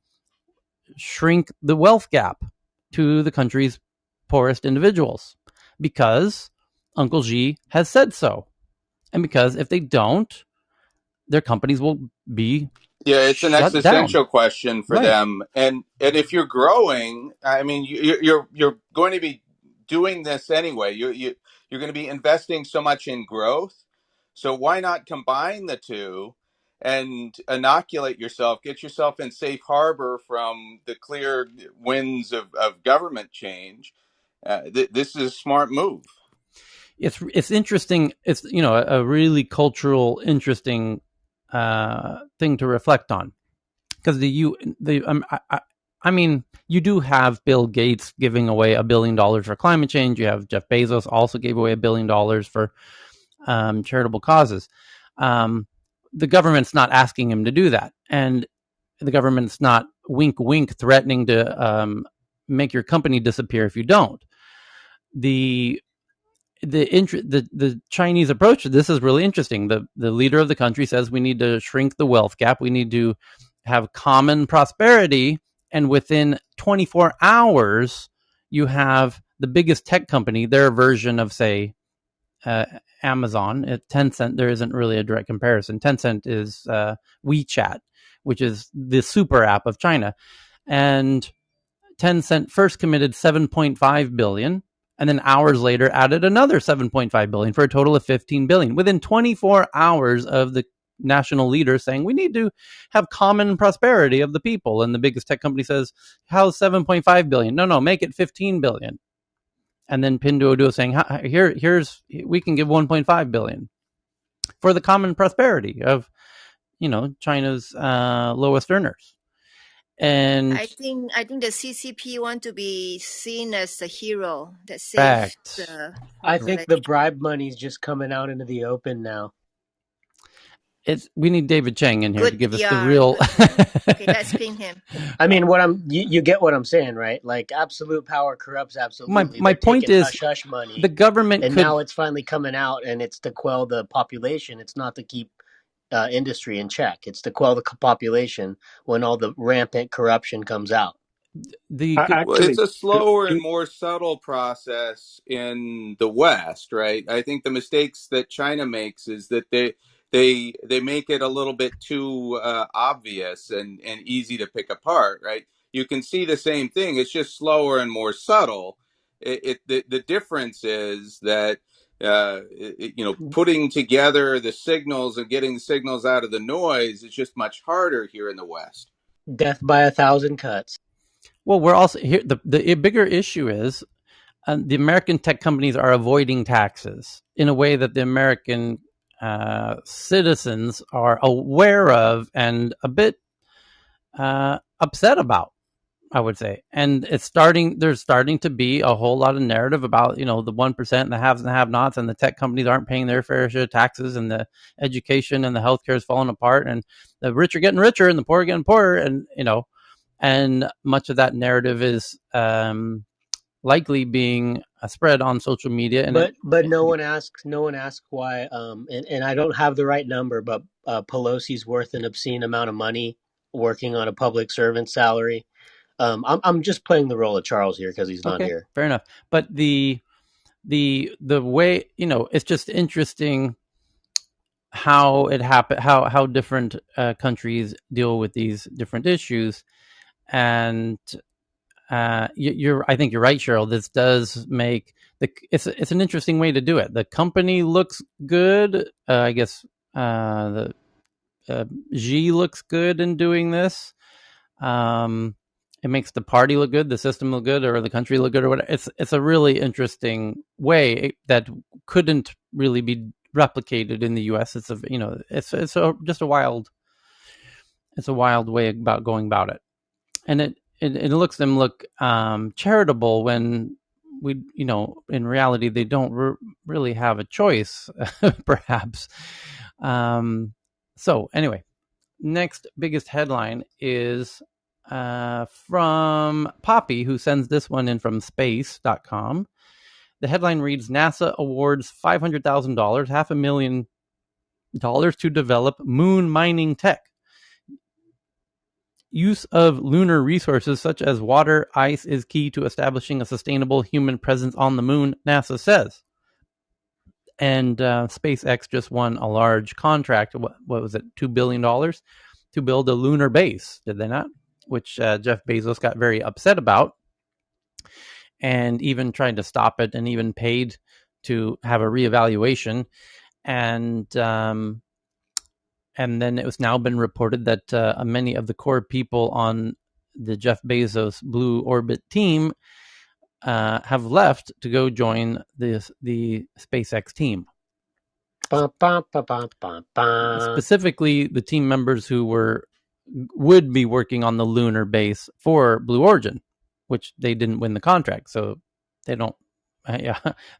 [SPEAKER 1] shrink the wealth gap to the country's poorest individuals, because Uncle Xi has said so. And because if they don't, their companies will be
[SPEAKER 2] it's an
[SPEAKER 1] shut down.
[SPEAKER 2] existential question for them. And if you're growing, I mean, you're going to be doing this anyway. You're going to be investing so much in growth. So why not combine the two and inoculate yourself, get yourself in safe harbor from the clear winds of government change? This is a smart move.
[SPEAKER 1] It's interesting. It's a really cultural interesting thing to reflect on, because I mean, you do have Bill Gates giving away $1 billion for climate change. You have Jeff Bezos also gave away $1 billion for charitable causes. The government's not asking him to do that, and the government's not wink wink threatening to make your company disappear if you don't. The Chinese approach to this is really interesting. The leader of the country says we need to shrink the wealth gap. We need to have common prosperity. And within 24 hours, you have the biggest tech company, their version of, say, Amazon, at Tencent. There isn't really a direct comparison. Tencent is WeChat, which is the super app of China. And Tencent first committed $7.5 billion, and then hours later added another $7.5 billion for a total of $15 billion. Within 24 hours of the national leader saying we need to have common prosperity of the people, and the biggest tech company says, how's $7.5 billion? No, make it $15 billion. And then Pinduoduo saying, here's we can give $1.5 billion for the common prosperity of China's lowest earners. And
[SPEAKER 7] I think the CCP want to be seen as the hero that saves the population.
[SPEAKER 8] I think the bribe money is just coming out into the open now.
[SPEAKER 1] We need David Chang in here
[SPEAKER 7] Good
[SPEAKER 1] to give
[SPEAKER 7] PR.
[SPEAKER 1] us the real.
[SPEAKER 7] Okay, let's ping him.
[SPEAKER 8] I mean, you get what I'm saying, right? Like, absolute power corrupts absolutely.
[SPEAKER 1] My point is,
[SPEAKER 8] hush money.
[SPEAKER 1] The government
[SPEAKER 8] and now it's finally coming out, and it's to quell the population. It's not to keep industry in check. It's to quell the population when all the rampant corruption comes out.
[SPEAKER 2] It's a slower and more subtle process in the West, right? I think the mistakes that China makes is that they make it a little bit too obvious and easy to pick apart, right? You can see the same thing. It's just slower and more subtle. The difference is that putting together the signals and getting the signals out of the noise is just much harder here in the West.
[SPEAKER 8] Death by 1,000 cuts.
[SPEAKER 1] Well, we're also here. The bigger issue is the American tech companies are avoiding taxes in a way that the American citizens are aware of and a bit upset about, I would say. And there's starting to be a whole lot of narrative about, the 1% and the haves and the have-nots, and the tech companies aren't paying their fair share of taxes, and the education and the healthcare is falling apart, and the rich are getting richer and the poor are getting poorer. And, and much of that narrative is likely being spread on social media. And
[SPEAKER 8] but no one asks why. And I don't have the right number, but Pelosi's worth an obscene amount of money working on a public servant salary. I'm just playing the role of Charles here because he's not here.
[SPEAKER 1] Fair enough. But the way, it's just interesting how it happened, how different countries deal with these different issues. And I think you're right, Cheryl. This does make it's an interesting way to do it. The company looks good. I guess the Xi looks good in doing this. It makes the party look good, the system look good, or the country look good, or whatever. It's a really interesting way that couldn't really be replicated in the U.S. It's just a wild way about going about it, and it looks them look charitable when we in reality they don't really have a choice, perhaps. So anyway, next biggest headline is from Poppy, who sends this one in from space.com. The headline reads, NASA awards $500,000, $500,000 to develop moon mining tech. Use of lunar resources such as water, ice is key to establishing a sustainable human presence on the moon, NASA says. And SpaceX just won a large contract. What was it? $2 billion to build a lunar base. Did they not? Which Jeff Bezos got very upset about, and even tried to stop it, and even paid to have a reevaluation. And then it was now been reported that many of the core people on the Jeff Bezos Blue Orbit team have left to go join the SpaceX team. Specifically, the team members who would be working on the lunar base for Blue Origin, which they didn't win the contract, so they don't.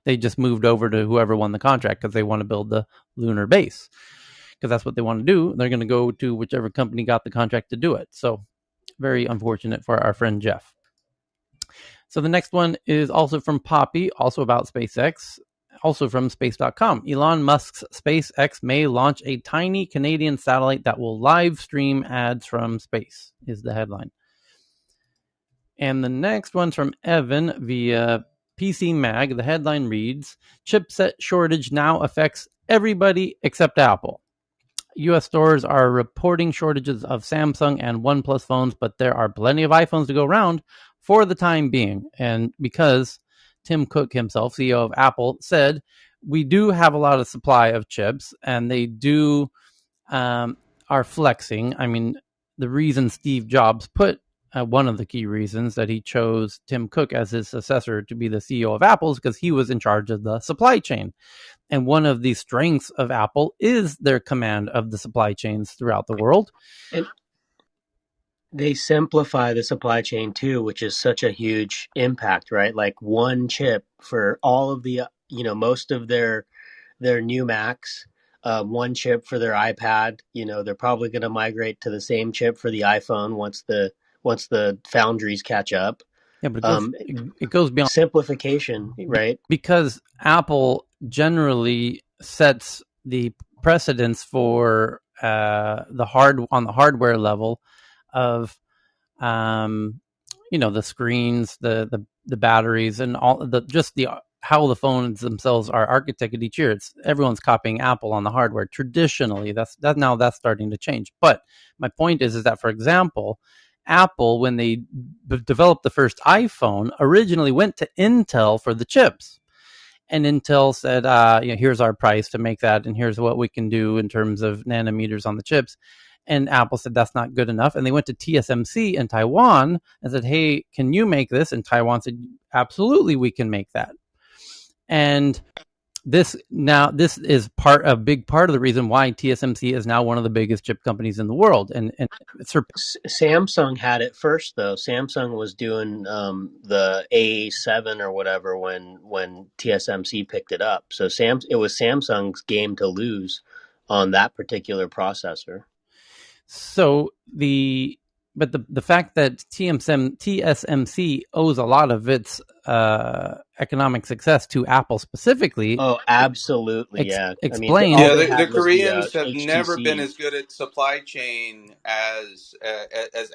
[SPEAKER 1] They just moved over to whoever won the contract because they want to build the lunar base, because that's what they want to do. They're going to go to whichever company got the contract to do it. So very unfortunate for our friend Jeff. So the next one is also from Poppy, also about SpaceX, also from space.com. Elon Musk's SpaceX may launch a tiny Canadian satellite that will live stream ads from space, is the headline. And the next one's from Evan via PC Mag. The headline reads, chipset shortage now affects everybody except Apple. U.S. stores are reporting shortages of Samsung and OnePlus phones, but there are plenty of iPhones to go around for the time being. And because Tim Cook himself, CEO of Apple, said, we do have a lot of supply of chips, and they do are flexing. I mean, the reason Steve Jobs put one of the key reasons that he chose Tim Cook as his successor to be the CEO of Apple is because he was in charge of the supply chain. And one of the strengths of Apple is their command of the supply chains throughout the world.
[SPEAKER 8] And they simplify the supply chain too, which is such a huge impact, right? Like one chip for all of the, most of their new Macs, one chip for their iPad. They're probably going to migrate to the same chip for the iPhone once the foundries catch up.
[SPEAKER 1] Yeah, but it goes beyond
[SPEAKER 8] simplification, right?
[SPEAKER 1] Because Apple generally sets the precedence for on the hardware level of the screens, the batteries, and all how the phones themselves are architected each year. Everyone's copying Apple on the hardware traditionally. That's starting to change. But my point is that, for example, Apple, when they developed the first iPhone, originally went to Intel for the chips. And Intel said, here's our price to make that, and here's what we can do in terms of nanometers on the chips. And Apple said, that's not good enough. And they went to TSMC in Taiwan and said, hey, can you make this? And Taiwan said, absolutely, we can make that. And this is a big part of the reason why TSMC is now one of the biggest chip companies in the world. And
[SPEAKER 8] Samsung had it first, though. Samsung was doing the A7 or whatever when TSMC picked it up. So it was Samsung's game to lose on that particular processor.
[SPEAKER 1] So the fact that TSMC owes a lot of its economic success to Apple specifically.
[SPEAKER 8] Oh, absolutely, yeah.
[SPEAKER 1] Explain.
[SPEAKER 2] The Koreans have never been as good at supply chain as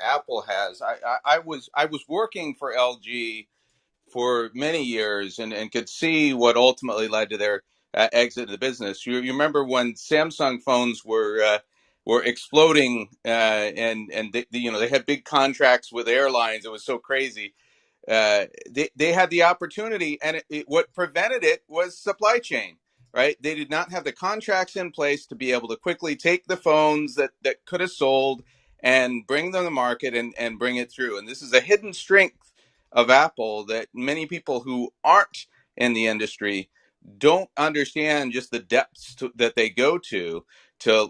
[SPEAKER 2] Apple has. I was working for LG for many years and could see what ultimately led to their exit of the business. You remember when Samsung phones were exploding and they had big contracts with airlines. It was so crazy. They had the opportunity, and what prevented it was supply chain, right? They did not have the contracts in place to be able to quickly take the phones that could have sold and bring them to market and bring it through. And this is a hidden strength of Apple that many people who aren't in the industry don't understand, just the depths that they go to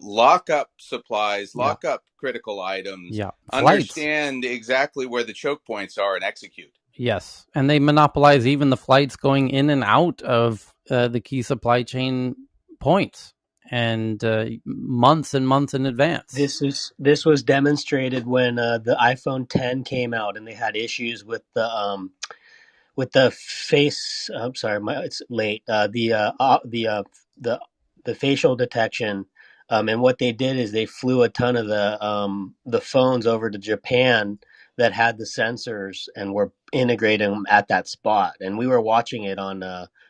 [SPEAKER 2] lock up supplies, lock up critical items, understand exactly where the choke points are and execute.
[SPEAKER 1] Yes, and they monopolize even the flights going in and out of the key supply chain points and months and months in advance.
[SPEAKER 8] This was demonstrated when the iPhone 10 came out and they had issues with the face. I'm sorry, it's late. The facial detection, and what they did is they flew a ton of the phones over to Japan that had the sensors and were integrating them at that spot, and we were watching it on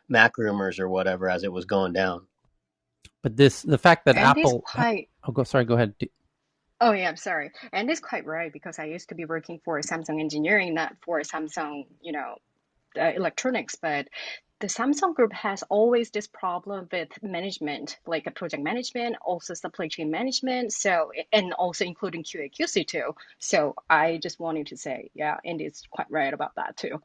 [SPEAKER 8] Mac Rumors or whatever as it was going down.
[SPEAKER 1] But the fact that
[SPEAKER 9] and
[SPEAKER 1] Apple, go ahead.
[SPEAKER 9] Oh yeah, I'm sorry. And it's quite right because I used to be working for Samsung engineering, not for Samsung, electronics, but the Samsung group has always this problem with management, like a project management, also supply chain management. So, and also including QA QC too. So I just wanted to say, yeah, Andy's quite right about that too.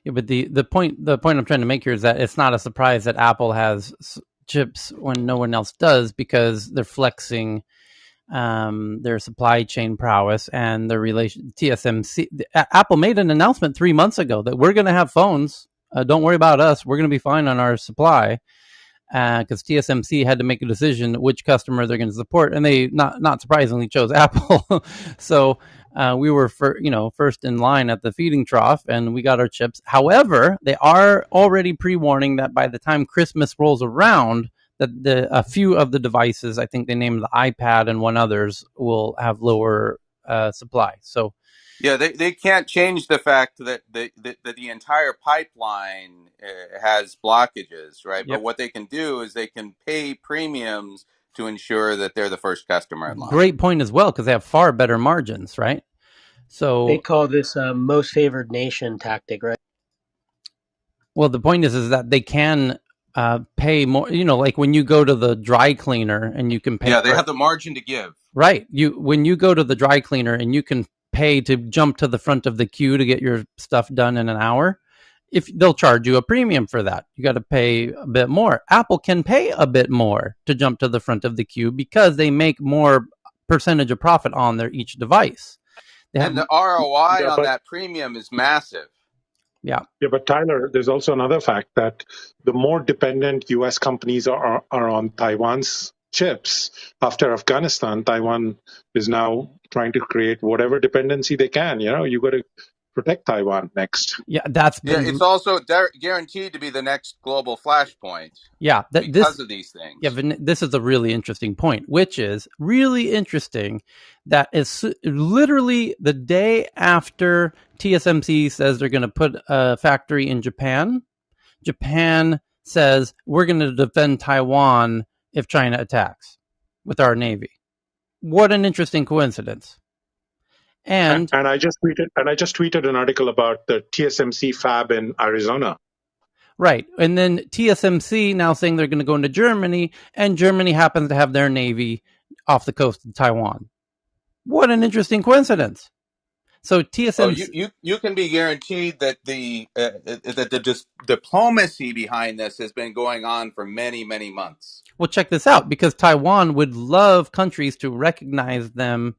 [SPEAKER 1] Yeah, but the point I'm trying to make here is that it's not a surprise that Apple has chips when no one else does, because they're flexing their supply chain prowess and their relation. TSMC, Apple made an announcement 3 months ago that we're going to have phones. Don't worry about us. We're going to be fine on our supply, because TSMC had to make a decision which customer they're going to support, and they not surprisingly chose Apple. So we were first in line at the feeding trough, and we got our chips. However, they are already pre-warning that by the time Christmas rolls around, that a few of the devices, I think they named the iPad and one others, will have lower supply. So
[SPEAKER 2] yeah, they can't change the fact that the entire pipeline has blockages, right?
[SPEAKER 1] yep.
[SPEAKER 2] But what they can do is they can pay premiums to ensure that they're the first customer in line.
[SPEAKER 1] Great point as well, because they have far better margins, right? So
[SPEAKER 8] they call this most favored nation tactic, right?
[SPEAKER 1] Well, the point is that they can pay more. Like when you go to the dry cleaner and you can pay.
[SPEAKER 2] Yeah, they have the margin to give.
[SPEAKER 1] Right. When you go to the dry cleaner and you can pay to jump to the front of the queue to get your stuff done in an hour, if they'll charge you a premium for that, you got to pay a bit more. Apple can pay a bit more to jump to the front of the queue because they make more percentage of profit on their each device.
[SPEAKER 2] And the ROI on that premium is massive.
[SPEAKER 1] Yeah.
[SPEAKER 15] Yeah, but Tyler, there's also another fact that the more dependent U.S. companies are on Taiwan's chips, after Afghanistan, Taiwan is now trying to create whatever dependency they can. You got to protect Taiwan next.
[SPEAKER 1] Yeah,
[SPEAKER 2] it's also guaranteed to be the next global flashpoint.
[SPEAKER 1] Yeah,
[SPEAKER 2] because of these things.
[SPEAKER 1] Yeah, this is a really interesting point, which is really interesting. That is literally the day after TSMC says they're going to put a factory in Japan. Japan says we're going to defend Taiwan if China attacks with our Navy. What an interesting coincidence. And
[SPEAKER 15] I just tweeted an article about the TSMC fab in Arizona.
[SPEAKER 1] Right. And then TSMC now saying they're going to go into Germany, and Germany happens to have their Navy off the coast of Taiwan. What an interesting coincidence. So TSMC...
[SPEAKER 2] you can be guaranteed that the diplomacy behind this has been going on for many, many months.
[SPEAKER 1] Well, check this out, because Taiwan would love countries to recognize them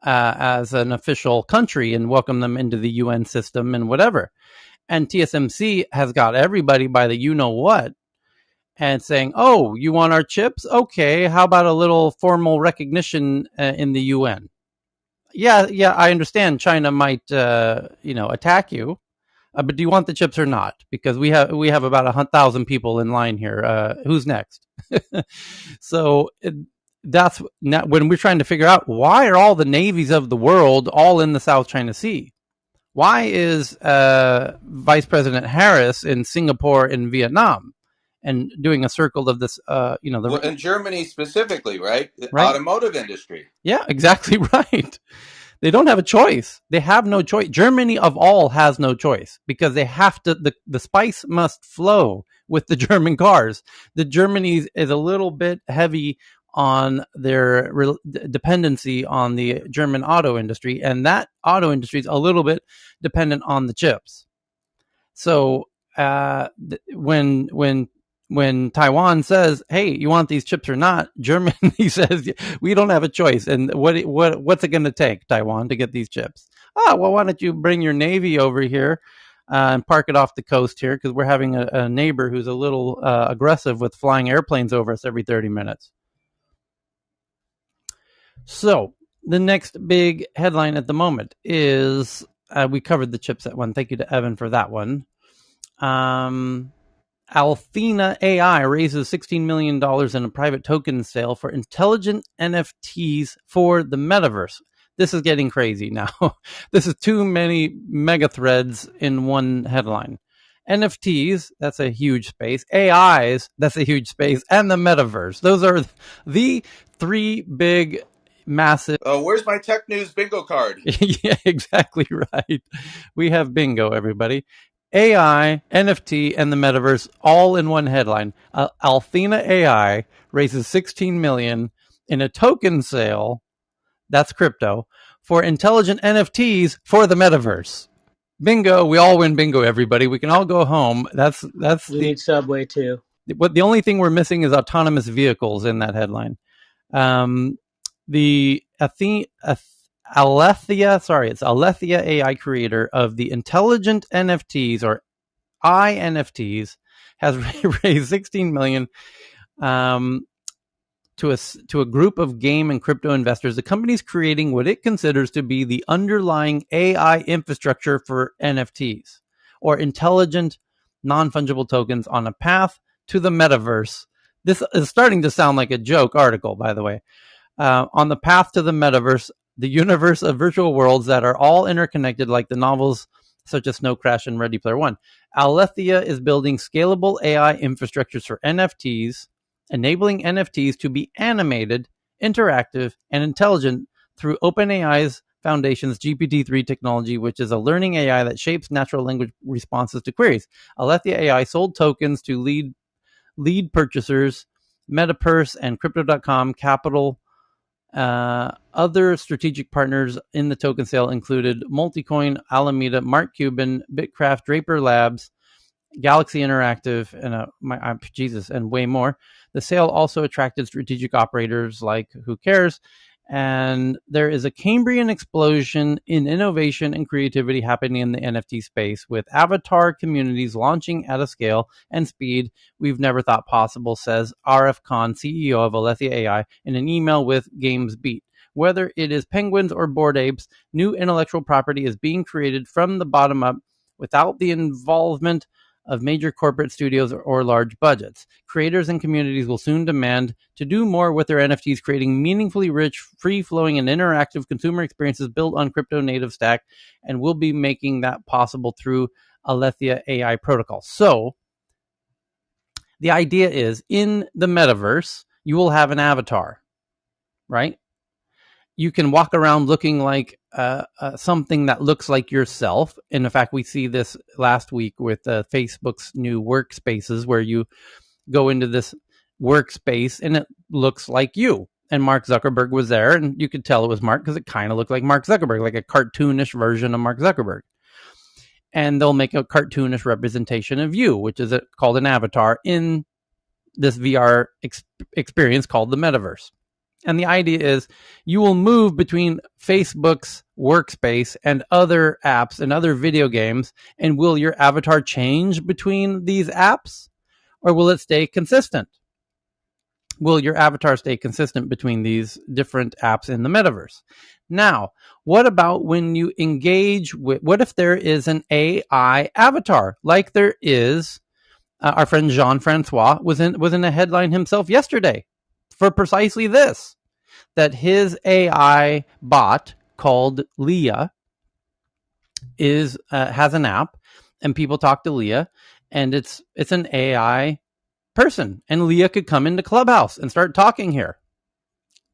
[SPEAKER 1] as an official country and welcome them into the UN system and whatever. And TSMC has got everybody by the you-know-what and saying, oh, you want our chips? Okay, how about a little formal recognition in the UN? Yeah, I understand China might, attack you, but do you want the chips or not? Because we have about 1,000 people in line here. Who's next? So that's when we're trying to figure out, why are all the navies of the world all in the South China Sea? Why is Vice President Harris in Singapore and Vietnam and doing a circle of this,
[SPEAKER 2] in Germany specifically, right? The automotive industry.
[SPEAKER 1] Yeah, exactly right. They don't have a choice. They have no choice. Germany of all has no choice, because they have to, the spice must flow with the German cars. The Germany is a little bit heavy on their dependency on the German auto industry, and that auto industry is a little bit dependent on the chips. So when Taiwan says, hey, you want these chips or not, Germany says, we don't have a choice. And what's it going to take, Taiwan, to get these chips? Well, why don't you bring your Navy over here? and park it off the coast here because we're having a neighbor who's a little aggressive with flying airplanes over us every 30 minutes. So the next big headline at the moment is, we covered the chipset one. Thank you to Evan for that one. Althena AI raises $16 million in a private token sale for intelligent NFTs for the metaverse. This is getting crazy now. This is too many mega threads in one headline. NFTs, that's a huge space. AIs, that's a huge space. And the metaverse. Those are the three big, massive.
[SPEAKER 2] Where's my tech news bingo card?
[SPEAKER 1] Yeah, exactly right. We have bingo, everybody. AI, NFT, and the metaverse all in one headline. Althena AI raises $16 million in a token sale, that's crypto, for intelligent NFTs for the metaverse. Bingo! We all win bingo, everybody. We can all go home.
[SPEAKER 8] We need Subway too.
[SPEAKER 1] The only thing we're missing is autonomous vehicles in that headline. The Alethea AI creator of the intelligent NFTs, or iNFTs, has raised $16 million to a group of game and crypto investors. The company's creating what it considers to be the underlying AI infrastructure for NFTs, or intelligent non-fungible tokens, on a path to the metaverse. This is starting to sound like a joke article, by the way. On the path to the metaverse, the universe of virtual worlds that are all interconnected, like the novels such as Snow Crash and Ready Player One. Alethea is building scalable AI infrastructures for NFTs, enabling NFTs to be animated, interactive, and intelligent through OpenAI's Foundation's GPT-3 technology, which is a learning AI that shapes natural language responses to queries. Alethea AI sold tokens to lead purchasers, MetaPurse and Crypto.com Capital. Other strategic partners in the token sale included Multicoin, Alameda, Mark Cuban, Bitcraft, Draper Labs, Galaxy Interactive, and and way more. The sale also attracted strategic operators like Who Cares, and there is a Cambrian explosion in innovation and creativity happening in the NFT space, with avatar communities launching at a scale and speed we've never thought possible, says RF Khan, CEO of Alethea AI, in an email with GamesBeat. Whether it is penguins or bored apes, new intellectual property is being created from the bottom up without the involvement of major corporate studios or large budgets. Creators and communities will soon demand to do more with their NFTs, creating meaningfully rich, free-flowing, and interactive consumer experiences built on crypto-native stack, and will be making that possible through Alethea AI protocol. So, the idea is, in the metaverse, you will have an avatar, right? You can walk around looking like something that looks like yourself. And in fact, we see this last week with Facebook's new workspaces, where you go into this workspace and it looks like you. And Mark Zuckerberg was there, and you could tell it was Mark because it kind of looked like Mark Zuckerberg, like a cartoonish version of Mark Zuckerberg. And they'll make a cartoonish representation of you, which is called an avatar, in this VR experience called the metaverse. And the idea is you will move between Facebook's workspace and other apps and other video games. And will your avatar change between these apps, or will it stay consistent? Will your avatar stay consistent between these different apps in the metaverse? Now, what about when you engage with, what if there is an AI avatar, like there is, our friend Jean-Francois was in a headline himself yesterday for precisely this, that his AI bot called Leah has an app, and people talk to Leah, and it's an AI person, and Leah could come into Clubhouse and start talking here.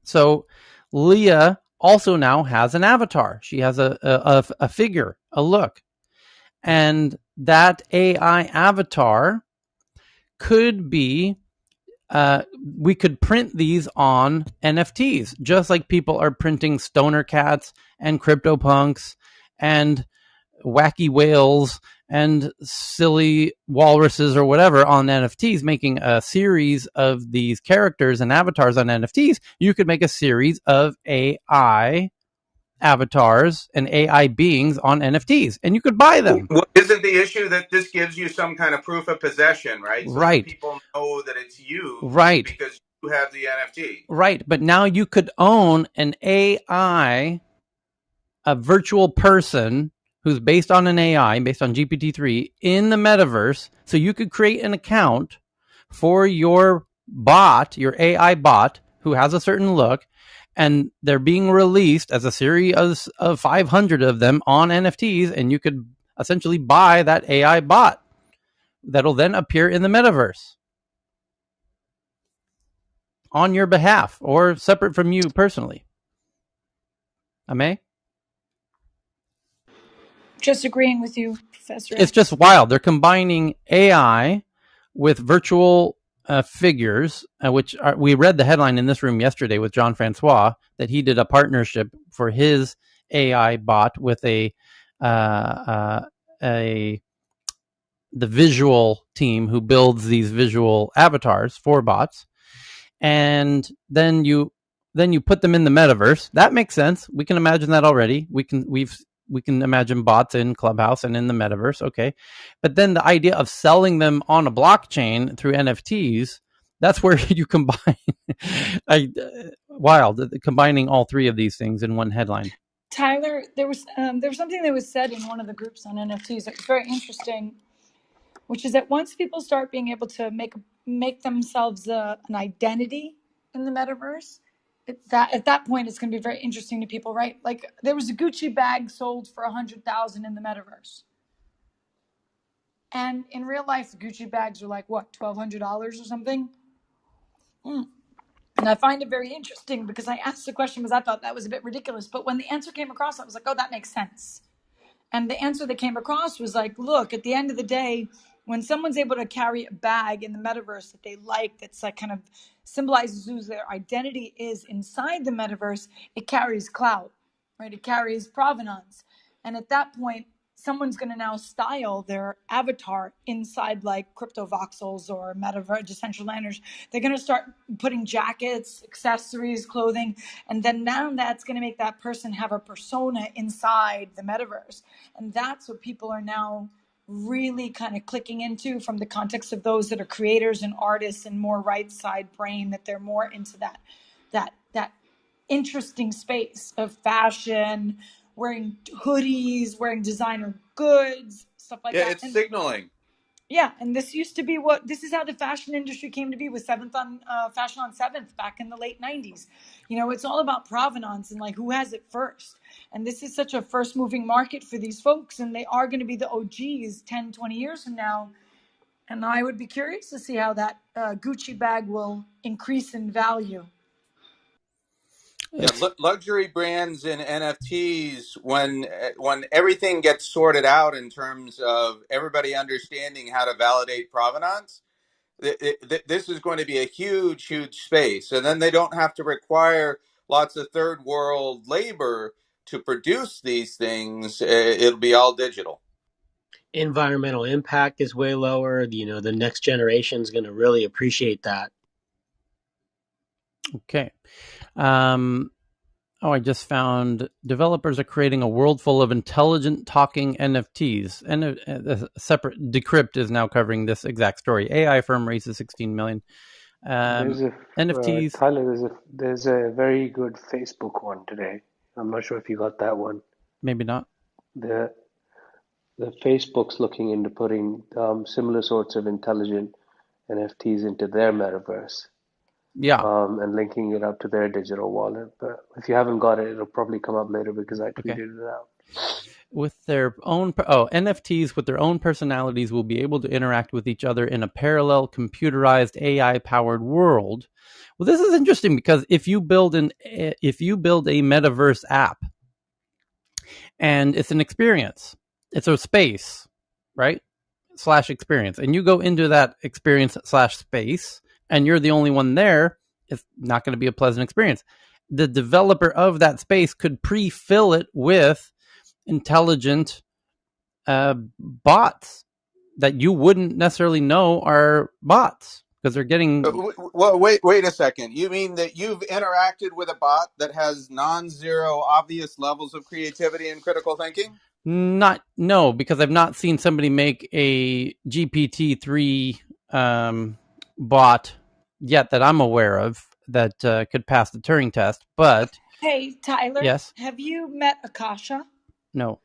[SPEAKER 1] So Leah also now has an avatar. She has a figure, a look, and that AI avatar could be, we could print these on NFTs, just like people are printing stoner cats and CryptoPunks and wacky whales and silly walruses or whatever on NFTs, making a series of these characters and avatars on NFTs. You could make a series of AI avatars and AI beings on NFTs, and you could buy them.
[SPEAKER 2] Well, isn't the issue that this gives you some kind of proof of possession, right? So that
[SPEAKER 1] Right.
[SPEAKER 2] people know that it's you
[SPEAKER 1] Right.
[SPEAKER 2] because you have the NFT.
[SPEAKER 1] Right. But now you could own an AI, a virtual person who's based on an AI, based on GPT-3 in the metaverse. So you could create an account for your bot, your AI bot, who has a certain look, and they're being released as a series of 500 of them on NFTs, and you could essentially buy that AI bot that'll then appear in the metaverse on your behalf or separate from you personally. Ame?
[SPEAKER 6] Just agreeing with you, Professor
[SPEAKER 1] It's just wild. They're combining AI with virtual figures, we read the headline in this room yesterday with John Francois that he did a partnership for his AI bot with the visual team who builds these visual avatars for bots, and then you put them in the metaverse. That makes sense. We can imagine that already. We can imagine bots in Clubhouse and in the metaverse. Okay. But then the idea of selling them on a blockchain through NFTs, that's where you combine combining all three of these things in one headline.
[SPEAKER 6] Tyler, there was something that was said in one of the groups on NFTs that was very interesting, which is that once people start being able to make themselves an identity in the metaverse, at that point it's going to be very interesting to people, right? Like there was a Gucci bag sold for $100,000 in the metaverse, and in real life, Gucci bags are like what, $1,200 or something. And I find it very interesting because I asked the question because I thought that was a bit ridiculous, but when the answer came across, I was like, oh, that makes sense. And the answer that came across was like, look, at the end of the day, when someone's able to carry a bag in the metaverse that they like, that's like kind of symbolizes who their identity is inside the metaverse, it carries clout, right? It carries provenance. And at that point, someone's going to now style their avatar inside like crypto voxels or metaverse decentralanders. They're going to start putting jackets, accessories, clothing, and then now that's going to make that person have a persona inside the metaverse. And that's what people are now really kind of clicking into from the context of those that are creators and artists and more right side brain, that they're more into that interesting space of fashion, wearing hoodies, wearing designer goods, stuff like that.
[SPEAKER 2] It's signaling.
[SPEAKER 6] Yeah, and this is how the fashion industry came to be with Fashion on 7th back in the late 90s. You know, it's all about provenance and like who has it first. And this is such a first moving market for these folks, and they are going to be the OGs 10, 20 years from now. And I would be curious to see how that Gucci bag will increase in value.
[SPEAKER 2] Yeah, luxury brands and NFTs, when everything gets sorted out in terms of everybody understanding how to validate provenance, this is going to be a huge space. And then they don't have to require lots of third world labor to produce these things. It'll be all digital.
[SPEAKER 8] Environmental impact is way lower. You know, the next generation is going to really appreciate that.
[SPEAKER 1] Okay. I just found developers are creating a world full of intelligent talking NFTs, and a separate Decrypt is now covering this exact story. AI firm raises $16 million. NFTs.
[SPEAKER 5] Tyler, there's a very good Facebook one today. I'm not sure if you got that one.
[SPEAKER 1] Maybe not.
[SPEAKER 5] The Facebook's looking into putting similar sorts of intelligent NFTs into their metaverse.
[SPEAKER 1] Yeah.
[SPEAKER 5] And linking it up to their digital wallet. But if you haven't got it, it'll probably come up later because I tweeted it out.
[SPEAKER 1] With their own NFTs with their own personalities will be able to interact with each other in a parallel computerized AI powered world. Well, this is interesting because if you build a metaverse app and it's an experience, it's a space, right? / experience, and you go into that experience / space and you're the only one there, it's not going to be a pleasant experience. The developer of that space could pre-fill it with intelligent bots that you wouldn't necessarily know are bots because they're getting.
[SPEAKER 2] Well, wait a second. You mean that you've interacted with a bot that has non-zero obvious levels of creativity and critical thinking?
[SPEAKER 1] No, because I've not seen somebody make a GPT-3 bot yet that I'm aware of that could pass the Turing test. But
[SPEAKER 6] hey, Tyler,
[SPEAKER 1] yes,
[SPEAKER 6] have you met Akasha?
[SPEAKER 1] no.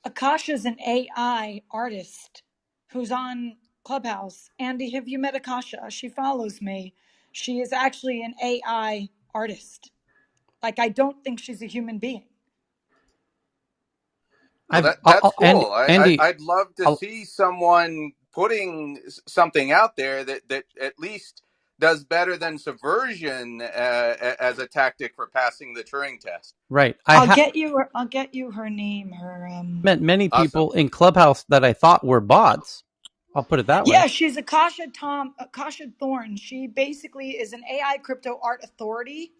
[SPEAKER 6] Akasha is an AI artist who's on Clubhouse. Andy, have you met Akasha? She follows me. She is actually an AI artist. Like, I don't think she's a human being.
[SPEAKER 2] Well, that's cool. I'd love to see someone putting something out there that at least does better than subversion as a tactic for passing the Turing test.
[SPEAKER 1] Right.
[SPEAKER 6] I'll get you her name.
[SPEAKER 1] Met many people in Clubhouse that I thought were bots. I'll put it that way.
[SPEAKER 6] Yeah, she's Akasha Thorne. She basically is an AI crypto art authority.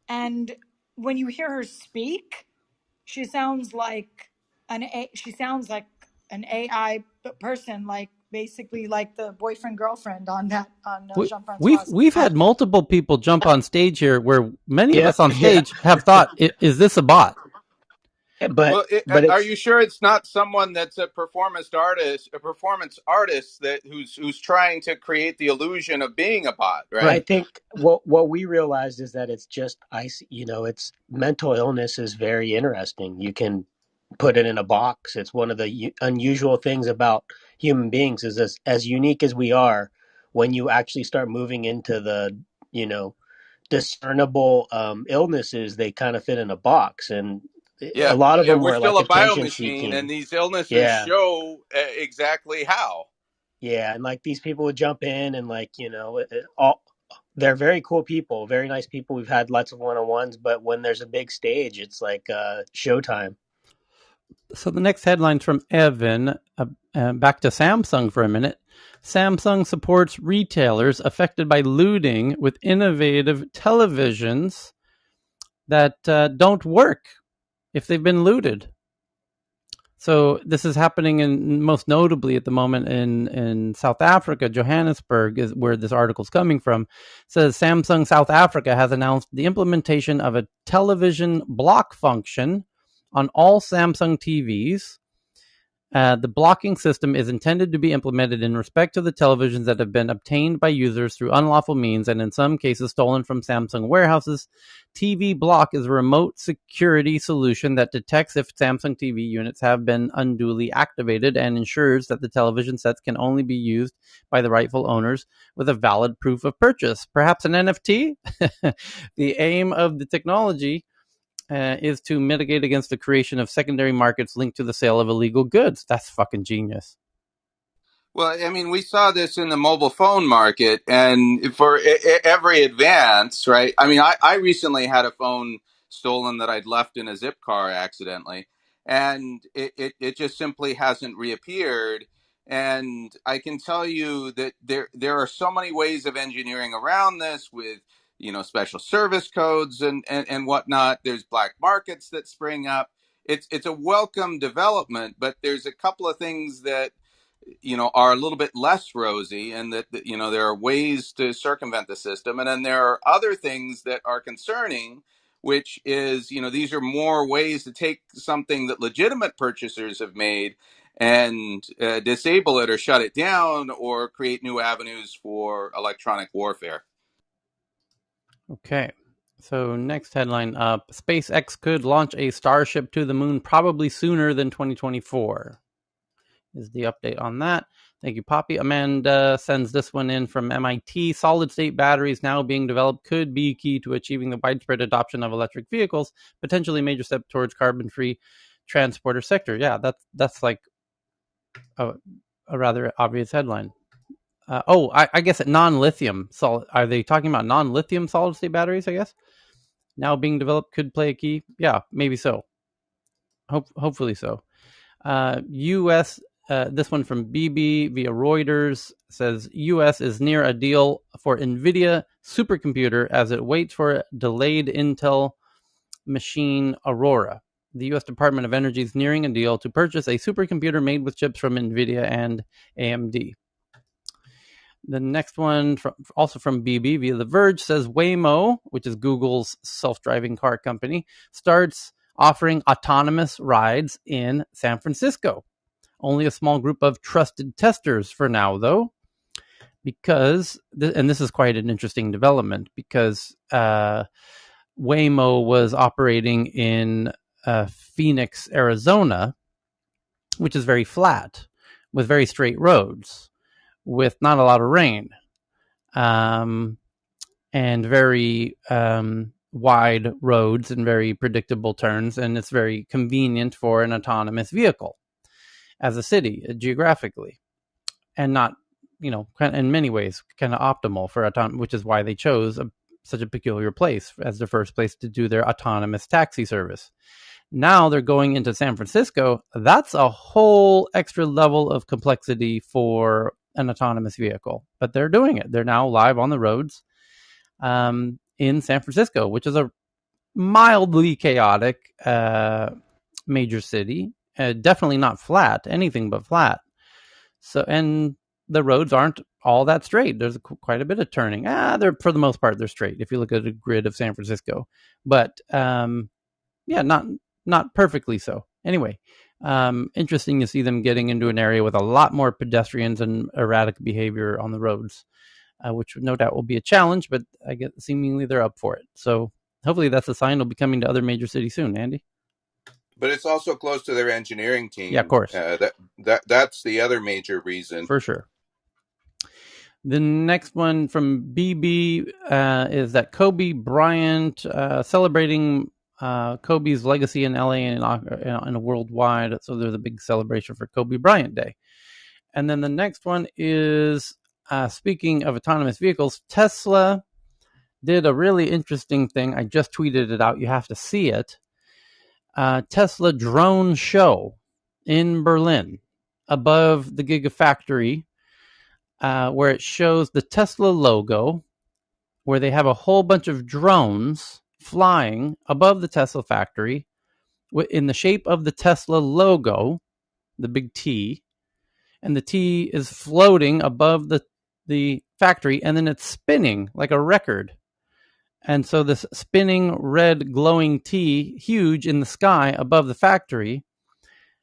[SPEAKER 6] And when you hear her speak, she sounds like an AI person, like basically like the boyfriend girlfriend on Jean-Francois.
[SPEAKER 1] We've had multiple people jump on stage here where many of us on stage have thought, is this a bot?
[SPEAKER 2] But are you sure it's not someone that's a performance artist who's trying to create the illusion of being a bot, right?
[SPEAKER 8] I think what we realized is that it's just it's mental illness is very interesting. You can put it in a box. It's one of the unusual things about human beings is as unique as we are, when you actually start moving into the, discernible illnesses, they kind of fit in a box. And a lot of them
[SPEAKER 2] we're
[SPEAKER 8] were
[SPEAKER 2] still
[SPEAKER 8] like
[SPEAKER 2] a
[SPEAKER 8] attention
[SPEAKER 2] biomachine, and
[SPEAKER 8] seeking.
[SPEAKER 2] these illnesses show exactly how.
[SPEAKER 8] Yeah, and like these people would jump in and they're very cool people, very nice people. We've had lots of one-on-ones, but when there's a big stage, it's like showtime.
[SPEAKER 1] So the next headline's from Evan. Back to Samsung for a minute. Samsung supports retailers affected by looting with innovative televisions that don't work if they've been looted. So this is happening most notably at the moment in South Africa. Johannesburg is where this article is coming from. It says Samsung South Africa has announced the implementation of a television block function on all Samsung TVs. The blocking system is intended to be implemented in respect to the televisions that have been obtained by users through unlawful means and in some cases stolen from Samsung warehouses. TV Block is a remote security solution that detects if Samsung TV units have been unduly activated and ensures that the television sets can only be used by the rightful owners with a valid proof of purchase. Perhaps an NFT? The aim of the technology is to mitigate against the creation of secondary markets linked to the sale of illegal goods. That's fucking genius.
[SPEAKER 2] Well, I mean, we saw this in the mobile phone market, and for every advance, right? I mean, I recently had a phone stolen that I'd left in a zip car accidentally, and it just simply hasn't reappeared. And I can tell you that there are so many ways of engineering around this with, special service codes and whatnot. There's black markets that spring up. It's a welcome development, but there's a couple of things that are a little bit less rosy, and that there are ways to circumvent the system, and then there are other things that are concerning, which is these are more ways to take something that legitimate purchasers have made and disable it or shut it down or create new avenues for electronic warfare.
[SPEAKER 1] Okay. So next headline up, SpaceX could launch a Starship to the moon probably sooner than 2024. Is the update on that. Thank you, Poppy. Amanda sends this one in from MIT. Solid-state batteries now being developed could be key to achieving the widespread adoption of electric vehicles, potentially a major step towards carbon-free transporter sector. Yeah, that's like a rather obvious headline. I guess non-lithium. Are they talking about non-lithium solid-state batteries, I guess? Now being developed could play a key? Yeah, maybe so. Hopefully so. U.S., this one from BB via Reuters, says U.S. is near a deal for NVIDIA supercomputer as it waits for delayed Intel machine Aurora. The U.S. Department of Energy is nearing a deal to purchase a supercomputer made with chips from NVIDIA and AMD. The next one, also from BB via The Verge, says Waymo, which is Google's self-driving car company, starts offering autonomous rides in San Francisco. Only a small group of trusted testers for now, though, because, and this is quite an interesting development, because Waymo was operating in Phoenix, Arizona, which is very flat, with very straight roads, with not a lot of rain. And very wide roads and very predictable turns, and it's very convenient for an autonomous vehicle as a city geographically, and not, in many ways kind of optimal for autonomous, which is why they chose such a peculiar place as the first place to do their autonomous taxi service. Now they're going into San Francisco. That's a whole extra level of complexity for an autonomous vehicle, but they're doing it. They're now live on the roads in San Francisco, which is a mildly chaotic major city. Definitely not flat, anything but flat. So, and the roads aren't all that straight. There's quite a bit of turning. They're, for the most part, they're straight if you look at a grid of San Francisco. But not perfectly so. Anyway, interesting to see them getting into an area with a lot more pedestrians and erratic behavior on the roads, which no doubt will be a challenge, but I guess seemingly they're up for it. So hopefully that's a sign they'll be coming to other major cities soon, Andy.
[SPEAKER 2] But it's also close to their engineering team.
[SPEAKER 1] Yeah, of course.
[SPEAKER 2] That's the other major reason.
[SPEAKER 1] For sure. The next one from BB is that Kobe Bryant, celebrating Kobe's legacy in LA and a worldwide. So there's a big celebration for Kobe Bryant Day. And then the next one is, speaking of autonomous vehicles, Tesla did a really interesting thing. I just tweeted it out. You have to see it. Tesla drone show in Berlin above the Gigafactory, where it shows the Tesla logo, where they have a whole bunch of drones flying above the Tesla factory in the shape of the Tesla logo, the big T, and the T is floating above the factory, and then it's spinning like a record. And so this spinning red glowing T, huge in the sky above the factory,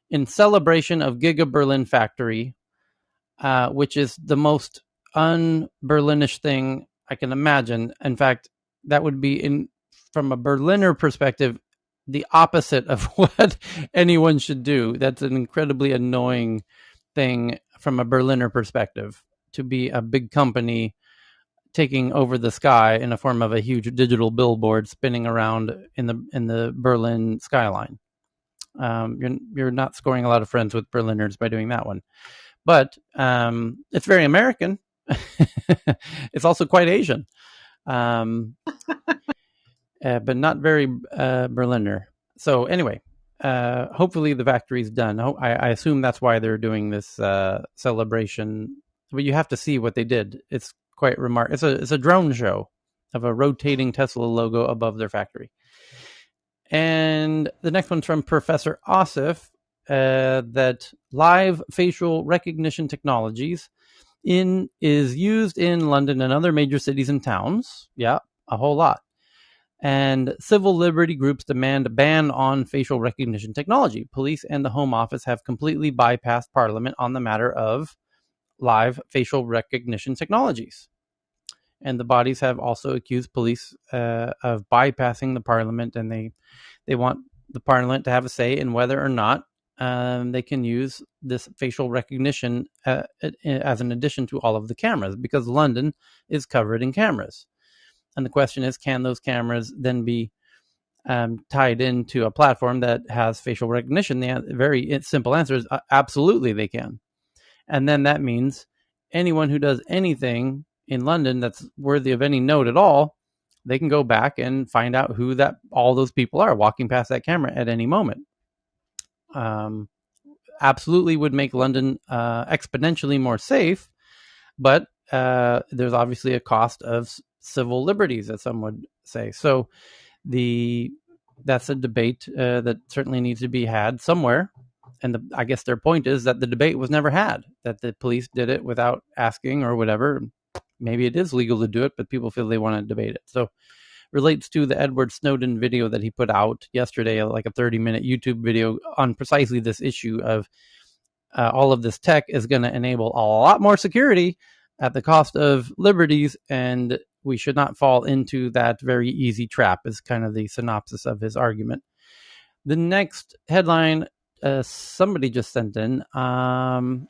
[SPEAKER 1] in celebration of Giga Berlin Factory, which is the most un-Berlinish thing I can imagine. In fact, that would be, from a Berliner perspective, the opposite of what anyone should do. That's an incredibly annoying thing from a Berliner perspective, to be a big company taking over the sky in a form of a huge digital billboard spinning around in the Berlin skyline. You're not scoring a lot of friends with Berliners by doing that one. But it's very American. It's also quite Asian, but not very Berliner. So anyway, hopefully the factory's done. I assume that's why they're doing this celebration. But you have to see what they did. It's quite remarkable. It's a drone show of a rotating Tesla logo above their factory. And the next one's from Professor Osif, that live facial recognition technologies is used in London and other major cities and towns. Yeah, a whole lot. And civil liberty groups demand a ban on facial recognition technology. Police and the Home Office have completely bypassed Parliament on the matter of live facial recognition technologies. And the bodies have also accused police of bypassing the Parliament, and they want the Parliament to have a say in whether or not they can use this facial recognition as an addition to all of the cameras, because London is covered in cameras. And the question is, can those cameras then be tied into a platform that has facial recognition? The very simple answer is absolutely they can. And then that means anyone who does anything in London that's worthy of any note at all, they can go back and find out who all those people are walking past that camera at any moment. Absolutely would make London exponentially more safe, but there's obviously a cost of civil liberties, as some would say. So that's a debate that certainly needs to be had somewhere. And I guess their point is that the debate was never had, that the police did it without asking or whatever. maybe it is legal to do it, but people feel they want to debate it. So relates to the Edward Snowden video that he put out yesterday, like a 30-minute YouTube video on precisely this issue of all of this tech is going to enable a lot more security at the cost of liberties, and we should not fall into that very easy trap, is kind of the synopsis of his argument. The next headline somebody just sent in via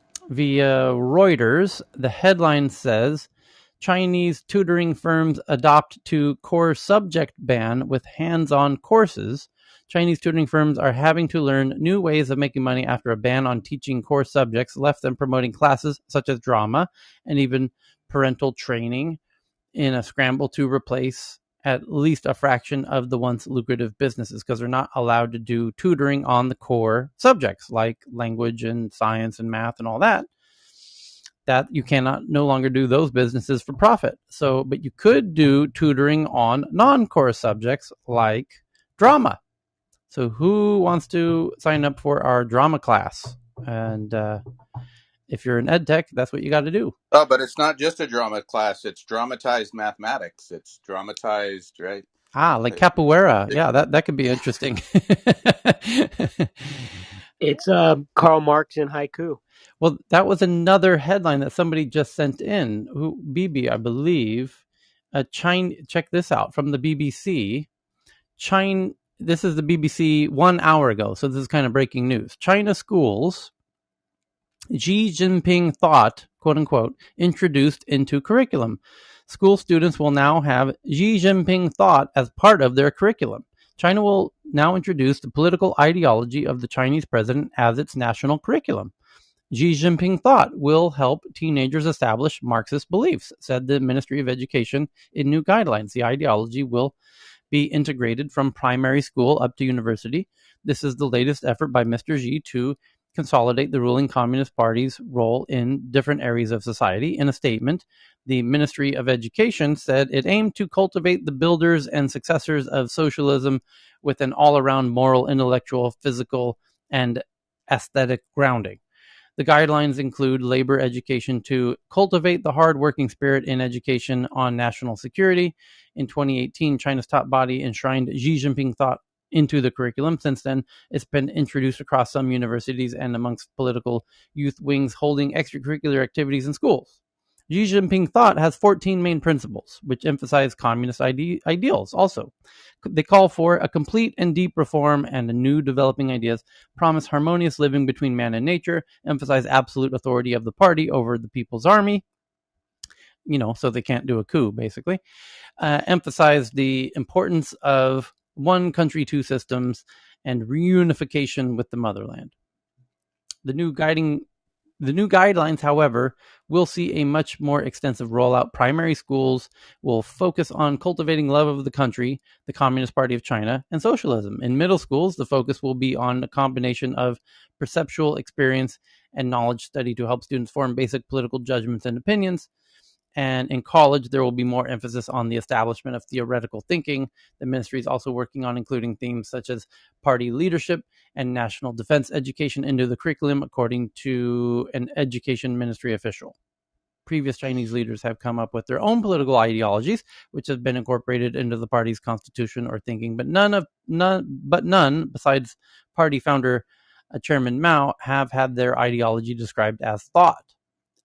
[SPEAKER 1] Reuters. The headline says, Chinese tutoring firms adopt to core subject ban with hands-on courses. Chinese tutoring firms are having to learn new ways of making money after a ban on teaching core subjects left them promoting classes such as drama and even parental training in a scramble to replace at least a fraction of the once lucrative businesses, because they're not allowed to do tutoring on the core subjects like language and science and math and all that. That you cannot no longer do those businesses for profit. So, but you could do tutoring on non-core subjects like drama. So who wants to sign up for our drama class? And if you're in ed tech, that's what you got to do.
[SPEAKER 2] Oh, but it's not just a drama class. It's dramatized mathematics. It's dramatized, right?
[SPEAKER 1] Like capoeira. Yeah, that could be interesting.
[SPEAKER 8] It's Karl Marx in haiku.
[SPEAKER 1] Well, that was another headline that somebody just sent in. BB, I believe. Check this out from the BBC. This is the BBC 1 hour ago, so this is kind of breaking news. China schools, Xi Jinping thought, quote unquote, introduced into curriculum. School students will now have Xi Jinping thought as part of their curriculum. China will now introduce the political ideology of the Chinese president as its national curriculum. Xi Jinping thought will help teenagers establish Marxist beliefs, said the Ministry of Education in new guidelines. The ideology will be integrated from primary school up to university. This is the latest effort by Mr. Xi to consolidate the ruling Communist Party's role in different areas of society. In a statement, the Ministry of Education said it aimed to cultivate the builders and successors of socialism with an all-around moral, intellectual, physical, and aesthetic grounding. The guidelines include labor education to cultivate the hard-working spirit in education on national security. In 2018, China's top body enshrined Xi Jinping thought into the curriculum. Since then, it's been introduced across some universities and amongst political youth wings holding extracurricular activities in schools. Xi Jinping thought has 14 main principles, which emphasize communist ideals also. They call for a complete and deep reform and new developing ideas, promise harmonious living between man and nature, emphasize absolute authority of the party over the people's army, so they can't do a coup, basically. Emphasize the importance of one country, two systems, and reunification with the motherland. The new guidelines, however, will see a much more extensive rollout. Primary schools will focus on cultivating love of the country, the Communist Party of China, and socialism. In middle schools, the focus will be on a combination of perceptual experience and knowledge study to help students form basic political judgments and opinions. And in college, there will be more emphasis on the establishment of theoretical thinking. The ministry is also working on including themes such as party leadership and national defense education into the curriculum, according to an education ministry official. Previous Chinese leaders have come up with their own political ideologies, which have been incorporated into the party's constitution or thinking, but none besides party founder Chairman Mao have had their ideology described as thought,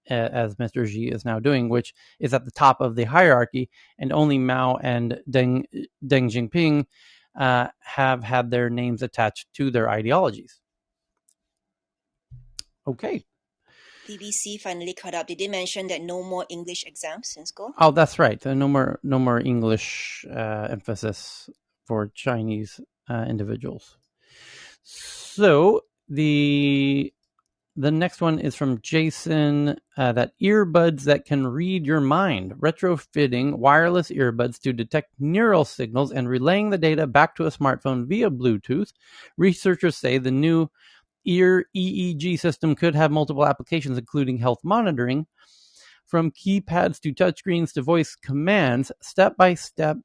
[SPEAKER 1] as Mr. Xi is now doing, which is at the top of the hierarchy, and only Mao and Deng Xiaoping have had their names attached to their ideologies. Okay.
[SPEAKER 7] BBC finally caught up. Did they mention that no more English exams in school?
[SPEAKER 1] Oh, that's right. No more English emphasis for Chinese individuals. So the next one is from Jason, that earbuds that can read your mind, retrofitting wireless earbuds to detect neural signals and relaying the data back to a smartphone via Bluetooth. Researchers say the new ear EEG system could have multiple applications, including health monitoring. From keypads to touchscreens to voice commands, step by step,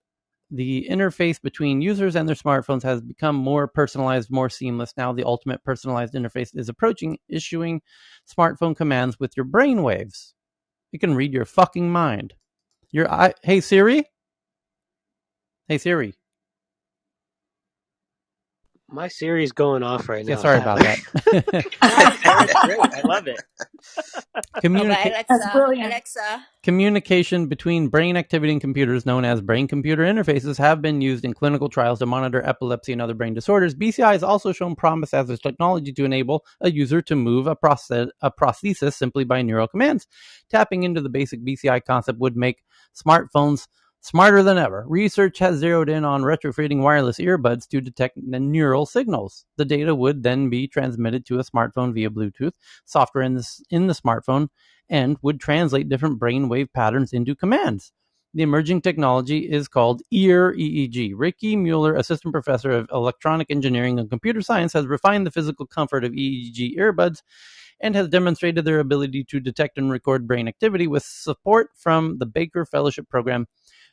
[SPEAKER 1] the interface between users and their smartphones has become more personalized, more seamless. Now the ultimate personalized interface is approaching, issuing smartphone commands with your brainwaves. It can read your fucking mind. Hey Siri. Hey Siri.
[SPEAKER 8] My Siri's going off right now.
[SPEAKER 1] Yeah, sorry about that.
[SPEAKER 8] It's great. I love it.
[SPEAKER 7] Alexa.
[SPEAKER 1] Communication between brain activity and computers, known as brain-computer interfaces, have been used in clinical trials to monitor epilepsy and other brain disorders. BCI has also shown promise as a technology to enable a user to move a prosthesis simply by neural commands. Tapping into the basic BCI concept would make smartphones smarter than ever. Research has zeroed in on retrofitting wireless earbuds to detect neural signals. The data would then be transmitted to a smartphone via Bluetooth. Software in the smartphone and would translate different brainwave patterns into commands. The emerging technology is called ear EEG. Ricky Mueller, assistant professor of electronic engineering and computer science, has refined the physical comfort of EEG earbuds and has demonstrated their ability to detect and record brain activity with support from the Baker Fellowship Program.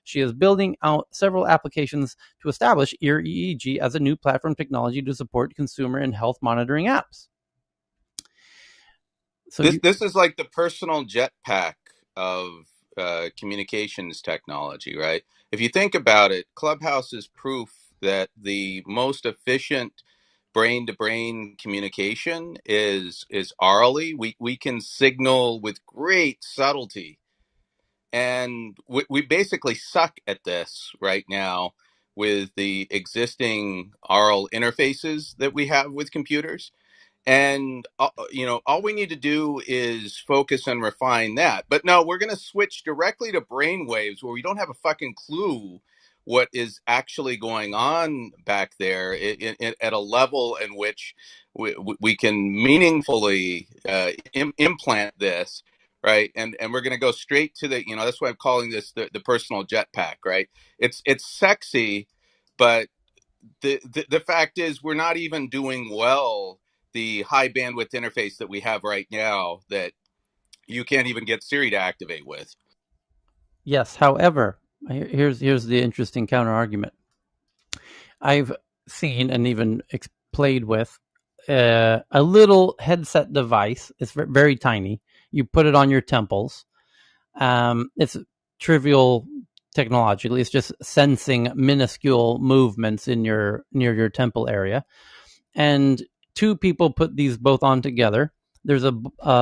[SPEAKER 1] She is building out several applications to establish ear EEG as a new platform technology to support consumer and health monitoring apps.
[SPEAKER 2] So this is like the personal jetpack of communications technology, right? If you think about it, Clubhouse is proof that the most efficient brain-to-brain communication is orally. We can signal with great subtlety, and we basically suck at this right now with the existing oral interfaces that we have with computers. And, all we need to do is focus and refine that. But no, we're going to switch directly to brainwaves where we don't have a fucking clue what is actually going on back there at a level in which we can meaningfully implant this, right? And we're going to go straight to the, that's why I'm calling this the personal jetpack, right? It's sexy, but the fact is we're not even doing well the high bandwidth interface that we have right now that you can't even get Siri to activate with.
[SPEAKER 1] Yes, however, here's the interesting counter argument. I've seen and even played with a little headset device. It's very tiny. You put it on your temples. It's trivial technologically. It's just sensing minuscule movements in near your temple area. And two people put these both on together. There's a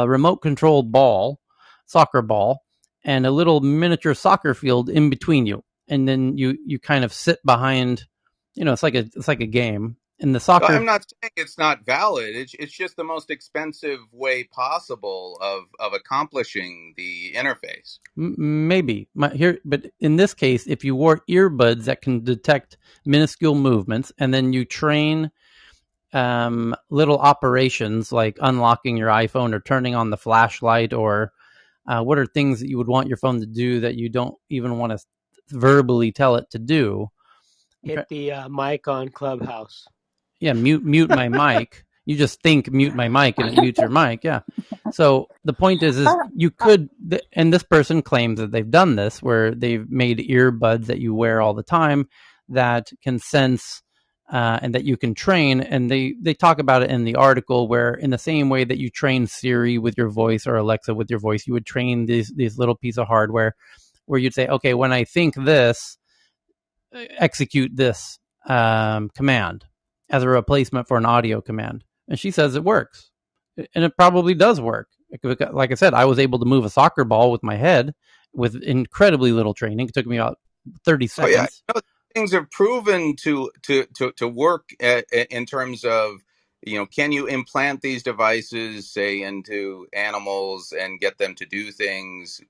[SPEAKER 1] remote controlled ball, soccer ball, and a little miniature soccer field in between you. And then you kind of sit behind, it's like a game. And the soccer,
[SPEAKER 2] I'm not saying it's not valid. It's just the most expensive way possible of accomplishing the interface.
[SPEAKER 1] Maybe but in this case, if you wore earbuds that can detect minuscule movements, and then you train little operations like unlocking your iPhone or turning on the flashlight, or what are things that you would want your phone to do that you don't even want to verbally tell it to do.
[SPEAKER 8] Hit the mic on Clubhouse.
[SPEAKER 1] Yeah, mute my mic. You just think mute my mic and it mutes your mic. Yeah. So the point is you could, and this person claims that they've done this, where they've made earbuds that you wear all the time that can sense and that you can train. And they talk about it in the article, where in the same way that you train Siri with your voice or Alexa with your voice, you would train these little piece of hardware where you'd say, okay, when I think this, execute this command as a replacement for an audio command. And she says it works. And it probably does work. Like I said, I was able to move a soccer ball with my head with incredibly little training. It took me about 30 seconds.
[SPEAKER 2] Oh, yeah. Things have proven to work in terms of, can you implant these devices, say, into animals and get them to do things?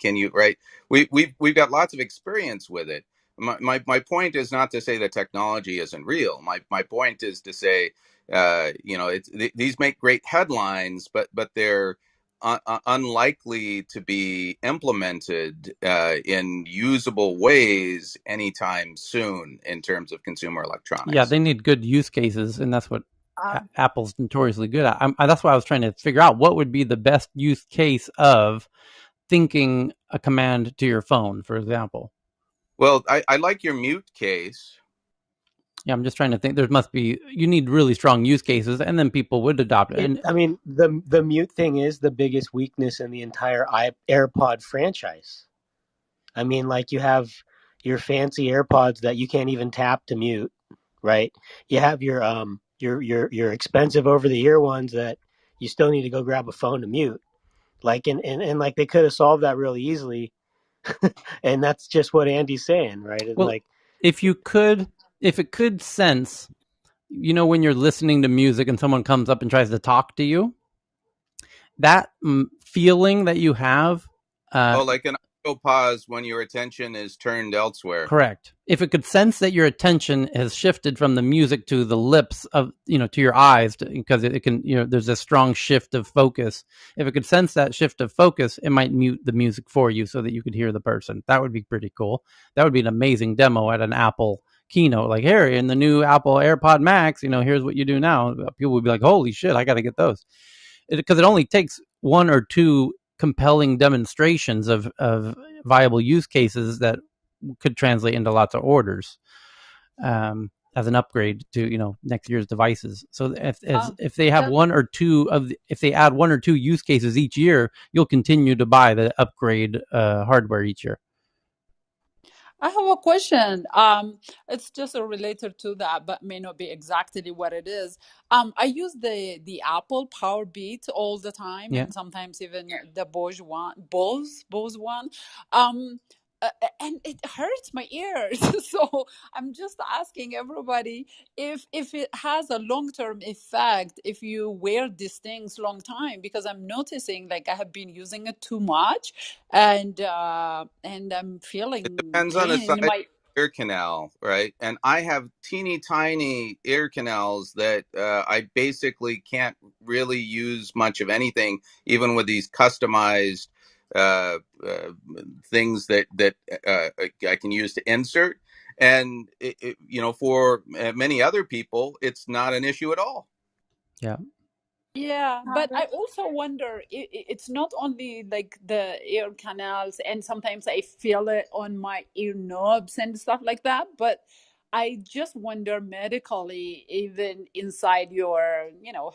[SPEAKER 2] Can you, right? We've got lots of experience with it. My point is not to say that technology isn't real. My point is to say, these make great headlines, but they're unlikely to be implemented in usable ways anytime soon in terms of consumer electronics.
[SPEAKER 1] Yeah, they need good use cases, and that's what Apple's notoriously good at. That's why I was trying to figure out what would be the best use case of thinking a command to your phone, for example.
[SPEAKER 2] Well, I like your mute case.
[SPEAKER 1] Yeah, I'm just trying to think. You need really strong use cases, and then people would adopt it. And
[SPEAKER 8] I mean, the mute thing is the biggest weakness in the entire AirPod franchise. I mean, like you have your fancy AirPods that you can't even tap to mute, right? You have your expensive over the ear ones that you still need to go grab a phone to mute. Like and like they could have solved that really easily. And that's just what Andy's saying, right? And
[SPEAKER 1] Well,
[SPEAKER 8] like
[SPEAKER 1] if it could sense, when you're listening to music and someone comes up and tries to talk to you, that feeling that you have.
[SPEAKER 2] Like an auto pause when your attention is turned elsewhere.
[SPEAKER 1] Correct. If it could sense that your attention has shifted from the music to the lips of, to your eyes, because it can, there's a strong shift of focus. If it could sense that shift of focus, it might mute the music for you so that you could hear the person. That would be pretty cool. That would be an amazing demo at an Apple keynote. Like, here in the new Apple AirPod Max, here's what you do now. People would be like, holy shit, I got to get those. Because it only takes one or two compelling demonstrations of viable use cases that could translate into lots of orders as an upgrade to next year's devices. So if they have if they add one or two use cases each year, you'll continue to buy the upgrade hardware each year.
[SPEAKER 6] I have a question. It's just related to that, but may not be exactly what it is. I use the Apple Power Beat all the time, and sometimes even the Bose one. And it hurts my ears. So I'm just asking everybody if it has a long-term effect if you wear these things long time, because I'm noticing like I have been using it too much, and I'm feeling
[SPEAKER 2] It depends on the
[SPEAKER 6] pain
[SPEAKER 2] size
[SPEAKER 6] in
[SPEAKER 2] of
[SPEAKER 6] my.
[SPEAKER 2] the ear canal, right? And I have teeny tiny ear canals that I basically can't really use much of anything, even with these customized things that I can use to insert. And for many other people, it's not an issue at all.
[SPEAKER 1] Yeah.
[SPEAKER 6] Yeah, but I also wonder, it's not only like the ear canals, and sometimes I feel it on my ear knobs and stuff like that, but I just wonder medically, even inside your,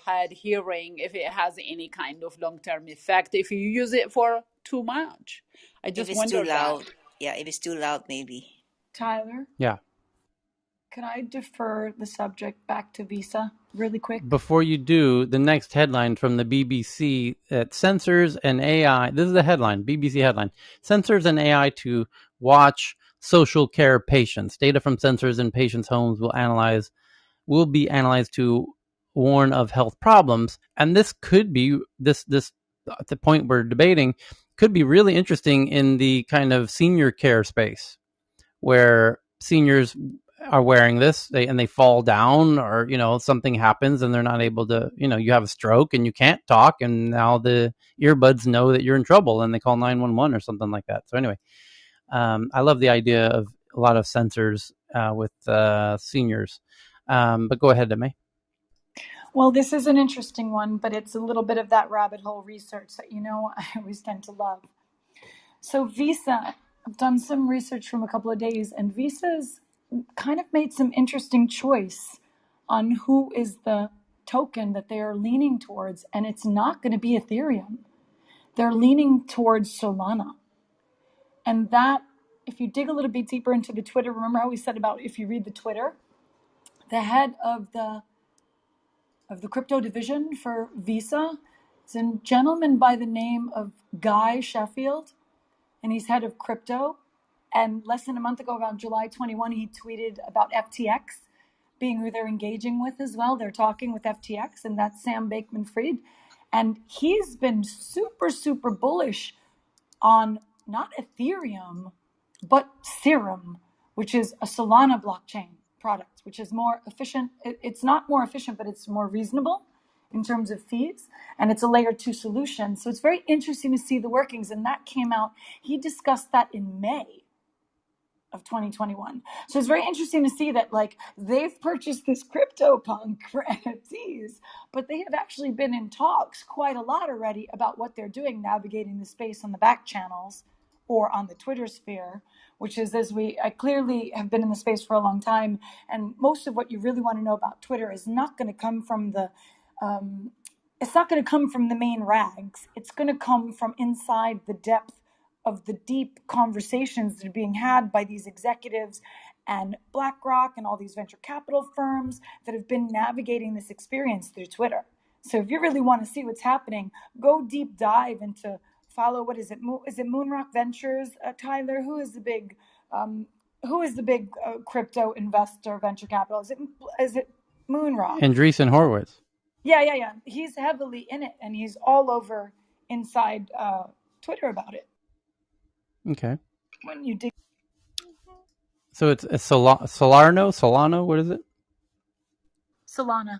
[SPEAKER 6] head hearing, if it has any kind of long-term effect if you use it for too much. I just
[SPEAKER 7] if it's too
[SPEAKER 6] wonder that.
[SPEAKER 7] loud. Yeah, if it's too loud, maybe.
[SPEAKER 16] Tyler?
[SPEAKER 1] Yeah.
[SPEAKER 16] Can I defer the subject back to Visa really quick?
[SPEAKER 1] Before you do, the next headline from the BBC, sensors and AI. This is the headline, BBC headline. Sensors and AI to watch social care patients. Data from sensors in patients' homes will be analyzed to warn of health problems. And this could be, the point we're debating, could be really interesting in the kind of senior care space, where seniors are wearing this and they fall down, or something happens and they're not able to, you have a stroke and you can't talk, and now the earbuds know that you're in trouble and they call 911 or something like that. So anyway, I love the idea of a lot of sensors with seniors, but go ahead, Demi.
[SPEAKER 16] Well, this is an interesting one, but it's a little bit of that rabbit hole research that I always tend to love. So Visa, I've done some research from a couple of days, and Visa's kind of made some interesting choice on who is the token that they are leaning towards, and it's not going to be Ethereum. They're leaning towards Solana. And that, if you dig a little bit deeper into the Twitter, remember how we said about if you read the Twitter, the head of the crypto division for Visa is a gentleman by the name of Guy Sheffield, and he's head of crypto. And less than a month ago, around July 21, he tweeted about FTX being who they're engaging with as well. They're talking with FTX, and that's Sam Bankman-Fried. And he's been super, super bullish on not Ethereum, but Serum, which is a Solana blockchain product, which is more efficient. It's not more efficient, but it's more reasonable in terms of fees, and it's a layer 2 solution. So it's very interesting to see the workings, and that came out. He discussed that in May of 2021. So it's very interesting to see that they've purchased this CryptoPunk for NFTs, but they have actually been in talks quite a lot already about what they're doing, navigating the space on the back channels or on the Twitter sphere, which is, I clearly have been in the space for a long time, and most of what you really want to know about Twitter is not going to come from it's not going to come from the main rags. It's going to come from inside the depth of the deep conversations that are being had by these executives and BlackRock and all these venture capital firms that have been navigating this experience through Twitter. So if you really want to see what's happening, go deep dive into follow, what is it? Is it Moonrock Ventures, Tyler? Who is the big crypto investor, venture capital? Is it Moonrock?
[SPEAKER 1] Andreessen Horowitz.
[SPEAKER 16] Yeah. He's heavily in it, and he's all over inside Twitter about it.
[SPEAKER 1] Okay.
[SPEAKER 16] When you dig.
[SPEAKER 1] So it's a Solano. What is it?
[SPEAKER 16] Solana.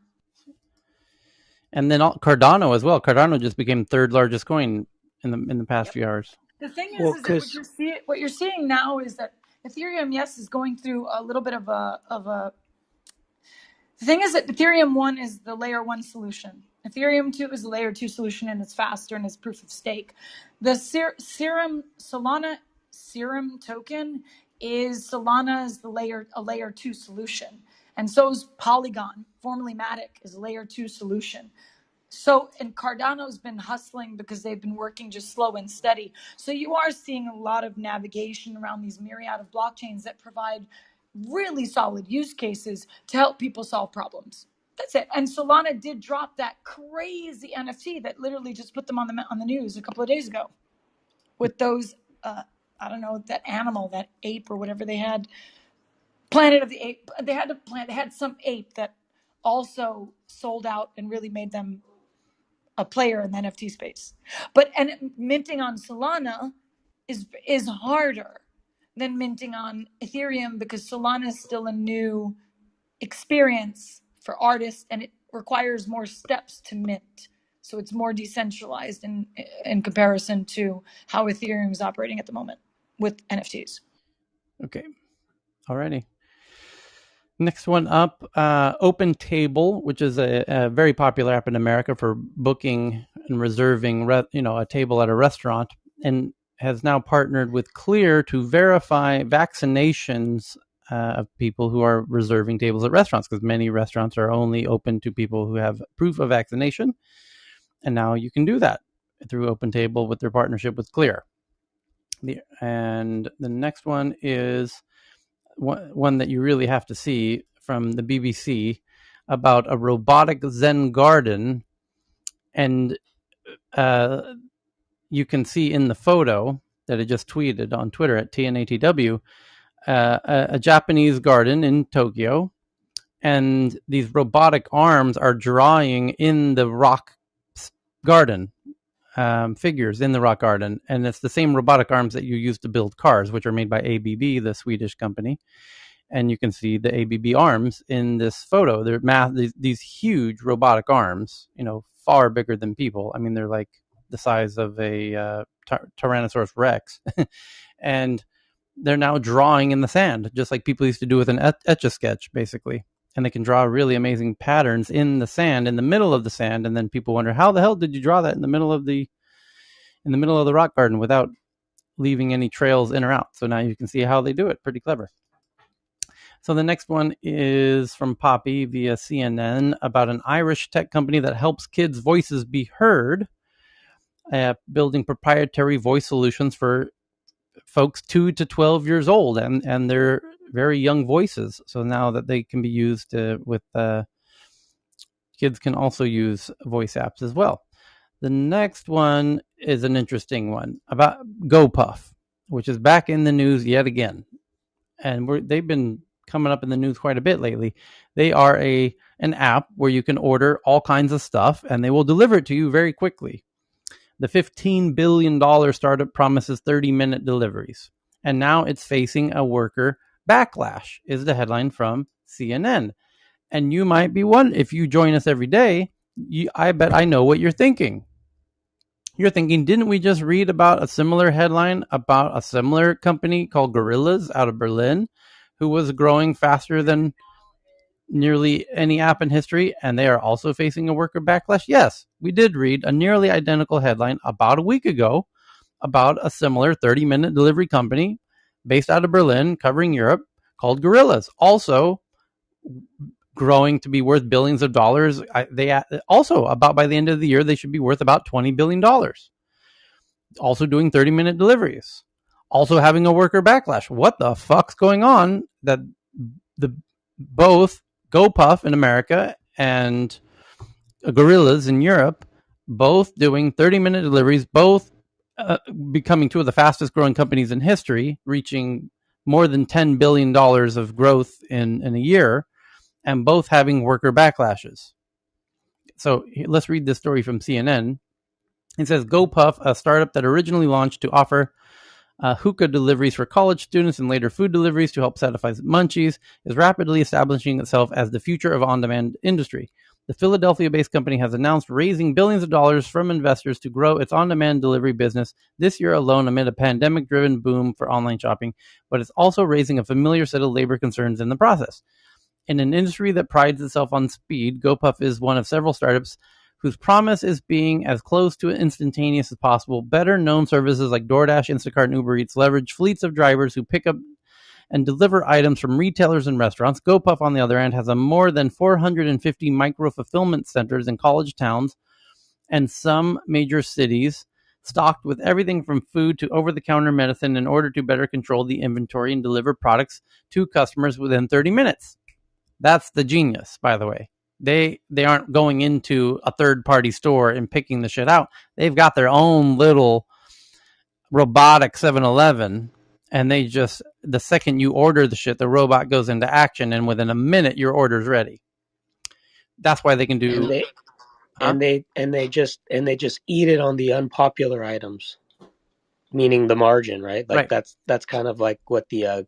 [SPEAKER 1] And then Cardano as well. Cardano just became third largest coin in the past few hours.
[SPEAKER 16] The thing is that what you're seeing now is that Ethereum, yes, is going through a little bit of a. The thing is that Ethereum 1 is the layer 1 solution. Ethereum 2 is the layer 2 solution, and it's faster and it's proof of stake. The Solana Serum token is Solana's a layer 2 solution. And so is Polygon, formerly Matic, is a layer 2 solution. So, and Cardano's been hustling because they've been working just slow and steady. So you are seeing a lot of navigation around these myriad of blockchains that provide really solid use cases to help people solve problems. That's it. And Solana did drop that crazy NFT that literally just put them on the news a couple of days ago with those, I don't know, that animal, that ape or whatever they had, Planet of the Ape. They had some ape that also sold out and really made them a player in the NFT space. And minting on Solana is harder than minting on Ethereum because Solana is still a new experience for artists and it requires more steps to mint. So it's more decentralized in comparison to how Ethereum is operating at the moment with NFTs.
[SPEAKER 1] Okay. Alrighty. Next one up, Open Table, which is a very popular app in America for booking and reserving, a table at a restaurant, and has now partnered with Clear to verify vaccinations of people who are reserving tables at restaurants, because many restaurants are only open to people who have proof of vaccination. And now you can do that through Open Table with their partnership with Clear. And the next one is one that you really have to see from the BBC about a robotic Zen garden. And you can see in the photo that I just tweeted on Twitter at TNATW, a Japanese garden in Tokyo. And these robotic arms are drawing in the rock garden, figures in the rock garden. And it's the same robotic arms that you use to build cars, which are made by ABB, the Swedish company. And you can see the ABB arms in this photo. They're these huge robotic arms, far bigger than people. I mean, they're like the size of a Tyrannosaurus Rex. And they're now drawing in the sand, just like people used to do with an Etch-a-Sketch, basically. And they can draw really amazing patterns in the sand, in the middle of the sand. And then people wonder, how the hell did you draw that in the middle of the rock garden without leaving any trails in or out? So now you can see how they do it. Pretty clever. So the next one is from Poppy via CNN about an Irish tech company that helps kids' voices be heard, building proprietary voice solutions for folks 2 to 12 years old and their very young voices. So now that they can be used with kids can also use voice apps as well. The next one is an interesting one about GoPuff, which is back in the news yet again. And they've been coming up in the news quite a bit lately. They are an app where you can order all kinds of stuff and they will deliver it to you very quickly. The $15 billion startup promises 30-minute deliveries. And now it's facing a worker backlash, is the headline from CNN. And you might be wondering, if you join us every day, I bet I know what you're thinking. You're thinking, didn't we just read about a similar headline about a similar company called Gorillas out of Berlin, who was growing faster than nearly any app in history, and they are also facing a worker backlash? Yes, we did read a nearly identical headline about a week ago about a similar 30-minute delivery company based out of Berlin, covering Europe, called Gorillas, also growing to be worth billions of dollars. They also, about by the end of the year, they should be worth about $20 billion. also doing 30-minute deliveries, also having a worker backlash. What the fuck's going on that the both GoPuff in America and Gorillas in Europe, both doing 30-minute deliveries, both becoming two of the fastest growing companies in history, reaching more than $10 billion of growth in a year, and both having worker backlashes. So let's read this story from CNN. It says GoPuff, a startup that originally launched to offer hookah deliveries for college students and later food deliveries to help satisfy munchies, is rapidly establishing itself as the future of on-demand industry. The Philadelphia-based company has announced raising billions of dollars from investors to grow its on-demand delivery business this year alone amid a pandemic-driven boom for online shopping, but it's also raising a familiar set of labor concerns in the process. In an industry that prides itself on speed, GoPuff is one of several startups whose promise is being as close to instantaneous as possible. Better known services like DoorDash, Instacart, and Uber Eats leverage fleets of drivers who pick up and deliver items from retailers and restaurants. GoPuff, on the other hand, has a more than 450 micro-fulfillment centers in college towns and some major cities, stocked with everything from food to over-the-counter medicine in order to better control the inventory and deliver products to customers within 30 minutes. That's the genius, by the way. They aren't going into a third-party store and picking the shit out. They've got their own little robotic 7-Eleven, and they just, the second you order the shit, the robot goes into action, and within a minute, your order's ready. That's why they can do.
[SPEAKER 8] And they just eat it on the unpopular items, meaning the margin, right? Like
[SPEAKER 1] right.
[SPEAKER 8] That's kind of like what the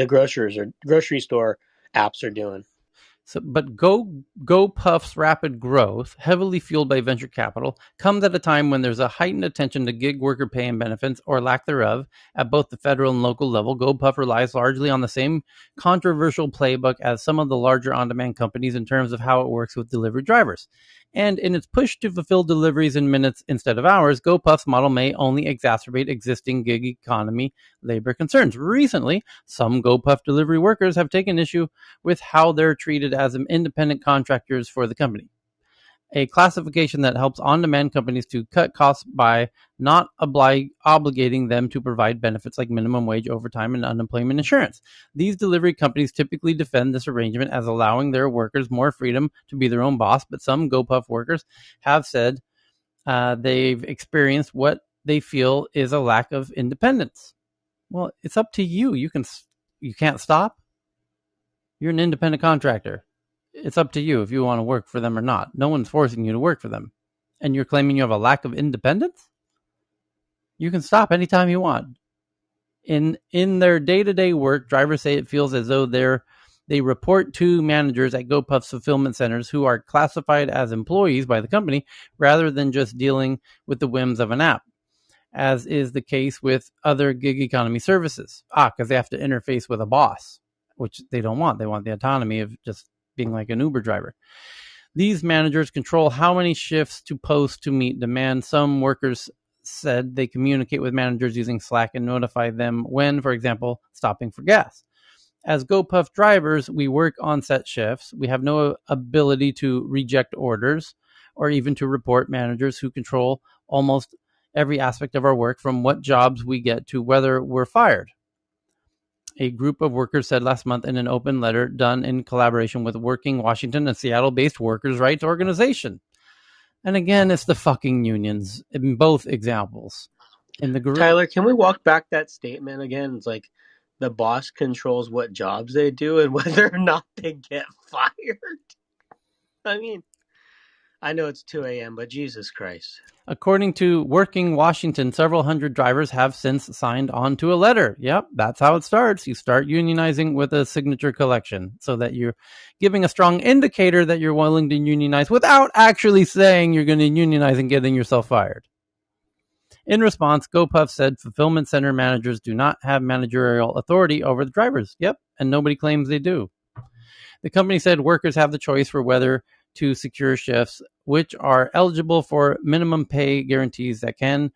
[SPEAKER 8] grocers or grocery store apps are doing.
[SPEAKER 1] So, but GoPuff's rapid growth, heavily fueled by venture capital, comes at a time when there's a heightened attention to gig worker pay and benefits, or lack thereof, at both the federal and local level. GoPuff relies largely on the same controversial playbook as some of the larger on-demand companies in terms of how it works with delivery drivers. And in its push to fulfill deliveries in minutes instead of hours, GoPuff's model may only exacerbate existing gig economy labor concerns. Recently, some GoPuff delivery workers have taken issue with how they're treated as independent contractors for the company, a classification that helps on-demand companies to cut costs by not obligating them to provide benefits like minimum wage, overtime, and unemployment insurance. These delivery companies typically defend this arrangement as allowing their workers more freedom to be their own boss, but some GoPuff workers have said they've experienced what they feel is a lack of independence. Well, it's up to you. You can't stop. You're an independent contractor. It's up to you if you want to work for them or not. No one's forcing you to work for them. And you're claiming you have a lack of independence? You can stop anytime you want. In their day-to-day work, drivers say it feels as though they report to managers at GoPuff's fulfillment centers who are classified as employees by the company rather than just dealing with the whims of an app, as is the case with other gig economy services. Because they have to interface with a boss, which they don't want. They want the autonomy of just being like an Uber driver. These managers control how many shifts to post to meet demand. Some workers said they communicate with managers using Slack and notify them when, for example, stopping for gas. As GoPuff drivers, we work on set shifts. We have no ability to reject orders or even to report. Managers who control almost every aspect of our work, from what jobs we get to whether we're fired, a group of workers said last month in an open letter done in collaboration with Working Washington, a Seattle-based workers' rights organization. And again, it's the fucking unions in both examples.
[SPEAKER 8] Tyler, can we walk back that statement again? It's like the boss controls what jobs they do and whether or not they get fired. I mean, I know it's 2 a.m., but Jesus Christ.
[SPEAKER 1] According to Working Washington, several hundred drivers have since signed on to a letter. Yep, that's how it starts. You start unionizing with a signature collection so that you're giving a strong indicator that you're willing to unionize without actually saying you're going to unionize and getting yourself fired. In response, GoPuff said fulfillment center managers do not have managerial authority over the drivers. Yep, and nobody claims they do. The company said workers have the choice for whether to secure shifts, which are eligible for minimum pay guarantees that can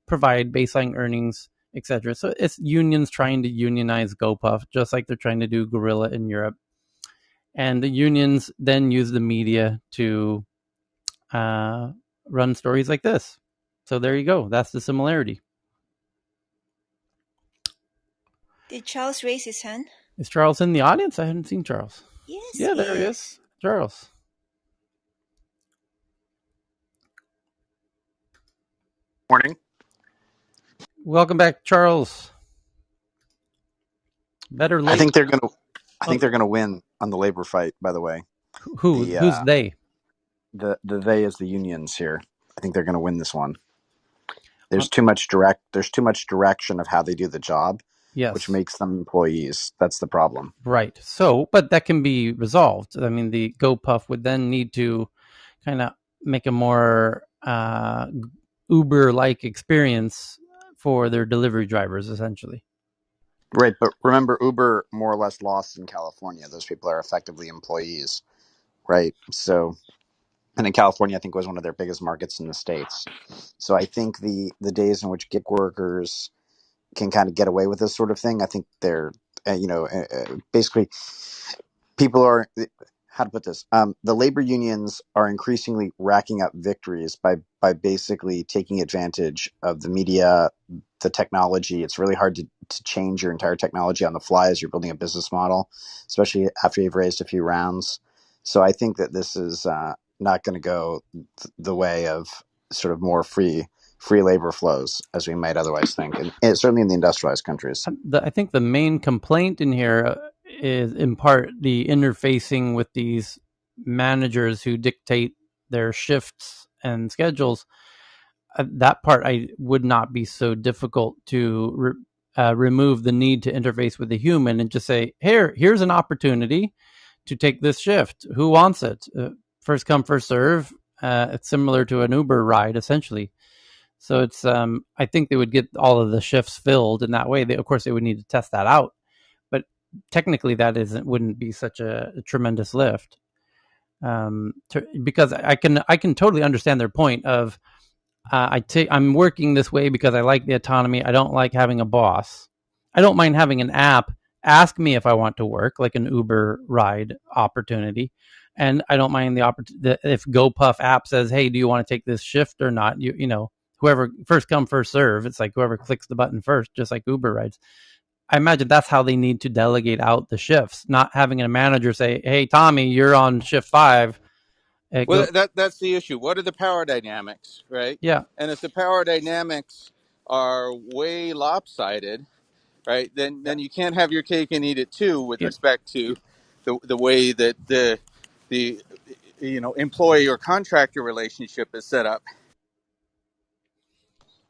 [SPEAKER 1] provide baseline earnings, etc. So it's unions trying to unionize GoPuff, just like they're trying to do Gorilla in Europe. And the unions then use the media to run stories like this. So there you go. That's the similarity.
[SPEAKER 7] Did Charles raise his hand?
[SPEAKER 1] Is Charles in the audience? I haven't seen Charles.
[SPEAKER 7] Yes,
[SPEAKER 1] Yeah, there he is. Charles.
[SPEAKER 17] Morning.
[SPEAKER 1] Welcome back, Charles. Better late.
[SPEAKER 17] I think they're going to win on the labor fight. By the way,
[SPEAKER 1] who's they?
[SPEAKER 17] The they is the unions here. I think they're going to win this one. There's too much direction of how they do the job,
[SPEAKER 1] yes,
[SPEAKER 17] which makes them employees. That's the problem.
[SPEAKER 1] Right. So, but that can be resolved. I mean, the GoPuff would then need to kind of make a more Uber-like experience for their delivery drivers, essentially.
[SPEAKER 17] Right, but remember, Uber more or less lost in California. Those people are effectively employees, right? So, and in California, I think was one of their biggest markets in the States. So I think the days in which gig workers can kind of get away with this sort of thing, I think they're, basically people are, how to put this, the labor unions are increasingly racking up victories by basically taking advantage of the media, the technology. It's really hard to change your entire technology on the fly as you're building a business model, especially after you've raised a few rounds. So I think that this is not going to go the way of sort of more free labor flows as we might otherwise think, and certainly in the industrialized countries.
[SPEAKER 1] I think the main complaint in here is in part the interfacing with these managers who dictate their shifts and schedules. That part I would not be so difficult to remove the need to interface with the human and just say, here's an opportunity to take this shift. Who wants it? First come, first serve. It's similar to an Uber ride, essentially. So it's I think they would get all of the shifts filled in that way. Of course, they would need to test that out, but technically that wouldn't be such a tremendous lift. Because I can totally understand their point of I'm working this way because I like the autonomy. I don't like having a boss. I don't mind having an app ask me if I want to work, like an Uber ride opportunity. And I don't mind the opportunity if GoPuff app says, "Hey, do you want to take this shift or not?" You know, whoever first come first serve. It's like whoever clicks the button first, just like Uber rides. I imagine that's how they need to delegate out the shifts, not having a manager say, "Hey, Tommy, you're on shift 5."
[SPEAKER 13] Well, that's the issue. What are the power dynamics, right?
[SPEAKER 1] Yeah.
[SPEAKER 13] And if the power dynamics are way lopsided, right, then you can't have your cake and eat it too with respect to the way that the employee or contractor relationship is set up.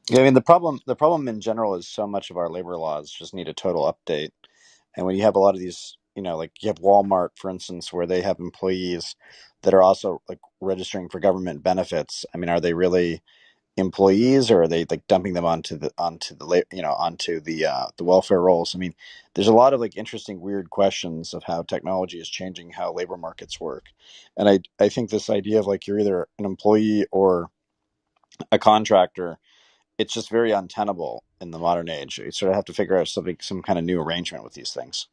[SPEAKER 17] Yeah, I mean the problem in general is so much of our labor laws just need a total update. And when you have a lot of these, like you have Walmart, for instance, where they have employees that are also like registering for government benefits. I mean, are they really employees, or are they like dumping them onto the welfare rolls? I mean, there's a lot of like interesting, weird questions of how technology is changing how labor markets work. And I think this idea of like you're either an employee or a contractor, it's just very untenable in the modern age. You sort of have to figure out some kind of new arrangement with these things.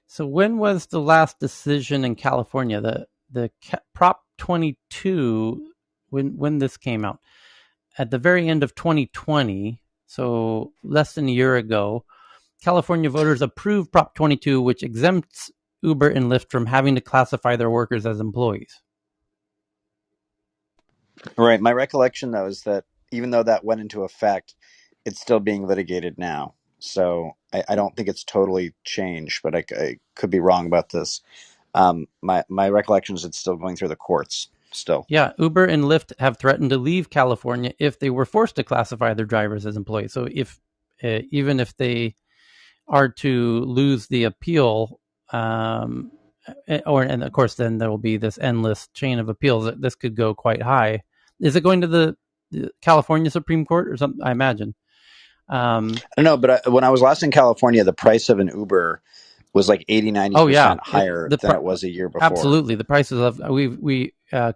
[SPEAKER 1] So when was the last decision in California? The Prop 22, when this came out? At the very end of 2020, so less than a year ago, California voters approved Prop 22, which exempts Uber and Lyft from having to classify their workers as employees.
[SPEAKER 17] Right. My recollection, though, is that even though that went into effect, it's still being litigated now. So I don't think it's totally changed, but I could be wrong about this. My recollection is it's still going through the courts still.
[SPEAKER 1] Yeah, Uber and Lyft have threatened to leave California if they were forced to classify their drivers as employees. So even if they are to lose the appeal, and of course then there will be this endless chain of appeals. This could go quite high. Is it going to the California Supreme Court or something? I imagine.
[SPEAKER 17] I don't know, but when I was last in California, the price of an Uber was like 80-90% higher than it was a year before.
[SPEAKER 1] Absolutely, the prices of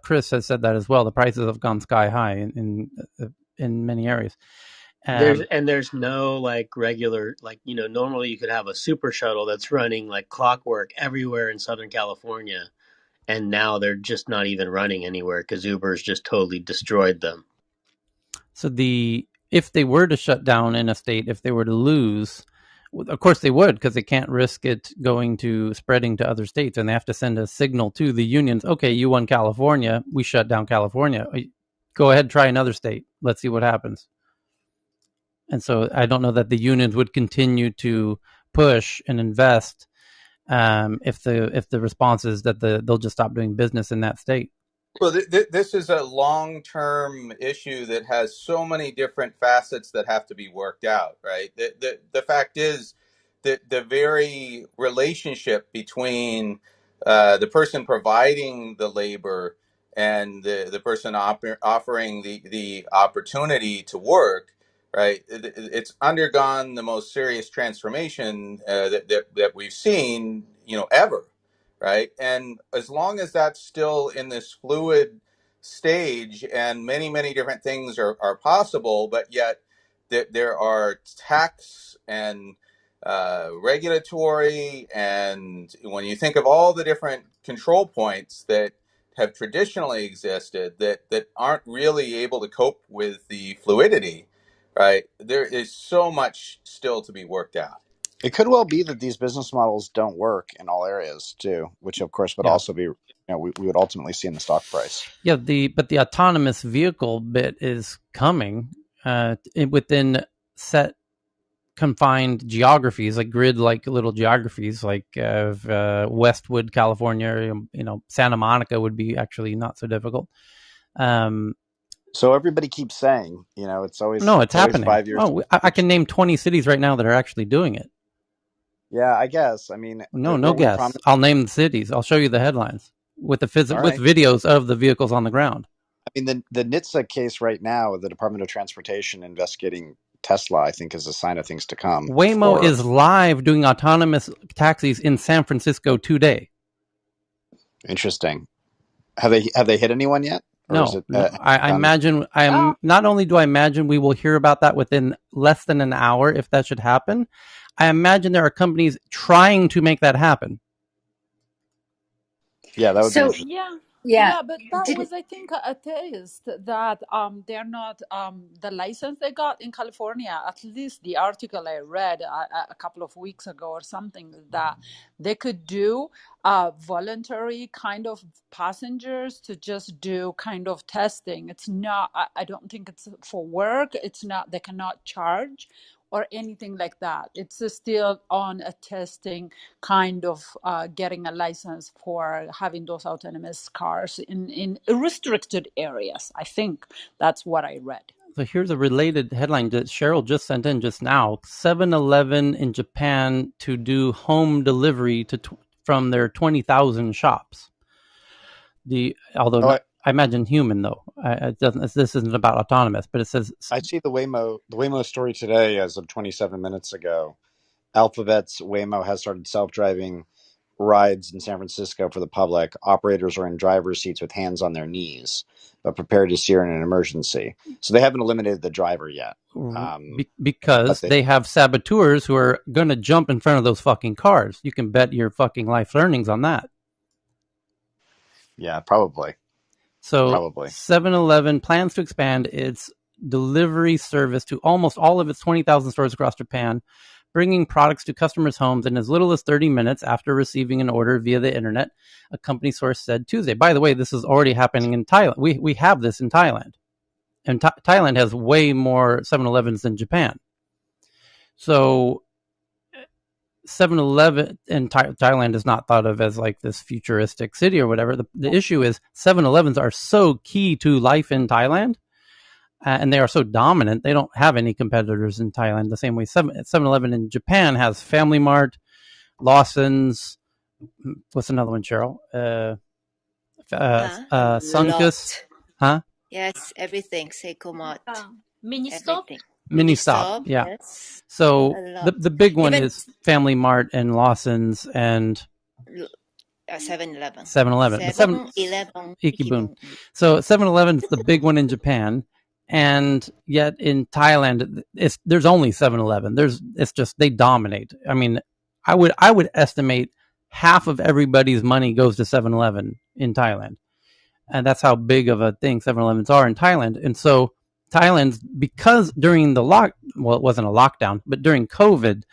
[SPEAKER 1] Chris has said that as well. The prices have gone sky high in many areas.
[SPEAKER 8] There's no like regular, like, normally you could have a super shuttle that's running like clockwork everywhere in Southern California, and now they're just not even running anywhere because Uber's just totally destroyed them.
[SPEAKER 1] So if they were to shut down in a state, if they were to lose, of course they would, because they can't risk it spreading to other states, and they have to send a signal to the unions. Okay, you won California, we shut down California. Go ahead, try another state. Let's see what happens. And so I don't know that the unions would continue to push and invest if the response is that they'll just stop doing business in that state.
[SPEAKER 2] Well, this is a long-term issue that has so many different facets that have to be worked out, right? The fact is that the very relationship between the person providing the labor and the person offering the opportunity to work, right? It's undergone the most serious transformation that we've seen, ever. Right. And as long as that's still in this fluid stage and many, many different things are possible, but yet there are tax and regulatory, and when you think of all the different control points that have traditionally existed that aren't really able to cope with the fluidity, right, there is so much still to be worked out.
[SPEAKER 17] It could well be that these business models don't work in all areas too, which of course would also be, we would ultimately see in the stock price.
[SPEAKER 1] Yeah, but the autonomous vehicle bit is coming within set confined geographies, like grid-like little geographies, like Westwood, California. Santa Monica would be actually not so difficult.
[SPEAKER 17] So everybody keeps saying, it's always
[SPEAKER 1] it's happening.
[SPEAKER 17] 5 years.
[SPEAKER 1] I can name 20 cities right now that are actually doing it.
[SPEAKER 17] Yeah, I guess. I mean,
[SPEAKER 1] no guess. I'll name the cities. I'll show you the headlines with with videos of the vehicles on the ground.
[SPEAKER 17] I mean, the NHTSA case right now, the Department of Transportation investigating Tesla, I think, is a sign of things to come.
[SPEAKER 1] Waymo is live doing autonomous taxis in San Francisco today.
[SPEAKER 17] Interesting. Have they hit anyone yet? Or
[SPEAKER 1] no. I imagine. Not only do I imagine we will hear about that within less than an hour if that should happen, I imagine there are companies trying to make that happen.
[SPEAKER 17] Yeah, that would be interesting.
[SPEAKER 6] Yeah, but that was, I think, a test that they're not the license they got in California. At least the article I read a couple of weeks ago or something, that they could do voluntary kind of passengers to just do kind of testing. It's not. I don't think it's for work. It's not. They cannot charge or anything like that. It's still on a testing kind of getting a license for having those autonomous cars in restricted areas. I think that's what I read.
[SPEAKER 1] So here's a related headline that Cheryl just sent in just now. 7-Eleven in Japan to do home delivery from their 20,000 shops. I imagine human though. This isn't about autonomous, but it says.
[SPEAKER 17] I see the Waymo story today as of 27 minutes ago. Alphabet's Waymo has started self-driving rides in San Francisco for the public. Operators are in driver's seats with hands on their knees, but prepared to steer in an emergency. So they haven't eliminated the driver yet.
[SPEAKER 1] Because they have saboteurs who are going to jump in front of those fucking cars. You can bet your fucking life earnings on that.
[SPEAKER 17] Yeah, probably.
[SPEAKER 1] So 7-Eleven plans to expand its delivery service to almost all of its 20,000 stores across Japan, bringing products to customers' homes in as little as 30 minutes after receiving an order via the internet, a company source said Tuesday. By the way, this is already happening in Thailand. We have this in Thailand. And Thailand has way more 7-Elevens than Japan. So 7-Eleven in Thailand is not thought of as like this futuristic city or whatever. The issue is 7-Elevens are so key to life in Thailand, and they are so dominant. They don't have any competitors in Thailand the same way 7-Eleven in Japan has Family Mart, Lawson's. What's another one, Cheryl? Sunkus. Huh?
[SPEAKER 7] Yes, everything. Seiko Mart.
[SPEAKER 16] Mini
[SPEAKER 1] Stop. Yeah. Yes. So the big one is Family Mart and Lawson's and
[SPEAKER 7] 7-Eleven.
[SPEAKER 1] 7-Eleven.
[SPEAKER 7] 7-Eleven.
[SPEAKER 1] Ikebun. So 7-Eleven is the big one in Japan, and yet in Thailand, there's only 7-Eleven. It's just they dominate. I mean, I would estimate half of everybody's money goes to 7-Eleven in Thailand, and that's how big of a thing 7-Elevens are in Thailand. And so Thailand, because during the it wasn't a lockdown, but during COVID,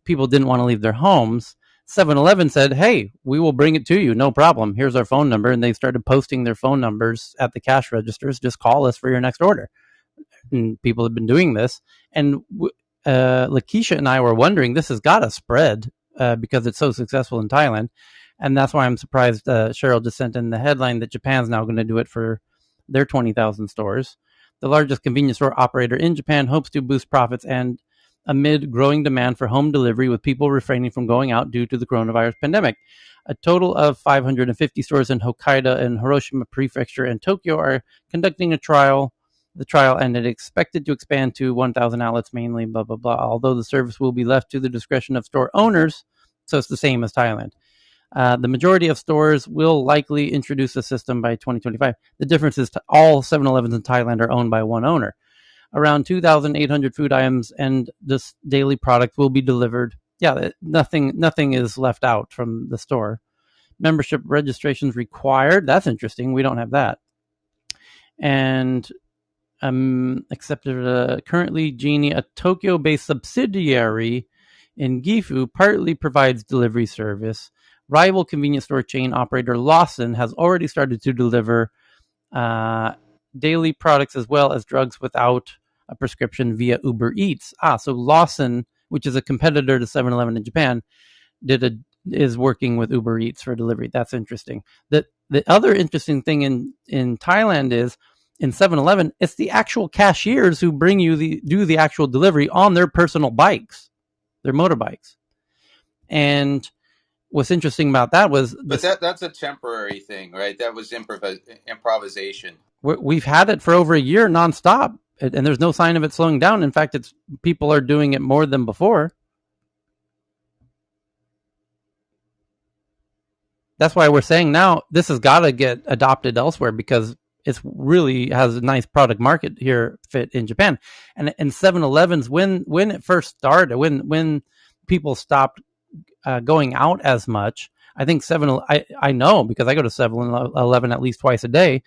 [SPEAKER 1] people didn't want to leave their homes. 7-Eleven said, hey, we will bring it to you, no problem. Here's our phone number. And they started posting their phone numbers at the cash registers. Just call us for your next order. And people have been doing this. And Lakeisha and I were wondering, this has got to spread because it's so successful in Thailand. And that's why I'm surprised Cheryl just sent in the headline that Japan's now going to do it for their 20,000 stores. The largest convenience store operator in Japan hopes to boost profits and amid growing demand for home delivery with people refraining from going out due to the coronavirus pandemic. A total of 550 stores in Hokkaido and Hiroshima Prefecture and Tokyo are conducting a trial. The trial ended expected to expand to 1,000 outlets mainly, blah, blah, blah, although the service will be left to the discretion of store owners, so it's the same as Thailand. The majority of stores will likely introduce the system by 2025. The difference is all 7-Elevens in Thailand are owned by one owner. Around 2,800 food items and this daily product will be delivered. Yeah, nothing is left out from the store. Membership registrations required. That's interesting. We don't have that. And accepted currently Genie, a Tokyo-based subsidiary in Gifu, partly provides delivery service. Rival convenience store chain operator Lawson has already started to deliver daily products as well as drugs without a prescription via Uber Eats. So Lawson, which is a competitor to 7-Eleven in Japan, is working with Uber Eats for delivery. That's interesting. The other interesting thing in Thailand is in 7-Eleven, it's the actual cashiers who bring you do the actual delivery on their personal bikes, their motorbikes. And what's interesting about that was
[SPEAKER 2] but that's a temporary thing, right? That was improvisation.
[SPEAKER 1] We've had it for over a year nonstop, and there's no sign of it slowing down. In fact, people are doing it more than before. That's why we're saying now this has got to get adopted elsewhere because it really has a nice product market here fit in Japan. And 7-Elevens, when it first started, when people stopped going out as much, I think I know because I go to 7-Eleven at least twice a day.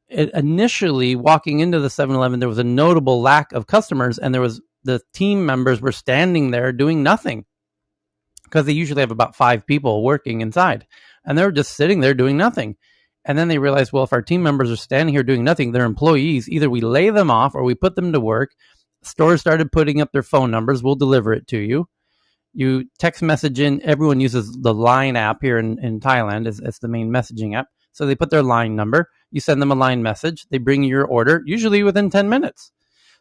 [SPEAKER 1] Initially walking into the 7-Eleven, there was a notable lack of customers, and the team members were standing there doing nothing because they usually have about 5 people working inside, and they were just sitting there doing nothing. And then they realized, well, if our team members are standing here doing nothing, they're employees. Either we lay them off or we put them to work. Stores started putting up their phone numbers. We'll deliver it to you. You text message in. Everyone uses the Line app here in Thailand. It's the main messaging app. So they put their Line number. You send them a Line message. They bring you your order, usually within 10 minutes.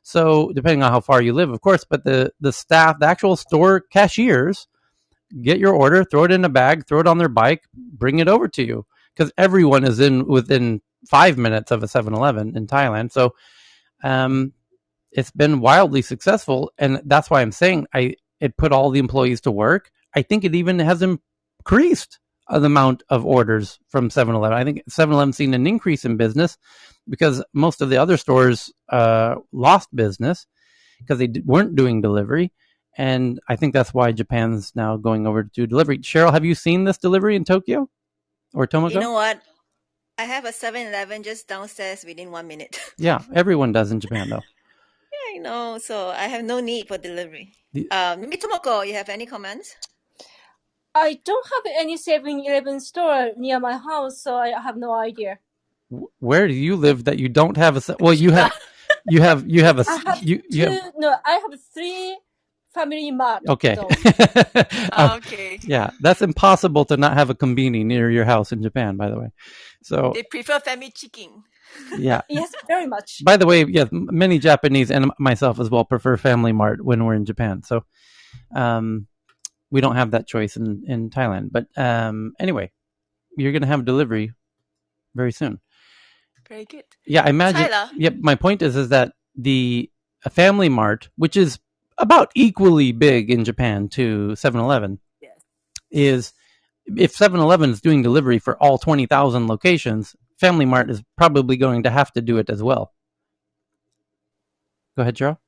[SPEAKER 1] So depending on how far you live, of course, but the staff, the actual store cashiers, get your order, throw it in a bag, throw it on their bike, bring it over to you. Because everyone is within 5 minutes of a 7-Eleven in Thailand. So it's been wildly successful. And that's why I'm saying it put all the employees to work. I think it even has increased the amount of orders from 7-Eleven. I think 7-Eleven's seen an increase in business because most of the other stores lost business because they weren't doing delivery. And I think that's why Japan's now going over to delivery. Cheryl, have you seen this delivery in Tokyo or Tomoko?
[SPEAKER 7] You know what? I have a 7-Eleven just downstairs within 1 minute.
[SPEAKER 1] Yeah, everyone does in Japan, though.
[SPEAKER 7] Yeah, I know. So I have no need for delivery. Maybe Tomoko, you have any comments?
[SPEAKER 18] I don't have any 7-Eleven store near my house, so I have no idea.
[SPEAKER 1] Where do you live that you don't have a? Well, you have a.
[SPEAKER 18] I have 3 Family Mart.
[SPEAKER 1] Okay.
[SPEAKER 7] Okay.
[SPEAKER 1] Yeah, that's impossible to not have a konbini near your house in Japan, by the way. So
[SPEAKER 7] they prefer family chicken.
[SPEAKER 1] Yeah.
[SPEAKER 18] Yes, very much.
[SPEAKER 1] By the way, yes, many Japanese and myself as well prefer Family Mart when we're in Japan. So we don't have that choice in Thailand. But anyway, you're going to have delivery very soon.
[SPEAKER 7] Very good.
[SPEAKER 1] Yeah, I imagine.
[SPEAKER 7] Tyler.
[SPEAKER 1] Yep, my point is that the Family Mart, which is about equally big in Japan to 7-Eleven,
[SPEAKER 7] yes,
[SPEAKER 1] is if 7-Eleven is doing delivery for all 20,000 locations, Family Mart is probably going to have to do it as well. Go ahead, Cheryl.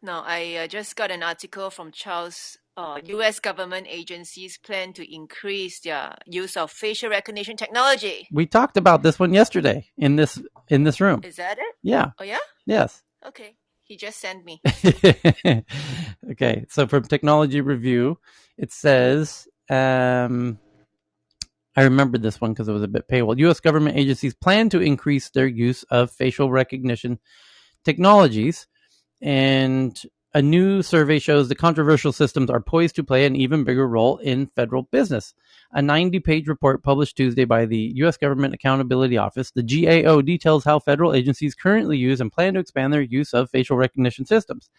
[SPEAKER 7] No, I just got an article from Charles U.S. government agencies plan to increase their use of facial recognition technology.
[SPEAKER 1] We talked about this one yesterday in this room.
[SPEAKER 7] Is that it?
[SPEAKER 1] Yeah.
[SPEAKER 7] Oh, yeah?
[SPEAKER 1] Yes.
[SPEAKER 7] Okay. He just sent me.
[SPEAKER 1] Okay. So from Technology Review, it says, I remember this one because it was a bit paywall. U.S. government agencies plan to increase their use of facial recognition technologies, and a new survey shows the controversial systems are poised to play an even bigger role in federal business. A 90-page report published Tuesday by the U.S. Government Accountability Office, the GAO, details how federal agencies currently use and plan to expand their use of facial recognition systems.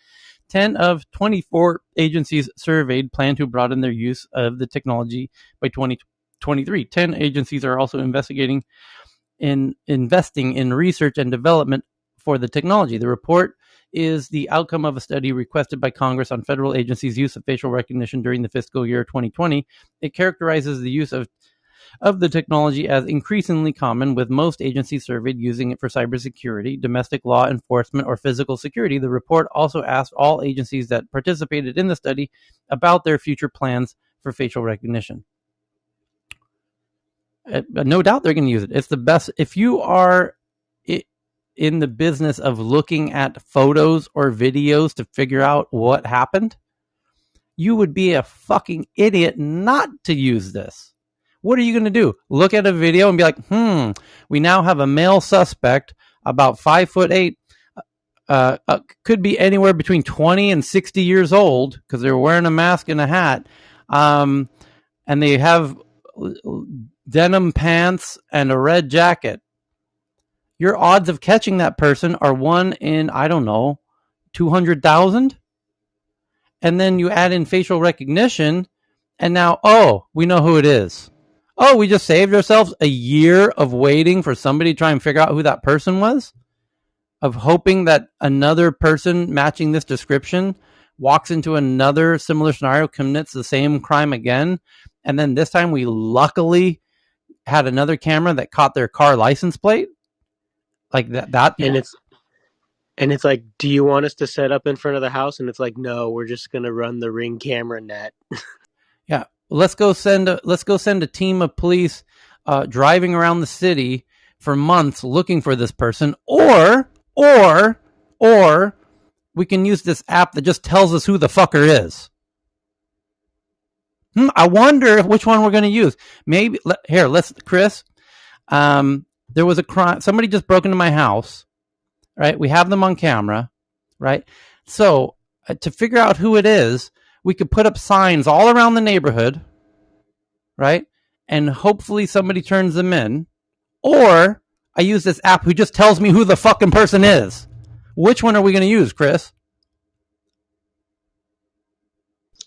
[SPEAKER 1] 10 of 24 agencies surveyed plan to broaden their use of the technology by 2023. 10 agencies are also investing in research and development for the technology. The report is the outcome of a study requested by Congress on federal agencies' use of facial recognition during the fiscal year 2020. It characterizes the use of the technology as increasingly common, with most agencies surveyed using it for cybersecurity, domestic law enforcement, or physical security. The report also asked all agencies that participated in the study about their future plans for facial recognition. No doubt they're going to use it. It's the best. If you are in the business of looking at photos or videos to figure out what happened, you would be a fucking idiot not to use this. What are you going to do? Look at a video and be like, we now have a male suspect about 5'8", could be anywhere between 20 and 60 years old because they're wearing a mask and a hat, and they have denim pants and a red jacket. Your odds of catching that person are 1 in, I don't know, 200,000. And then you add in facial recognition, and now, we know who it is. Oh, we just saved ourselves a year of waiting for somebody to try and figure out who that person was, of hoping that another person matching this description walks into another similar scenario, commits the same crime again. And then this time we luckily had another camera that caught their car license plate. Like that.
[SPEAKER 8] And it's like, do you want us to set up in front of the house? And it's like, no, we're just going to run the Ring camera net.
[SPEAKER 1] Yeah. Let's go send a team of police driving around the city for months looking for this person, or we can use this app that just tells us who the fucker is. I wonder which one we're going to use. Maybe Chris. There was a crime. Somebody just broke into my house. Right? We have them on camera. Right? So to figure out who it is, we could put up signs all around the neighborhood. Right? And hopefully somebody turns them in. Or I use this app who just tells me who the fucking person is. Which one are we going to use, Chris?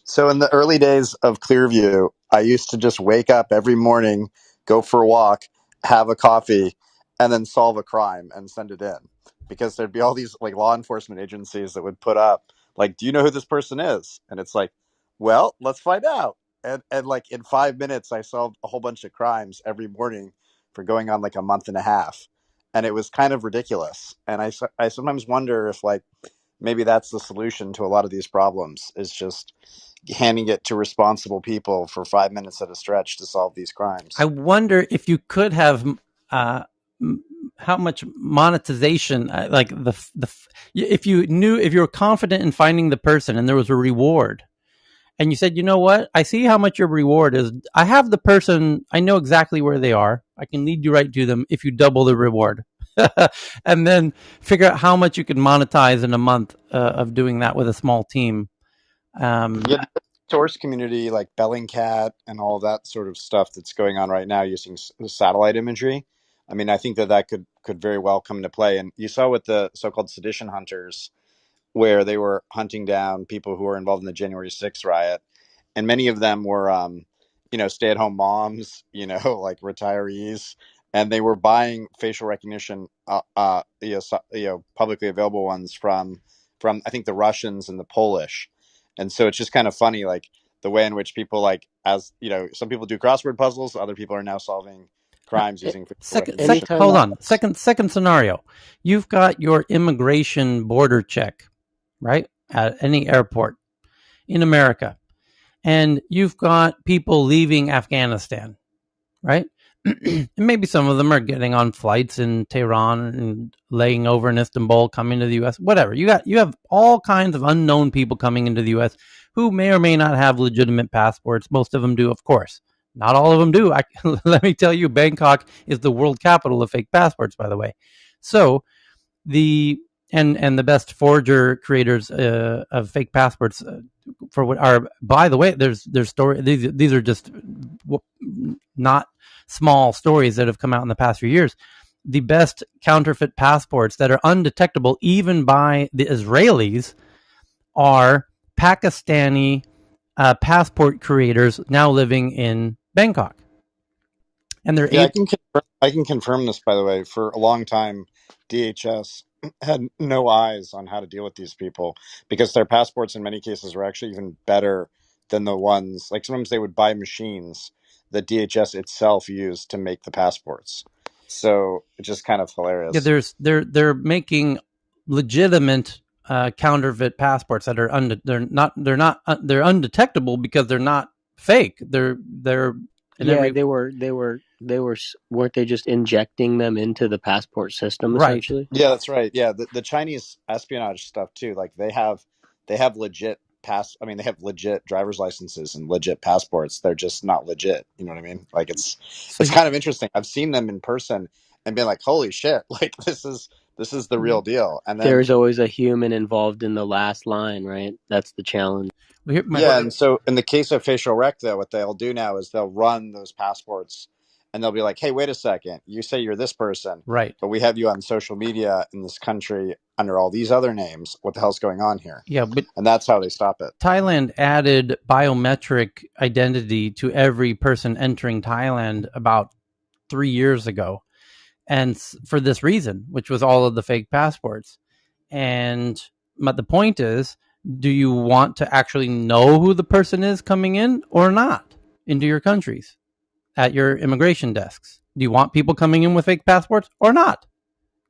[SPEAKER 17] So in the early days of Clearview, I used to just wake up every morning, go for a walk, have a coffee, and then solve a crime and send it in. Because there'd be all these like law enforcement agencies that would put up like, do you know who this person is? And it's like, well, let's find out. And like in 5 minutes, I solved a whole bunch of crimes every morning for going on like a month and a half. And it was kind of ridiculous. And I sometimes wonder if like maybe that's the solution to a lot of these problems, is just handing it to responsible people for 5 minutes at a stretch to solve these crimes.
[SPEAKER 1] I wonder if you could have how much monetization, like if you were confident in finding the person and there was a reward, and you said, you know what, I see how much your reward is. I have the person. I know exactly where they are. I can lead you right to them if you double the reward. And then figure out how much you can monetize in a month of doing that with a small team.
[SPEAKER 17] The source community like Bellingcat and all that sort of stuff that's going on right now using satellite imagery. I mean, I think that could very well come into play. And you saw with the so-called sedition hunters, where they were hunting down people who were involved in the January 6th riot. And many of them were, stay-at-home moms, like retirees, and they were buying facial recognition, publicly available ones from I think the Russians and the Polish. And so it's just kind of funny, like the way in which people, like, as some people do crossword puzzles, other people are now solving crimes using
[SPEAKER 1] hold on. Second scenario. You've got your immigration border check, right, at any airport in America. and you've got people leaving Afghanistan, right? And maybe some of them are getting on flights in Tehran and laying over in Istanbul, coming to the U.S. Whatever. You have all kinds of unknown people coming into the U.S. who may or may not have legitimate passports. Most of them do, of course. Not all of them do. Let me tell you, Bangkok is the world capital of fake passports, by the way. So the and the best forger creators of fake passports for what are, by the way, there's story. These are just not small stories that have come out in the past few years. The best counterfeit passports that are undetectable even by the Israelis are Pakistani passport creators now living in Bangkok, and they're
[SPEAKER 17] Yeah, I can confirm this, by the way. For a long time, DHS had no eyes on how to deal with these people because their passports in many cases were actually even better than the ones, like sometimes they would buy machines that DHS itself used to make the passports. So it's just kind of hilarious.
[SPEAKER 1] Yeah, they're making legitimate counterfeit passports that are they're undetectable because they're not fake. They're
[SPEAKER 8] they were weren't they just injecting them into the passport system
[SPEAKER 1] right.
[SPEAKER 8] essentially?
[SPEAKER 17] Yeah, that's right. Yeah, the Chinese espionage stuff too. Like they have legit I mean, they have legit driver's licenses and legit passports. They're just not legit. You know what I mean? Like
[SPEAKER 1] So
[SPEAKER 17] it's kind of interesting. I've seen them in person and been like, holy shit! Like this is the real deal. And then
[SPEAKER 8] There's always a human involved in the last line, right? That's the challenge.
[SPEAKER 17] yeah, and so in the case of facial rec, though, what they'll do now is they'll run those passports, and they'll be like, "Hey, wait a second! You say you're this person,
[SPEAKER 1] right.
[SPEAKER 17] but we have you on social media in this country under all these other names. What the hell's going on here?"
[SPEAKER 1] Yeah, but
[SPEAKER 17] And that's how they stop it.
[SPEAKER 1] Thailand added biometric identity to every person entering Thailand about 3 years ago, and for this reason, which was all of the fake passports. And but the point is, do you want to actually know who the person is coming in or not into your countries at your immigration desks? Do you want people coming in with fake passports or not?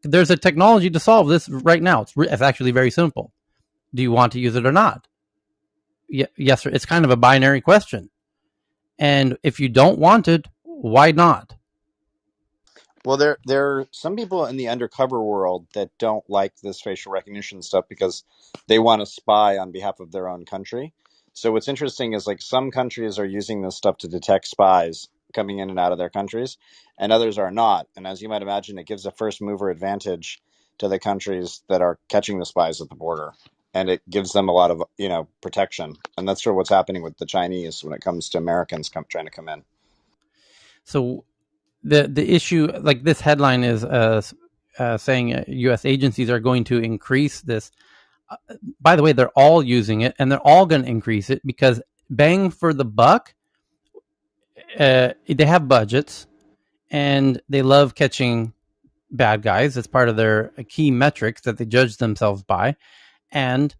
[SPEAKER 1] There's a technology to solve this right now. It's actually very simple. Do you want to use it or not? Yes, sir. It's kind of a binary question. And if you don't want it, why not?
[SPEAKER 17] Well, there are some people in the undercover world that don't like this facial recognition stuff because they want to spy on behalf of their own country. So what's interesting is like some countries are using this stuff to detect spies coming in and out of their countries, and others are not. And as you might imagine, it gives a first mover advantage to the countries that are catching the spies at the border, and it gives them a lot of protection. And that's sort of what's happening with the Chinese when it comes to Americans trying to come in.
[SPEAKER 1] So the issue, like this headline is saying U.S. agencies are going to increase this. By the way, they're all using it, and they're all going to increase it because bang for the buck. They have budgets, and they love catching bad guys. It's part of their key metrics that they judge themselves by, and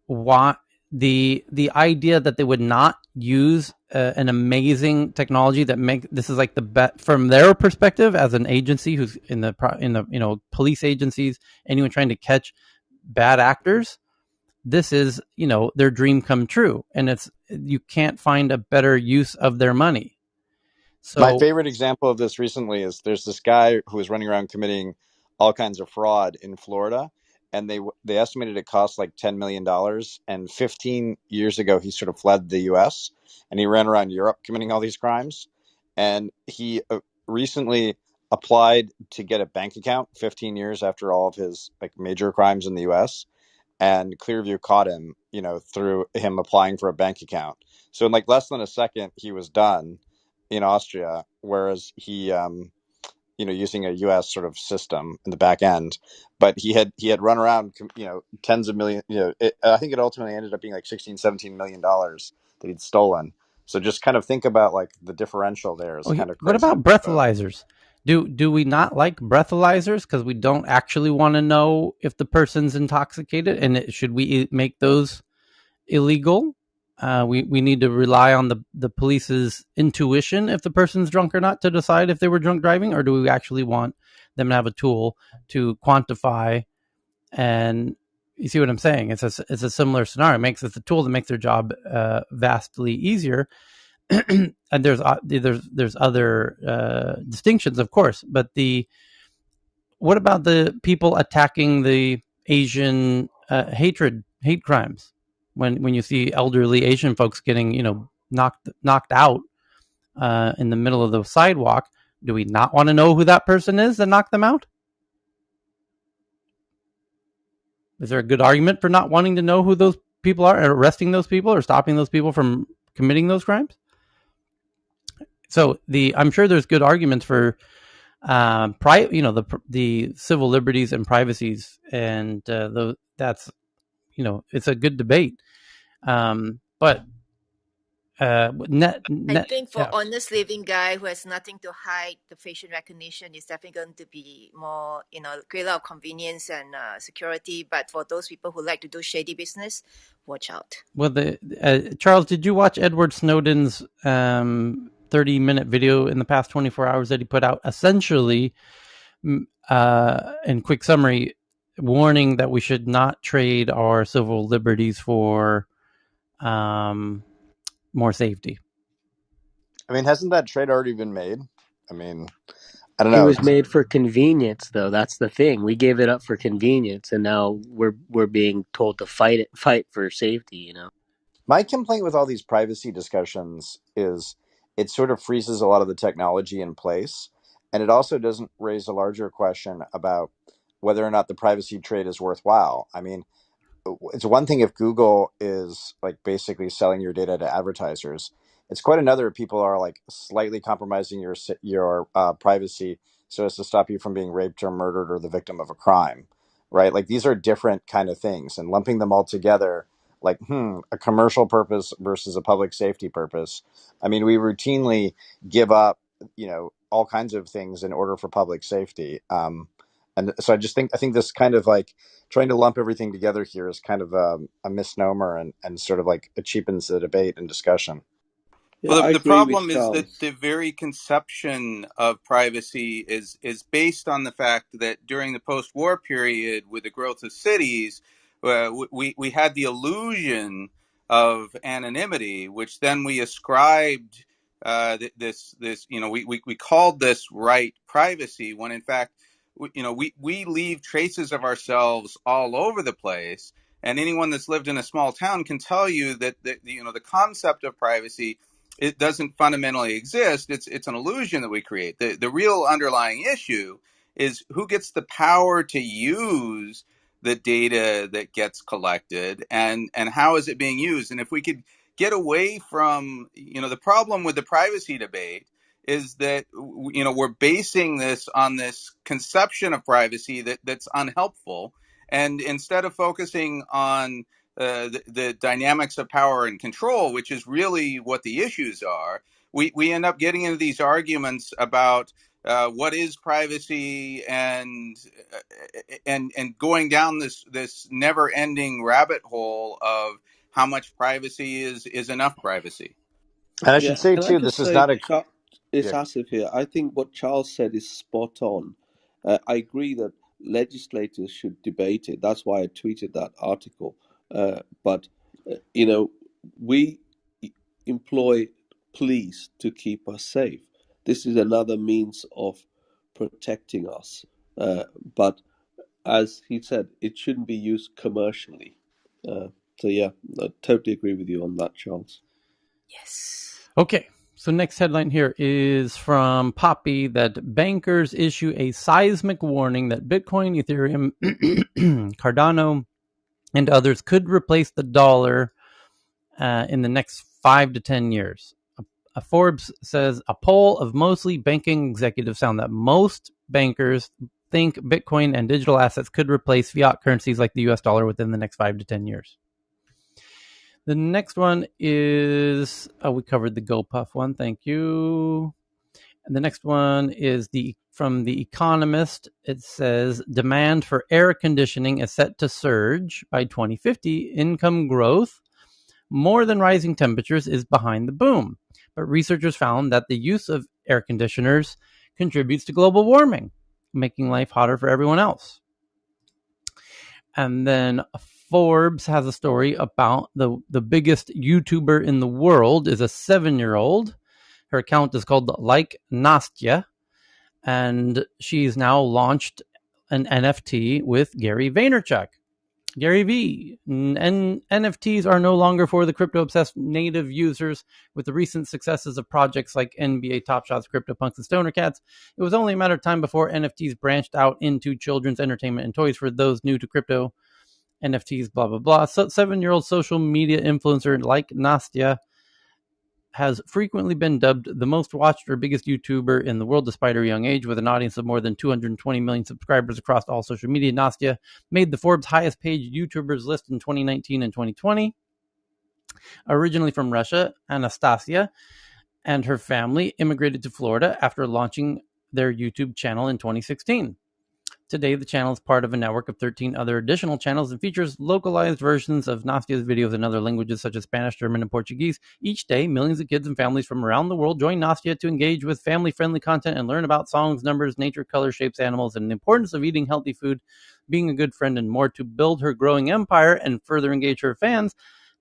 [SPEAKER 1] why the idea that they would not use an amazing technology that make this is like the bet from their perspective as an agency who's in the police agencies, anyone trying to catch bad actors, this is their dream come true, and you can't find a better use of their money.
[SPEAKER 17] My
[SPEAKER 1] So
[SPEAKER 17] favorite example of this recently is there's this guy who was running around committing all kinds of fraud in Florida, and they estimated it cost like $10 million. And 15 years ago, he sort of fled the U.S. and he ran around Europe committing all these crimes. And he recently applied to get a bank account 15 years after all of his like major crimes in the U.S. And Clearview caught him, through him applying for a bank account. So in like less than a second, he was done in Austria, whereas he, using a U.S. sort of system in the back end, but he had run around, tens of million, I think it ultimately ended up being like $16-17 million that he'd stolen. So just kind of think about like the differential there is kind of crazy.
[SPEAKER 1] What about breathalyzers? Do we not like breathalyzers because we don't actually want to know if the person's intoxicated? And should we make those illegal? We need to rely on the police's intuition if the person's drunk or not to decide if they were drunk driving, or do we actually want them to have a tool to quantify and You see what I'm saying? It's a similar scenario. It's a tool that makes their job vastly easier. And there's other distinctions, of course, but what about the people attacking the Asian hate crimes? When you see elderly Asian folks getting knocked out in the middle of the sidewalk, do we not want to know who that person is that knocked them out? Is there a good argument for not wanting to know who those people are, and arresting those people or stopping those people from committing those crimes? So I'm sure there's good arguments for the civil liberties and privacies, and that's it's a good debate. But
[SPEAKER 7] I think for honest living guy who has nothing to hide, the facial recognition is definitely going to be more, create a lot of convenience and security. But for those people who like to do shady business, watch out.
[SPEAKER 1] Well, Charles, did you watch Edward Snowden's 30-minute video in the past 24 hours that he put out? Essentially, in quick summary, warning that we should not trade our civil liberties for more safety.
[SPEAKER 17] I mean, hasn't that trade already been made? I mean, I don't know.
[SPEAKER 8] It was made for convenience, though. That's the thing. We gave it up for convenience, and now we're being told to fight for safety.
[SPEAKER 17] My complaint with all these privacy discussions is it sort of freezes a lot of the technology in place, and it also doesn't raise a larger question about whether or not the privacy trade is worthwhile. I mean, it's one thing if Google is like basically selling your data to advertisers. It's quite another if people are like slightly compromising your privacy so as to stop you from being raped or murdered or the victim of a crime, right? Like these are different kind of things, and lumping them all together, like a commercial purpose versus a public safety purpose. I mean, we routinely give up, all kinds of things in order for public safety. And so I think this kind of like trying to lump everything together here is kind of a misnomer and sort of like it cheapens the debate and discussion.
[SPEAKER 2] Yeah, well, the problem is that the very conception of privacy is based on the fact that during the post-war period, with the growth of cities, we had the illusion of anonymity, which then we ascribed this we called this right privacy, when in fact we leave traces of ourselves all over the place, and anyone that's lived in a small town can tell you that the concept of privacy, it doesn't fundamentally exist. It's an illusion that we create. The real underlying issue is who gets the power to use the data that gets collected, and how is it being used. And if we could get away from, the problem with the privacy debate is that, we're basing this on this conception of privacy that's unhelpful. And instead of focusing on the dynamics of power and control, which is really what the issues are, we end up getting into these arguments about what is privacy, and going down this never-ending rabbit hole of how much privacy is enough privacy.
[SPEAKER 17] And I should say too, this is not a.
[SPEAKER 19] It's Asif here. I think what Charles said is spot on. I agree that legislators should debate it. That's why I tweeted that article. But we employ police to keep us safe. This is another means of protecting us. But as he said, it shouldn't be used commercially. So yeah, I totally agree with you on that, Charles.
[SPEAKER 7] Yes.
[SPEAKER 1] Okay. So next headline here is from Poppy that bankers issue a seismic warning that Bitcoin, Ethereum, Cardano, and others could replace the dollar in the next 5 to 10 years. A Forbes says a poll of mostly banking executives found that most bankers think Bitcoin and digital assets could replace fiat currencies like the US dollar within the next 5 to 10 years. The next one is, we covered the GoPuff one. Thank you. And the next one is from The Economist. It says demand for air conditioning is set to surge by 2050. Income growth, more than rising temperatures, is behind the boom. But researchers found that the use of air conditioners contributes to global warming, making life hotter for everyone else. And then Forbes has a story about the biggest YouTuber in the world is a 7-year-old. Her account is called Like Nastya, and she's now launched an NFT with Gary Vaynerchuk. Gary V. NFTs are no longer for the crypto-obsessed native users. With the recent successes of projects like NBA Top Shots, CryptoPunks, and Stoner Cats, it was only a matter of time before NFTs branched out into children's entertainment and toys for those new to crypto. NFTs, blah, blah, blah. So 7-year-old social media influencer Like Nastya has frequently been dubbed the most watched or biggest YouTuber in the world despite her young age. With an audience of more than 220 million subscribers across all social media, Nastya made the Forbes highest paid YouTubers list in 2019 and 2020. Originally from Russia, Anastasia and her family immigrated to Florida after launching their YouTube channel in 2016. Today, the channel is part of a network of 13 other additional channels and features localized versions of Nastya's videos in other languages such as Spanish, German, and Portuguese. Each day, millions of kids and families from around the world join Nastya to engage with family-friendly content and learn about songs, numbers, nature, color, shapes, animals, and the importance of eating healthy food, being a good friend, and more. To build her growing empire and further engage her fans,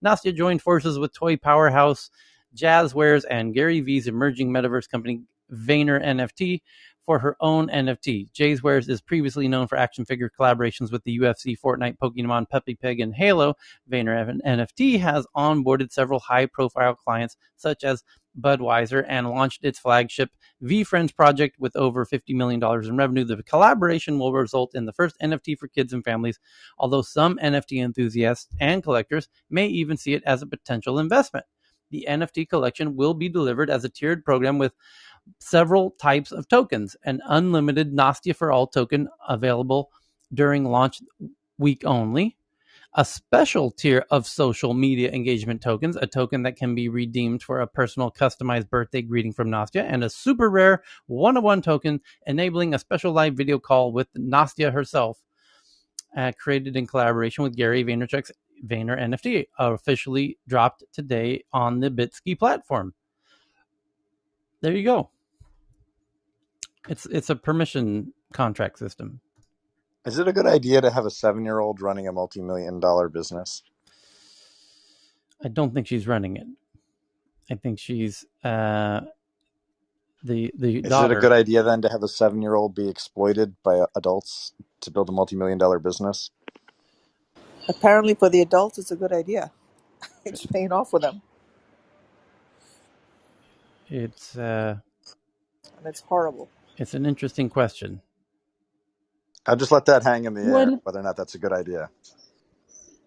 [SPEAKER 1] Nastya joined forces with toy powerhouse Jazzwares and Gary V's emerging metaverse company Vayner NFT for her own NFT. Jazzwares is previously known for action figure collaborations with the UFC, Fortnite, Pokemon, Pepe Pig, and Halo. Vayner NFT has onboarded several high-profile clients such as Budweiser and launched its flagship V-Friends project with over $50 million in revenue. The collaboration will result in the first NFT for kids and families, although some NFT enthusiasts and collectors may even see it as a potential investment. The NFT collection will be delivered as a tiered program with several types of tokens. An unlimited Nastya for All token available during launch week only. A special tier of social media engagement tokens, a token that can be redeemed for a personal customized birthday greeting from Nastya, and a super rare one-of-one token enabling a special live video call with Nastya herself, created in collaboration with Gary Vaynerchuk's Vayner NFT, officially dropped today on the Bitsky platform. There you go. It's a permission contract system.
[SPEAKER 17] Is it a good idea to have a 7-year-old running a multi-million-dollar business?
[SPEAKER 1] I don't think she's running it. I think she's the
[SPEAKER 17] Is
[SPEAKER 1] daughter.
[SPEAKER 17] it a good idea then to have a 7-year-old be exploited by adults to build a multi-million-dollar business?
[SPEAKER 20] Apparently, for the adults, it's a good idea. It's paying off for them.
[SPEAKER 1] And
[SPEAKER 20] it's horrible.
[SPEAKER 1] It's an interesting question.
[SPEAKER 17] I'll just let that hang in the air, whether or not that's a good idea.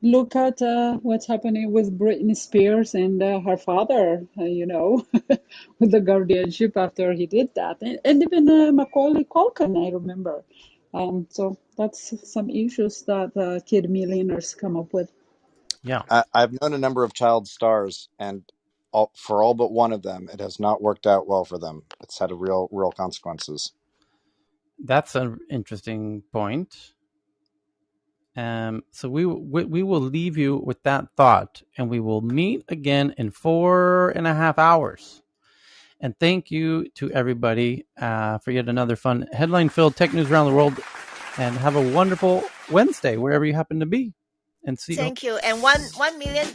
[SPEAKER 6] Look at what's happening with Britney Spears and her father, with the guardianship after he did that. And even Macaulay Culkin, I remember. So that's some issues that kid millionaires come up with.
[SPEAKER 1] Yeah.
[SPEAKER 17] I've known a number of child stars, and for all but one of them, it has not worked out well for them. It's had real consequences.
[SPEAKER 1] That's an interesting point. So we will leave you with that thought, and we will meet again in 4.5 hours. And thank you to everybody for yet another fun headline-filled tech news around the world. And have a wonderful Wednesday wherever you happen to be. And see.
[SPEAKER 7] Thank you. And 1 million